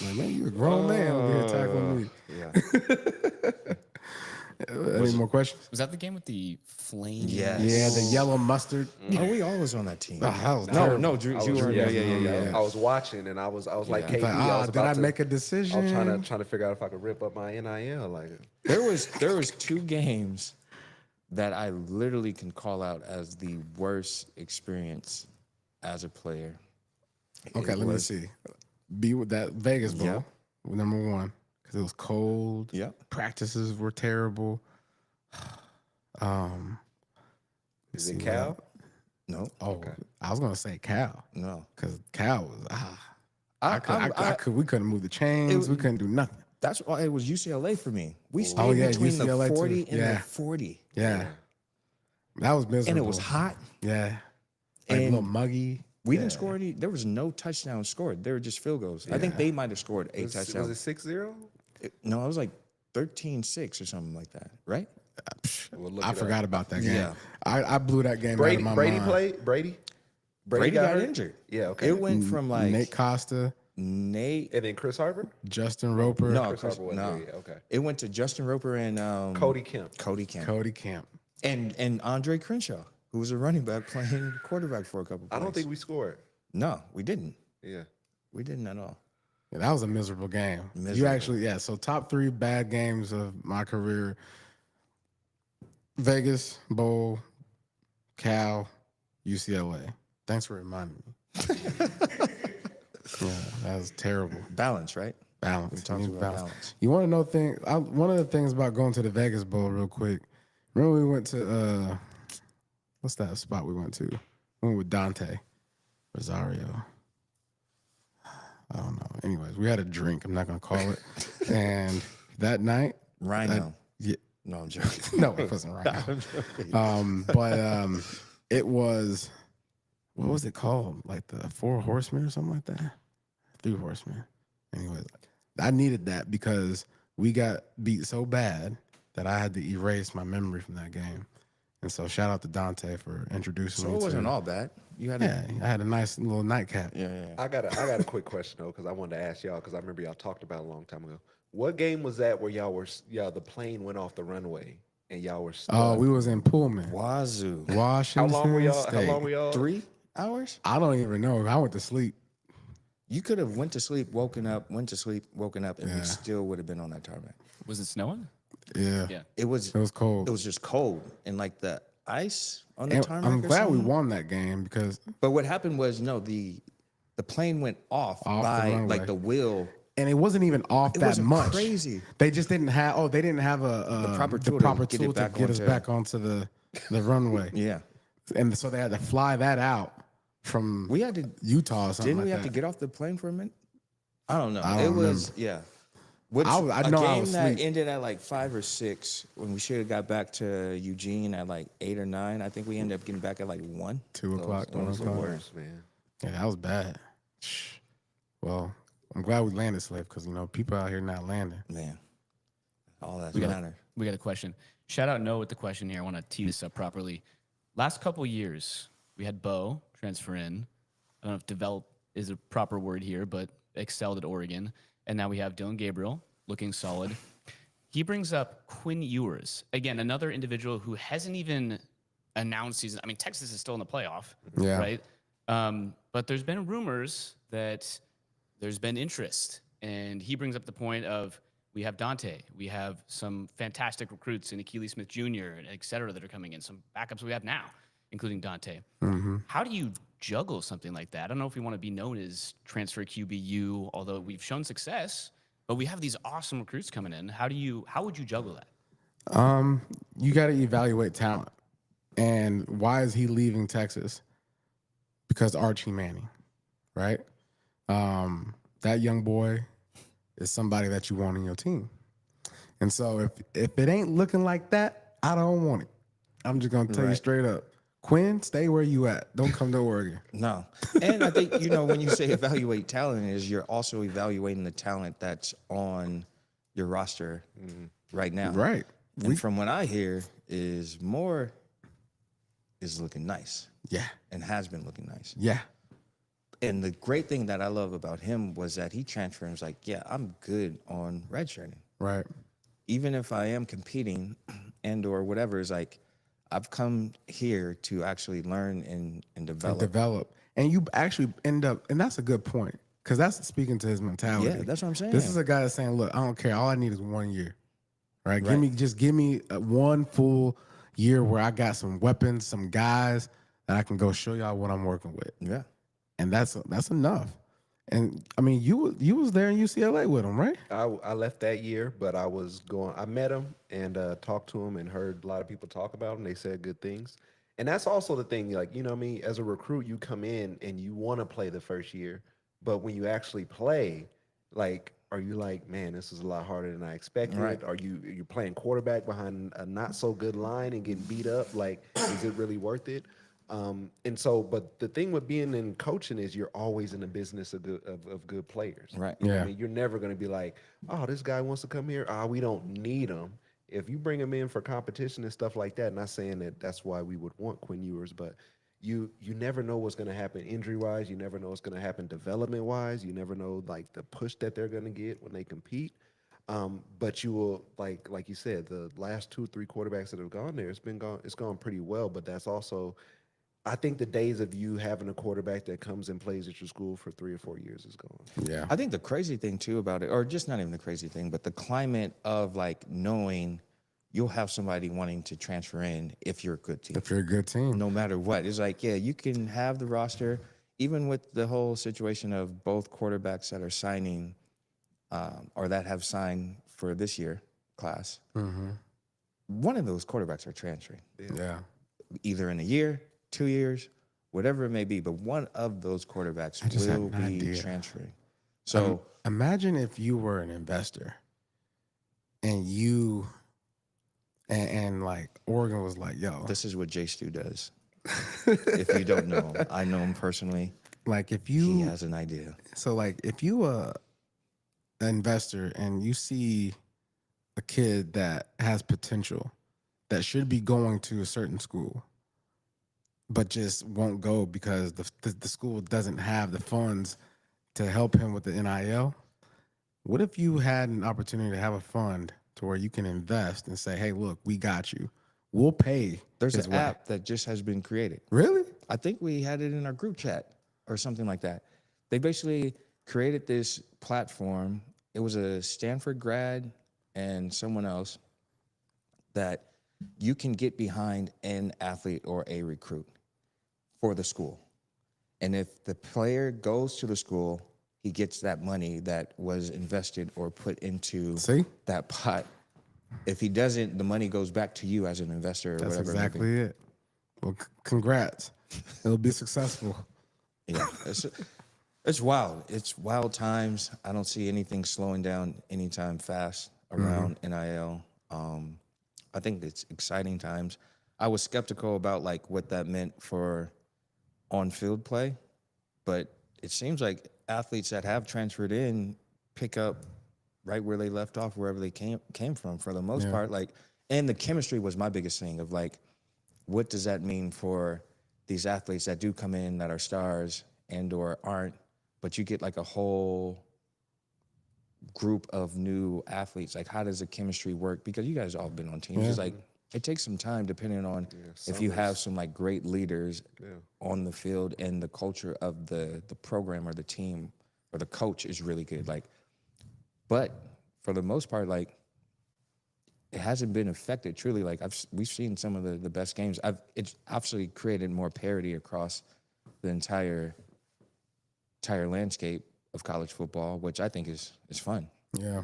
S2: Like, man, you a grown man over here tackling me.
S3: Yeah.
S2: Any more questions?
S6: Was that the game with the flame?
S4: Yes.
S2: Yeah, the yellow mustard.
S4: Oh, we always on that team.
S2: Oh, that was
S4: No,
S2: terrible.
S4: no, Drew,
S3: I
S4: you
S3: was,
S4: were.
S3: yeah. I was watching and I was like
S4: Yeah.
S3: KD.
S2: Like,
S3: I was
S2: did
S3: about
S2: I
S3: to
S2: make a
S3: I
S2: decision?
S3: was trying to figure out if I could rip up my NIL. Like,
S4: There was 2 games that I literally can call out as the worst experience as a player.
S2: Okay,
S4: It
S2: let me
S4: was-
S2: see. Be with that Vegas Bowl,
S4: Yep.
S2: number 1, because it was cold.
S4: Yep.
S2: Practices were terrible.
S3: is it Cal?
S4: No,
S2: Oh, I was gonna say Cal,
S4: no.
S2: because Cal was
S4: I
S2: we couldn't move the chains. We couldn't do nothing.
S4: That's why it was UCLA for me. We stayed
S2: Oh, yeah,
S4: between
S2: UCLA
S4: the
S2: too.
S4: 40 and
S2: Yeah.
S4: the 40.
S2: Yeah, that was miserable.
S4: And it was hot.
S2: Yeah, like a
S4: And
S2: little muggy.
S4: We didn't score any. There was no touchdowns scored. They were just field goals. I think they might have scored 8
S3: Was
S4: touchdowns.
S3: it 6-0?
S4: No, it was like 13-6 or something like that, right?
S3: We'll look
S2: I
S3: it
S2: forgot
S3: up.
S2: about that game.
S4: Yeah.
S2: I blew that game out
S3: Brady
S2: of my
S3: Brady
S2: mind.
S3: played? Brady
S4: Got
S3: hurt?
S4: injured.
S3: Yeah, okay.
S4: It went from like
S2: Nate Costa,
S4: Nate.
S3: And then Chris Harper?
S2: Justin Roper,
S4: No,
S3: Chris
S4: Chris,
S3: Harper wasn't
S4: no.
S3: there yet, okay.
S4: It went to Justin Roper and
S3: Cody Kemp.
S4: Cody Kemp.
S2: Cody Camp.
S4: And Andre Crenshaw, who was a running back playing quarterback for a couple
S3: I don't
S4: plays.
S3: think we scored.
S4: No, we didn't.
S3: Yeah.
S4: We didn't at all.
S2: Yeah, that was a miserable game. You
S4: Miserable.
S2: actually, so top 3 bad games of my career: Vegas Bowl, Cal, UCLA. Thanks for reminding me. Yeah, that was terrible.
S4: Balance, right?
S2: Balance.
S4: We
S2: You
S4: talked
S2: need
S4: about balance.
S2: You want to know one of the things about going to the Vegas Bowl real quick. Remember we went to what's that spot we went to? We went with Dante Rosario. I don't know. Anyways, we had a drink. I'm not gonna call it. And that night,
S4: Rhino.
S2: yeah,
S4: No, I'm joking.
S2: no, it wasn't right. It was, what was it called? Like the 4 Horsemen or something like that? 3 Horsemen. Anyways, I needed that because we got beat so bad that I had to erase my memory from that game. And so shout out to Dante for introducing
S4: So
S2: me
S4: it
S2: to
S4: wasn't all bad. You had
S2: Yeah, I had a nice little nightcap.
S4: yeah.
S3: I got a quick question though, because I wanted to ask y'all, because I remember y'all talked about it a long time ago. What game was that where the plane went off the runway and y'all were stuck?
S2: Oh, we was in Pullman,
S4: Wazoo.
S2: Washington
S3: How long were y'all?
S2: State.
S4: 3 hours?
S2: I don't even know. I went to sleep.
S4: You could have went to sleep, woken up, and
S2: Yeah.
S4: we still would have been on that tarmac.
S6: Was it snowing?
S2: Yeah,
S6: Yeah.
S4: It was
S2: it was cold.
S4: it was just cold and like the ice on the
S2: And
S4: tarmac.
S2: I'm
S4: or
S2: glad we
S4: something.
S2: won that game because
S4: But what happened was the plane went off,
S2: Off the
S4: by
S2: runway.
S4: like the wheel.
S2: and it wasn't even off
S4: It
S2: that
S4: wasn't
S2: much.
S4: crazy.
S2: They just didn't have. They didn't have a
S4: proper
S2: the
S4: tool to
S2: proper
S4: get
S2: tool
S4: it
S2: to
S4: back
S2: get us
S4: onto-
S2: back onto the runway.
S4: Yeah,
S2: And so they had to fly that out from
S4: we had to.
S2: Utah or something.
S4: Didn't
S2: like
S4: we have
S2: that.
S4: to get off the plane for a minute? I don't know.
S2: I
S4: It
S2: don't
S4: was yeah. Which,
S2: I
S4: a
S2: know I
S4: game
S2: was
S4: that
S2: asleep.
S4: ended at like 5 or 6 when we should have got back to Eugene at like 8 or 9. I think we ended up getting back at like 1.
S2: 2 o'clock? 1
S3: Those are
S2: o'clock.
S3: worse, man.
S2: Yeah, that was bad. Well, I'm glad we landed safe because people out here not landing.
S4: Man, all that
S6: We got,
S4: matter.
S6: we got a question. Shout out Noah with the question here. I want to tee this up properly. Last couple years, we had Bo transfer in. I don't know if develop is a proper word here, but excelled at Oregon. And now we have Dylan Gabriel looking solid. He brings up Quinn Ewers. Again, another individual who hasn't even announced season. I mean, Texas is still in the playoff,
S2: Yeah.
S6: right? But there's been rumors that there's been interest. And he brings up the point of we have Dante. We have some fantastic recruits in Achilles Smith Jr., and et cetera, that are coming in. Some backups we have now, including Dante. How do you juggle something like that? I don't know if we want to be known as transfer QBU, although we've shown success, but we have these awesome recruits coming in. How would you juggle that?
S2: You got to evaluate talent. And why is he leaving Texas? Because Archie Manning, right? That young boy is somebody that you want on your team. And so if it ain't looking like that, I don't want it. I'm just going to tell you
S4: Right.
S2: straight up. Quinn, stay where you at. Don't come to Oregon.
S4: No. And I think, when you say evaluate talent is you're also evaluating the talent that's on your roster right now.
S2: Right.
S4: And from what I hear is more is looking nice
S2: Yeah.
S4: and has been looking nice.
S2: Yeah.
S4: And the great thing that I love about him was that he transferred and was like, yeah, I'm good on redshirting.
S2: Right.
S4: Even if I am competing and or whatever, is like, I've come here to actually learn and develop.
S2: And you actually end up, and that's a good point, because that's speaking to his mentality.
S4: Yeah, that's what I'm saying.
S2: This is a guy that's saying, look, I don't care. All I need is 1 year. Right?
S4: Right.
S2: Give me one full year where I got some weapons, some guys that I can go show y'all what I'm working with.
S4: Yeah.
S2: And that's enough. And I mean, you was there in UCLA with him, right?
S3: I left that year, but I met him and talked to him and heard a lot of people talk about him. They said good things. And that's also the thing, like, you know what I mean? As a recruit, you come in and you want to play the first year, but when you actually play, like, are you like, man, this is a lot harder than I expected?
S4: Right.
S3: Are you're playing quarterback behind a not so good line and getting beat up? Like, is it really worth it? And so, but the thing with being in coaching is you're always in the business of good players.
S4: Right.
S3: You know what
S2: Yeah.
S3: I mean? You're never going to be like, oh, this guy wants to come here. We don't need him. If you bring him in for competition and stuff like that, not saying that that's why we would want Quinn Ewers, but you never know what's going to happen injury wise. You never know what's going to happen development wise. You never know like the push that they're going to get when they compete. But you will like you said, the last 2-3 quarterbacks that have gone there, it's gone pretty well. But that's also, I think the days of you having a quarterback that comes and plays at your school for 3 or 4 years is gone.
S2: Yeah.
S4: I think the crazy thing too about it, or just not even the crazy thing, but the climate of like knowing you'll have somebody wanting to transfer in if you're a good team.
S2: If you're a good team.
S4: No matter what. It's like, yeah, you can have the roster, even with the whole situation of both quarterbacks that are signing or that have signed for this year class.
S2: Mm-hmm.
S4: One of those quarterbacks are transferring,
S2: Yeah.
S4: either in a year, 2 years, whatever it may be. But one of those quarterbacks
S2: just had
S4: will
S2: an
S4: be
S2: idea.
S4: transferring. So
S2: Imagine if you were an investor and you and like Oregon was like, yo,
S4: this is what Jay Stu does. If you don't know, I know him personally.
S2: like if
S4: He
S2: you
S4: has an idea.
S2: so like if you an investor and you see a kid that has potential that should be going to a certain school but just won't go because the school doesn't have the funds to help him with the NIL. What if you had an opportunity to have a fund to where you can invest and say, hey, look, we got you. We'll pay.
S4: There's
S2: his
S4: an
S2: way.
S4: app that just has been created.
S2: Really?
S4: I think we had it in our group chat or something like that. They basically created this platform. It was a Stanford grad and someone else that you can get behind an athlete or a recruit for the school. And if the player goes to the school, he gets that money that was invested or put into
S2: See?
S4: that pot. If he doesn't, the money goes back to you as an investor or
S2: That's
S4: whatever.
S2: exactly it. Well, congrats. It'll be successful.
S4: Yeah, it's wild. It's wild times. I don't see anything slowing down anytime fast around NIL. I think it's exciting times. I was skeptical about like what that meant for on-field play, but it seems like athletes that have transferred in pick up right where they left off, wherever they came from for the most part. Like, and the chemistry was my biggest thing of like, what does that mean for these athletes that do come in that are stars and or aren't, but you get like a whole group of new athletes. Like, how does the chemistry work? Because you guys all been on teams. It's like, it takes some time depending on if you have some like great leaders on the field and the culture of the program or the team or the coach is really good. Like, but for the most part, like, it hasn't been affected truly. Like we've seen some of the best games. It's actually created more parity across the entire landscape of college football, which I think is fun.
S2: Yeah.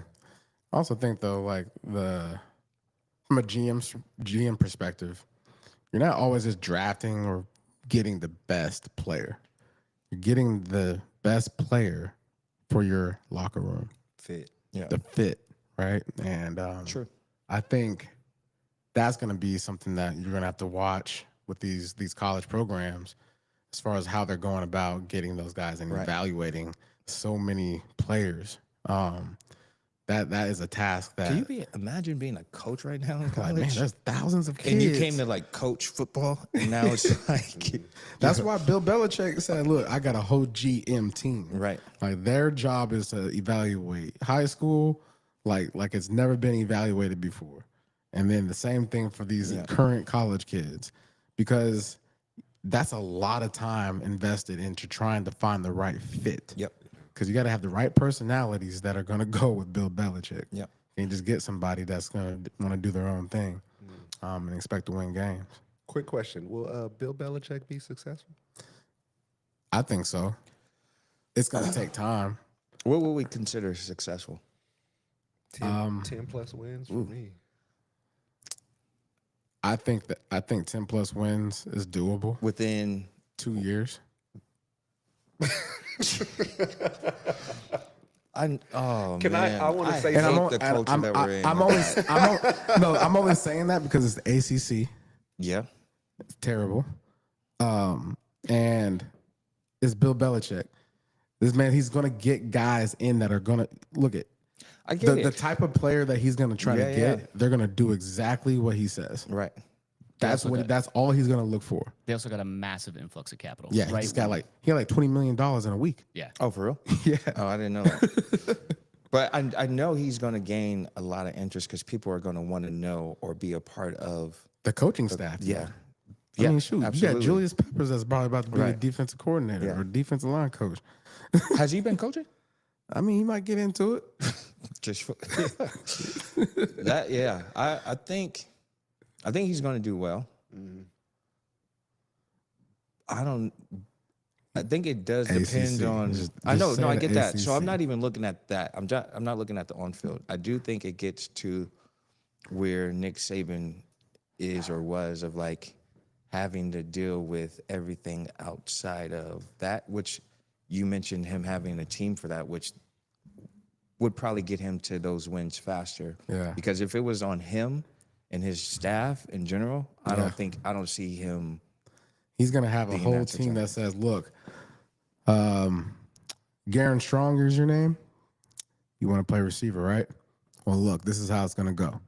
S2: I also think though, like from a GM perspective, you're not always just drafting or getting the best player. You're getting the best player for your locker room.
S3: Fit.
S4: Yeah.
S2: The fit, right? And
S4: Sure.
S2: I think that's going to be something that you're going to have to watch with these college programs as far as how they're going about getting those guys and evaluating so many players. that is a task that.
S4: Can you imagine being a coach right now in college?
S2: Like, man, there's thousands of kids.
S4: And you came to like coach football, and now it's like
S2: That's why Bill Belichick said, "Look, I got a whole GM team.
S4: Right.
S2: Like their job is to evaluate high school, like it's never been evaluated before, and then the same thing for these current college kids, because that's a lot of time invested into trying to find the right fit.
S4: Yep.
S2: Because you got to have the right personalities that are going to go with Bill Belichick.
S4: Yep.
S2: You can't just get somebody that's going to want to do their own thing, and expect to win games.
S3: Quick question: will Bill Belichick be successful?
S2: I think so. It's going to take time.
S4: What would we consider successful?
S3: 10 plus wins for me.
S2: I think 10 plus wins is doable
S4: Within
S2: 2 years.
S3: I want to say
S4: hate
S3: something.
S4: the culture that we're in.
S2: I'm only saying that because it's the ACC.
S4: Yeah.
S2: It's terrible. And it's Bill Belichick. This man, he's going to get guys in that are going to look at.
S4: I get
S2: The type of player that he's going to try to get, they're going to do exactly what he says.
S4: Right.
S2: That's all he's going to look for.
S6: They also got a massive influx of capital.
S2: Yeah,
S6: right?
S2: he had like $20 million in a week.
S6: Yeah.
S4: Oh, for real?
S2: Yeah.
S4: Oh, I didn't know that. But I know he's going to gain a lot of interest because people are going to want to know or be a part of
S2: The coaching staff.
S4: Yeah.
S2: I mean, shoot, you
S4: absolutely.
S2: got Julius Peppers that's probably about to be the
S4: Right.
S2: defensive coordinator or defensive line coach.
S4: Has he been coaching?
S2: I mean, he might get into it.
S4: Just for, that. Yeah. I think he's going to do well. I think it does depend
S2: ACC.
S4: on.
S2: Just
S4: I know,
S2: say
S4: no, I
S2: the
S4: get that. So
S2: ACC.
S4: I'm not even looking at that. I'm not looking at the on field. I do think it gets to where Nick Saban is or was of like having to deal with everything outside of that, which you mentioned him having a team for that, which would probably get him to those wins faster.
S2: Yeah.
S4: Because if it was on him and his staff in general, I don't see him.
S2: He's going to have a
S4: being
S2: whole
S4: that
S2: team that
S4: successful.
S2: says, look, Garen Stronger is your name. You want to play receiver, right? Well, look, this is how it's going to go.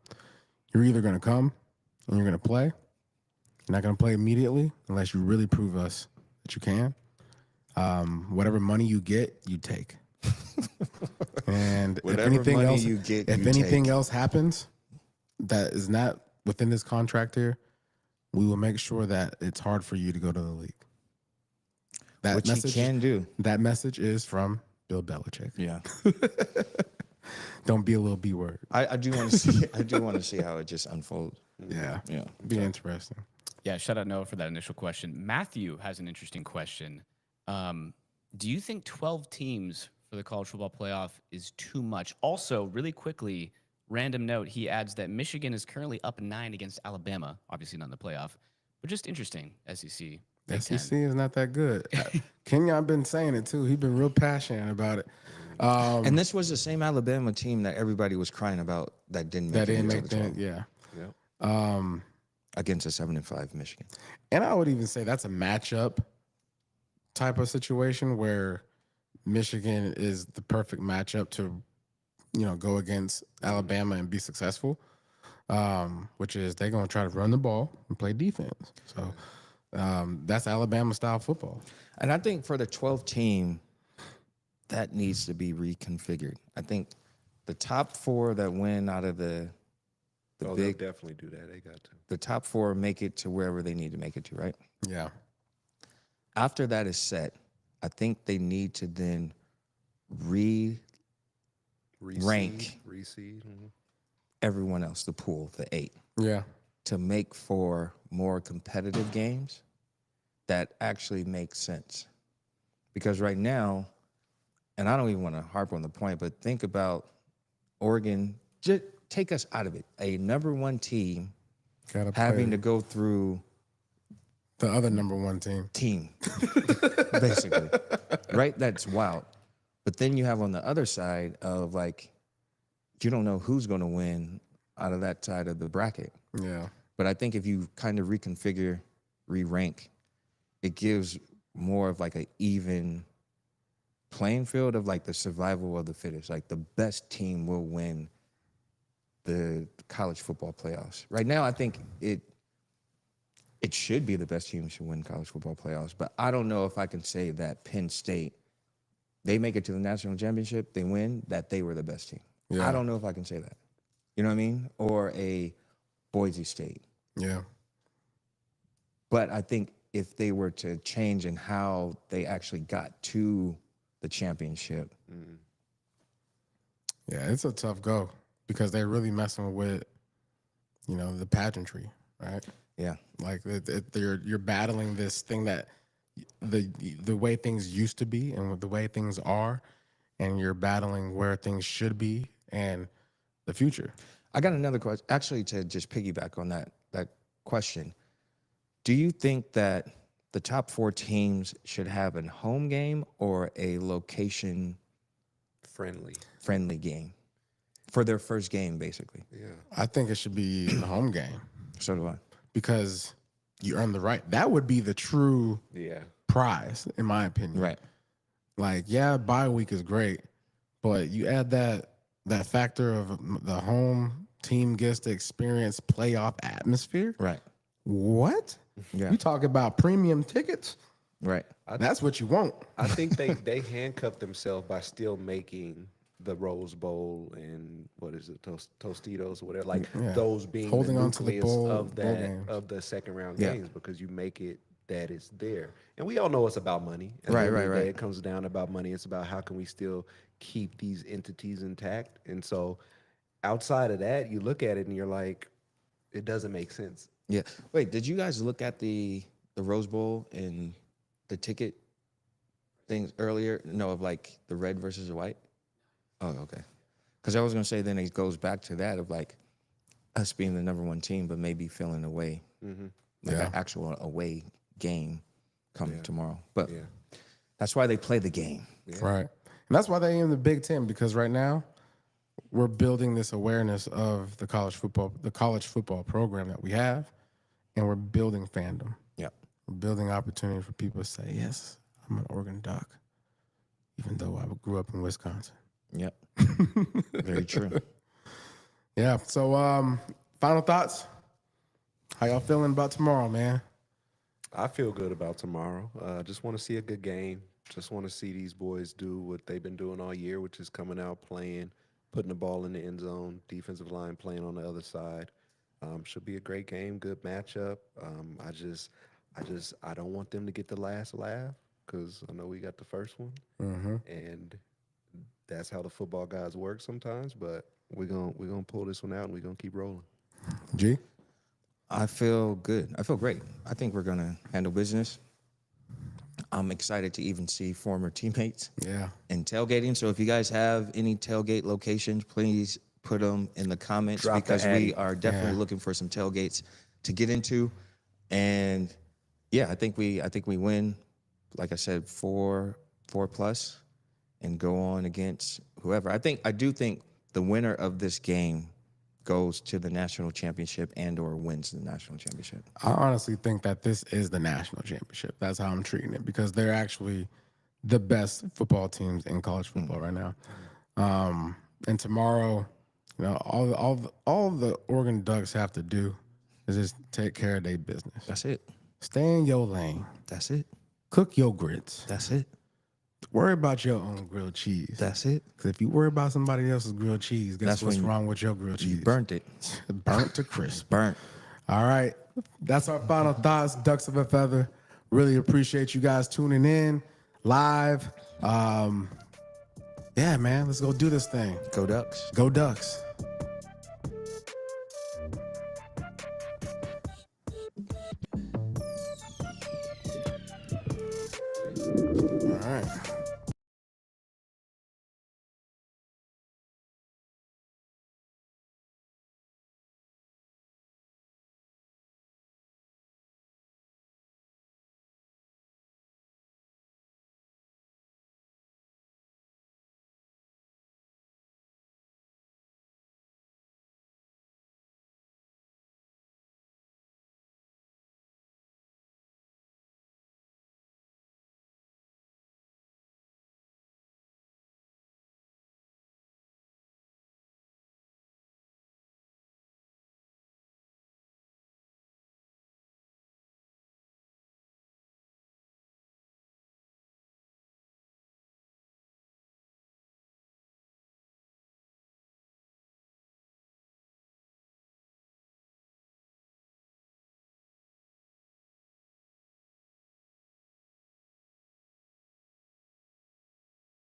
S2: You're either going to come and you're going to play. You're not going to play immediately unless you really prove us that you can. Whatever money you get, you take. And if
S4: Whatever
S2: anything
S4: money
S2: else,
S4: you get,
S2: if
S4: you
S2: anything
S4: take.
S2: else happens that is not within this contract here, we will make sure that it's hard for you to go to the league. That
S4: Which he can do.
S2: That message is from Bill Belichick.
S4: Yeah.
S2: Don't be a little B word.
S4: I do want to see. I do want to see how it just unfolds.
S2: Yeah.
S4: Yeah.
S2: Be interesting.
S6: Yeah, shout out Noah for that initial question. Matthew has an interesting question. Do you think 12 teams for the college football playoff is too much? Also, really quickly, random note, he adds that Michigan is currently up 9 against Alabama. Obviously not in the playoff, but just interesting, SEC. Big
S2: SEC
S6: 10.
S2: is not that good. Kenyon been saying it too. He's been real passionate about it.
S4: And this was the same Alabama team that everybody was crying about that didn't make
S2: That didn't
S4: it
S2: make
S4: into the 12
S2: yeah.
S4: against a 7-5 Michigan.
S2: And I would even say that's a matchup type of situation where Michigan is the perfect matchup to, go against Alabama and be successful. Which is they're going to try to run the ball and play defense. So that's Alabama style football.
S4: And I think for the 12 team, that needs to be reconfigured. I think the top 4 that win out of the
S3: They'll
S4: big,
S3: definitely do that. They got to.
S4: the top 4 make it to wherever they need to make it to, right?
S2: Yeah.
S4: After that is set, I think they need to then rank
S3: Reseed.
S4: everyone else, the pool, the 8,
S2: Yeah.
S4: to make for more competitive games that actually make sense. Because right now, and I don't even want to harp on the point, but think about Oregon, just take us out of it. A number 1 team
S2: Gotta
S4: having
S2: play
S4: to go through
S2: the other number 1 team.
S4: basically, right? That's wild. But then you have on the other side of like, you don't know who's going to win out of that side of the bracket.
S2: Yeah.
S4: But I think if you kind of reconfigure, re-rank, it gives more of like an even playing field of like the survival of the fittest. Like the best team will win the college football playoffs. Right now, I think it should be the best team should win college football playoffs. But I don't know if I can say that Penn State, they make it to the national championship, they win, that they were the best team.
S2: Yeah.
S4: I don't know if I can say that. You know what I mean? Or a Boise State.
S2: Yeah.
S4: But I think if they were to change in how they actually got to the championship.
S2: Yeah, it's a tough go because they're really messing with, the pageantry, right?
S4: Yeah.
S2: Like you're battling this thing that the way things used to be and the way things are, and you're battling where things should be and the future.
S4: I got another question, actually, to just piggyback on that question. Do you think that the top 4 teams should have a home game or a location friendly game for their first game, basically?
S3: Yeah.
S2: I think it should be the home game
S4: So do I.
S2: because you earn the right. That would be the true prize, in my opinion.
S4: Right.
S2: Like, yeah, bye week is great, but you add that factor of the home team gets to experience playoff atmosphere.
S4: Right.
S2: What?
S4: Yeah.
S2: You talk about premium tickets?
S4: Right.
S2: That's what you want.
S3: I think they handcuffed themselves by still making the Rose Bowl and what is it, Tostitos or whatever, like those being
S2: Holding
S3: the
S2: on to the
S3: nucleus
S2: bowl
S3: of
S2: games.
S3: the second round
S4: Yeah.
S3: games, because you make it that it's there. And we all know it's about money. At
S4: Right,
S3: the end of
S4: right,
S3: the day,
S4: right.
S3: It comes down about money. It's about how can we still keep these entities intact. And so outside of that, you look at it and you're like, it doesn't make sense.
S4: Yeah. Wait, did you guys look at the Rose Bowl and the ticket things earlier? No, of like the red versus the white? Oh, okay. Because I was going to say then it goes back to that of like us being the number 1 team, but maybe feeling away. Like an actual away game coming tomorrow. But that's why they play the game.
S2: Right. And that's why they in the Big Ten, because right now we're building this awareness of the college football program that we have, and we're building fandom.
S4: Yep.
S2: We're building opportunity for people to say, yes, I'm an Oregon Duck, even though I grew up in Wisconsin.
S4: Yep. Very true.
S2: Yeah. So final thoughts? How y'all feeling about tomorrow, man?
S3: I feel good about tomorrow. Just want to see a good game. Just want to see these boys do what they've been doing all year, which is coming out, playing, putting the ball in the end zone, defensive line playing on the other side. Should be a great game, good matchup. I don't want them to get the last laugh because I know we got the first one, and that's how the football guys work sometimes. But we're gonna pull this one out and we're gonna keep rolling.
S2: G?
S4: I feel good. I feel great. I think we're going to handle business. I'm excited to even see former teammates and tailgating. So if you guys have any tailgate locations, please put them in the comments because we are definitely looking for some tailgates to get into. And I think we win, like I said, 4+ and go on against whoever. I do think the winner of this game goes to the national championship and or wins the national championship.
S2: I honestly think that this is the national championship. That's how I'm treating it because they're actually the best football teams in college football right now. And tomorrow, all the Oregon Ducks have to do is just take care of their business.
S4: That's it.
S2: Stay in your lane.
S4: That's it.
S2: Cook your grits.
S4: That's it.
S2: Worry about your own grilled cheese.
S4: That's it.
S2: Because if you worry about somebody else's grilled cheese, guess what's wrong with your grilled cheese?
S4: You burnt it.
S2: Burnt to crisp.
S4: Burnt.
S2: All right. That's our final thoughts, Ducks of a Feather. Really appreciate you guys tuning in live. Yeah, man. Let's go do this thing.
S4: Go Ducks.
S2: Go Ducks.